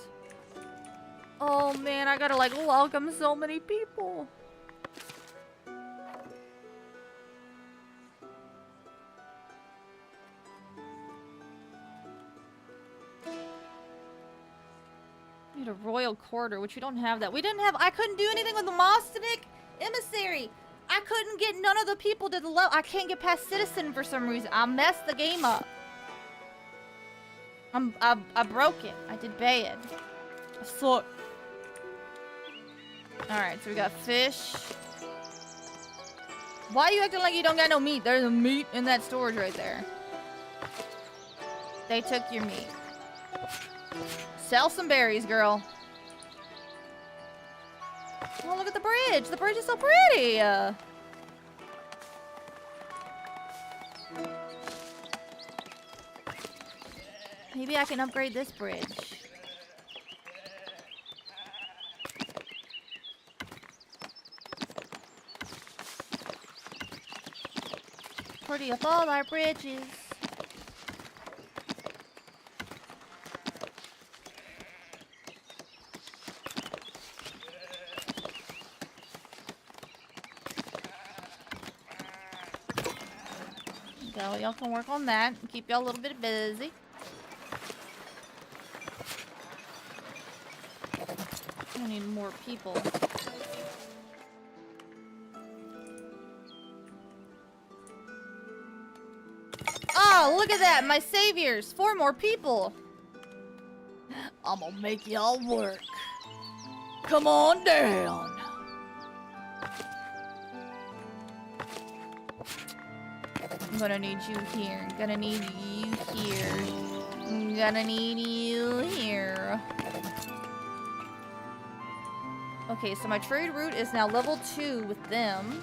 Oh man, I gotta like welcome so many people. Need a royal quarter, which we don't have that. We didn't have. I couldn't do anything with the Mostinic emissary. I couldn't get none of the people to the level. I can't get past citizen for some reason. I messed the game up. I broke it. I did bad. I suck. Alright, so we got fish. Why are you acting like you don't got no meat? There's meat in that storage right there. They took your meat. Sell some berries, girl. Oh, look at the bridge. The bridge is so pretty. Maybe I can upgrade this bridge. Pretty of all our bridges. So y'all can work on that and keep y'all a little bit busy. I need more people. Oh, look at that! My saviors! 4 more people! I'm gonna make y'all work. Come on down! I'm gonna need you here. Gonna need you here. I'm gonna need you here. Okay, so my trade route is now level 2 with them.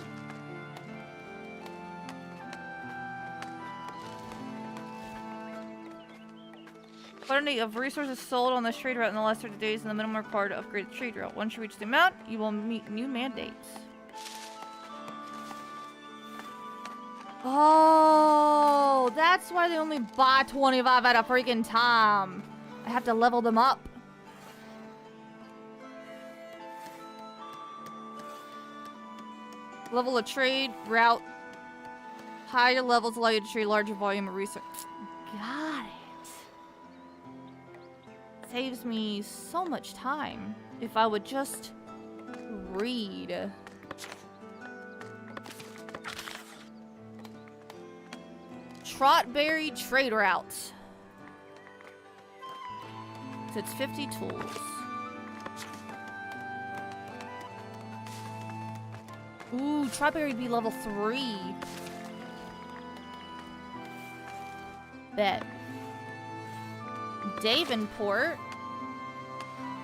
Quantity of resources sold on this trade route in the last 30 days and the minimum required to upgrade the trade route. Once you reach the amount, you will meet new mandates. Oh, that's why they only buy 25 at a freaking time. I have to level them up. Level of trade route. Higher levels allow you to trade larger volume of resources. Got it. Saves me so much time if I would just read. Trotberry trade route. So it's 50 tools. Ooh, Trotberry be level 3. Bet. Davenport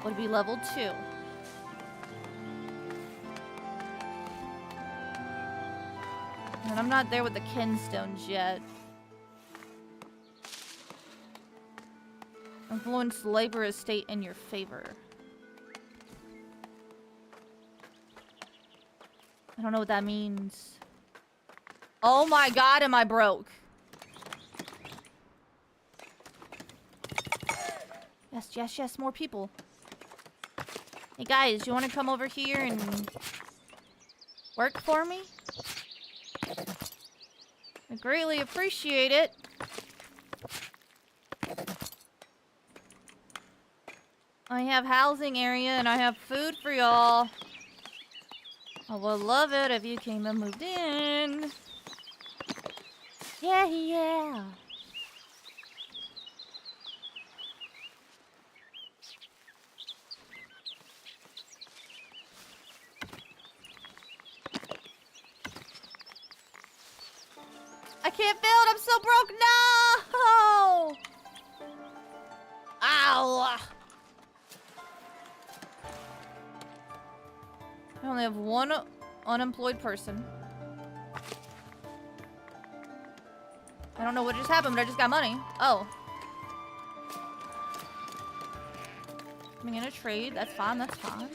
would be level 2. And I'm not there with the Kenstones yet. Influence labor estate in your favor. I don't know what that means. Oh my god, am I broke? Yes, yes, yes, more people. Hey guys, you want to come over here and work for me? I greatly appreciate it. I have housing area and I have food for y'all. I would love it if you came and moved in. Yeah, yeah. I can't build. I'm so broke. No! Ow! I only have one unemployed person. I don't know what just happened, but I just got money. Oh. Coming in a trade. That's fine. That's fine.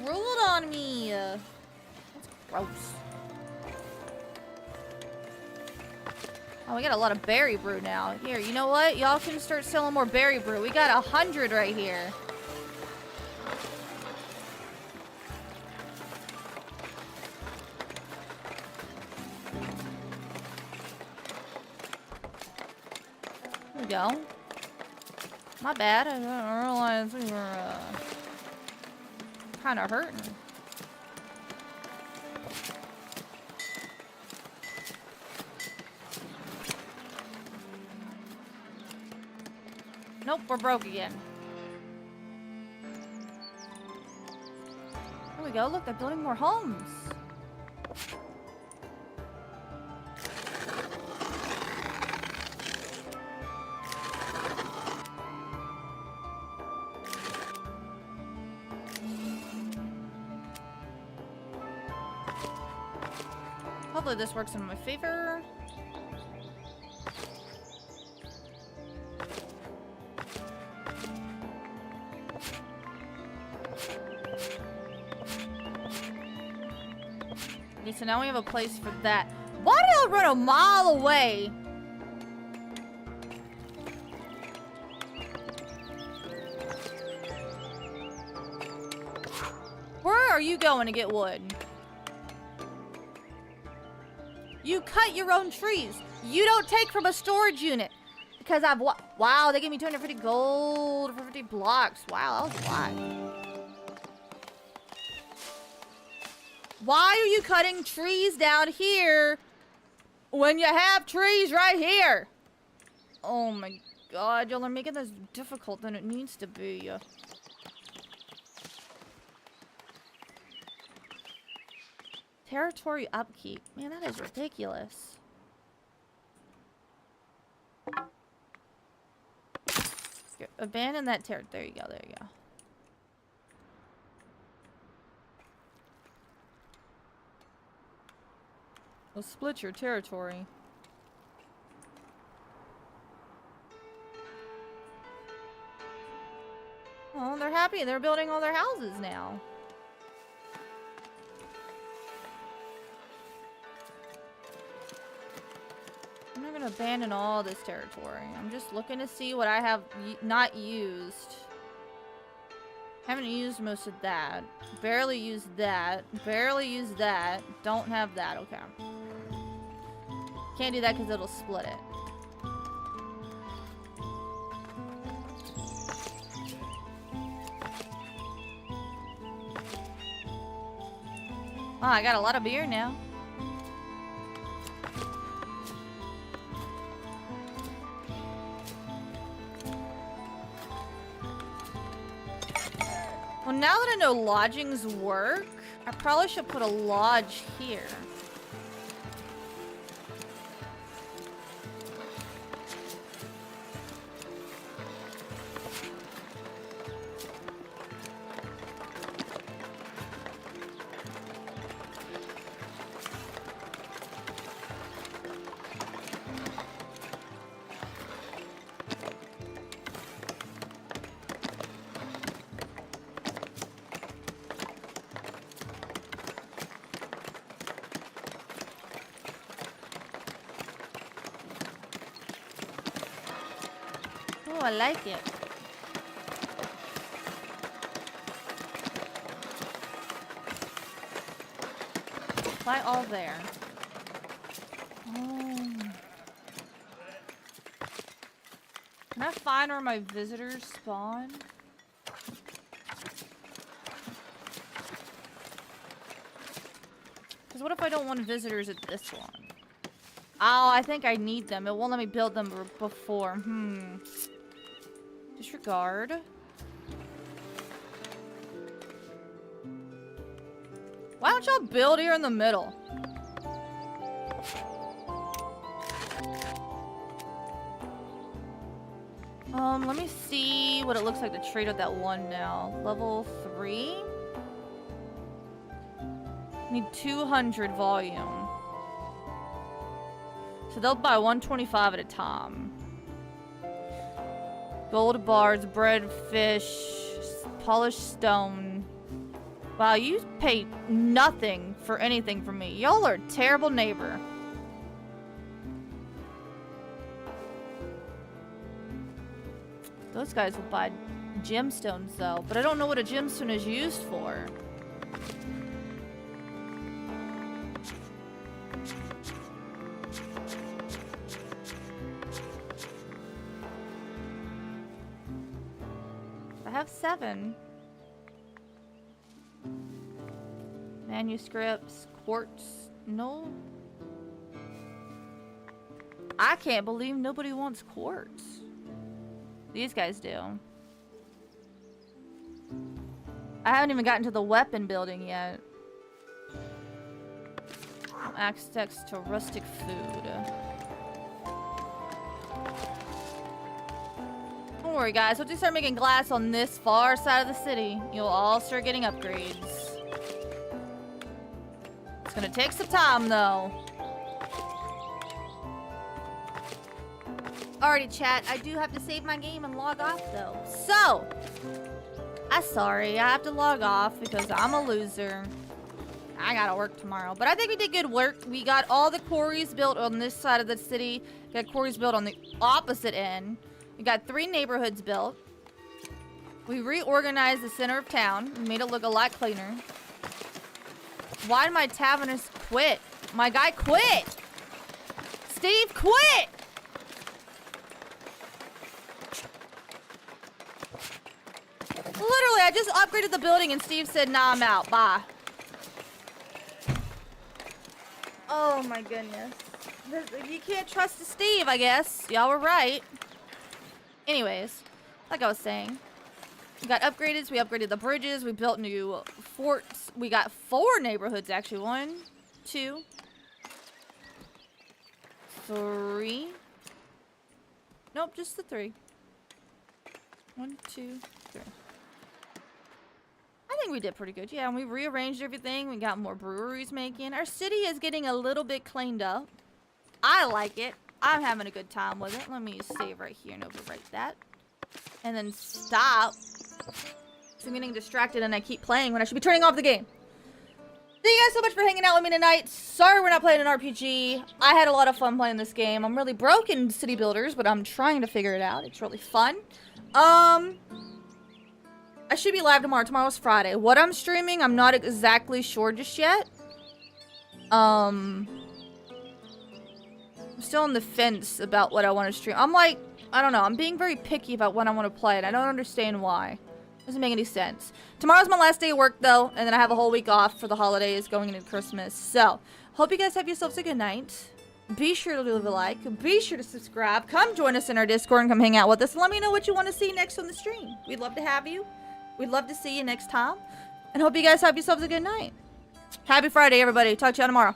Drooled on me. That's gross. Oh, we got a lot of berry brew now. Here, you know what? Y'all can start selling more berry brew. We got 100 right here. There we go. My bad. I didn't realize we were kind of hurting. Nope, we're broke again. There we go. Look, they're building more homes. Hopefully this works in my favor. Okay, so now we have a place for that. Why did I run a mile away? Where are you going to get wood? You cut your own trees. You don't take from a storage unit. Because I've... Wow, they gave me 250 gold for 50 blocks. Wow, that was a lot. Why are you cutting trees down here when you have trees right here? Oh my god, y'all are making this difficult than it needs to be. Territory upkeep. Man, that is ridiculous. Abandon that territory. There you go, there you go. Well, split your territory. Oh, they're happy. They're building all their houses now. I'm not gonna abandon all this territory. I'm just looking to see what I have not used. Haven't used most of that. Barely used that. Barely used that. Don't have that. Okay. Can't do that because it'll split it. Oh, I got a lot of beer now. Well, now that I know lodgings work, I probably should put a lodge here. I like it. Fly all there. Oh. Can I find where my visitors spawn? Because what if I don't want visitors at this one? Oh, I think I need them. It won't let me build them before. Disregard. Why don't y'all build here in the middle? Let me see what it looks like to trade with that one now. Level 3? Need 200 volume. So they'll buy 125 at a time. Gold bars, bread, fish, polished stone. Wow, you pay nothing for anything from me. Y'all are a terrible neighbor. Those guys will buy gemstones, though. But I don't know what a gemstone is used for. I have 7. Manuscripts, quartz, no. I can't believe nobody wants quartz. These guys do. I haven't even gotten to the weapon building yet. Access to rustic food. Don't worry, guys. Once you start making glass on this far side of the city, you'll all start getting upgrades. It's gonna take some time, though. Alrighty, chat. I do have to save my game and log off, though. So, I'm sorry. I have to log off because I'm a loser. I gotta work tomorrow. But I think we did good work. We got all the quarries built on this side of the city. We got quarries built on the opposite end. We got 3 neighborhoods built. We reorganized the center of town. We made it look a lot cleaner. Why did my taverners quit? My guy quit! Steve quit! Literally, I just upgraded the building and Steve said, nah, I'm out. Bye. Oh my goodness. You can't trust Steve, I guess. Y'all were right. Anyways, like I was saying, we got upgraded. We upgraded the bridges. We built new forts. We got 4 neighborhoods, actually. 1, 2, 3. Nope, just the 3. 1, 2, 3. I think we did pretty good. Yeah, and we rearranged everything. We got more breweries making. Our city is getting a little bit cleaned up. I like it. I'm having a good time with it. Let me save right here and overwrite that. And then stop. So I'm getting distracted and I keep playing when I should be turning off the game. Thank you guys so much for hanging out with me tonight. Sorry we're not playing an RPG. I had a lot of fun playing this game. I'm really broken city builders, but I'm trying to figure it out. It's really fun. I should be live tomorrow. Tomorrow's Friday. What I'm streaming, I'm not exactly sure just yet. I'm still on the fence about what I want to stream. I'm like, I don't know. I'm being very picky about when I want to play it. I don't understand why. Doesn't make any sense. Tomorrow's my last day of work, though, and then I have a whole week off for the holidays going into Christmas. So, hope you guys have yourselves a good night. Be sure to leave a like. Be sure to subscribe. Come join us in our Discord and come hang out with us. And let me know what you want to see next on the stream. We'd love to have you. We'd love to see you next time. And hope you guys have yourselves a good night. Happy Friday, everybody. Talk to you tomorrow.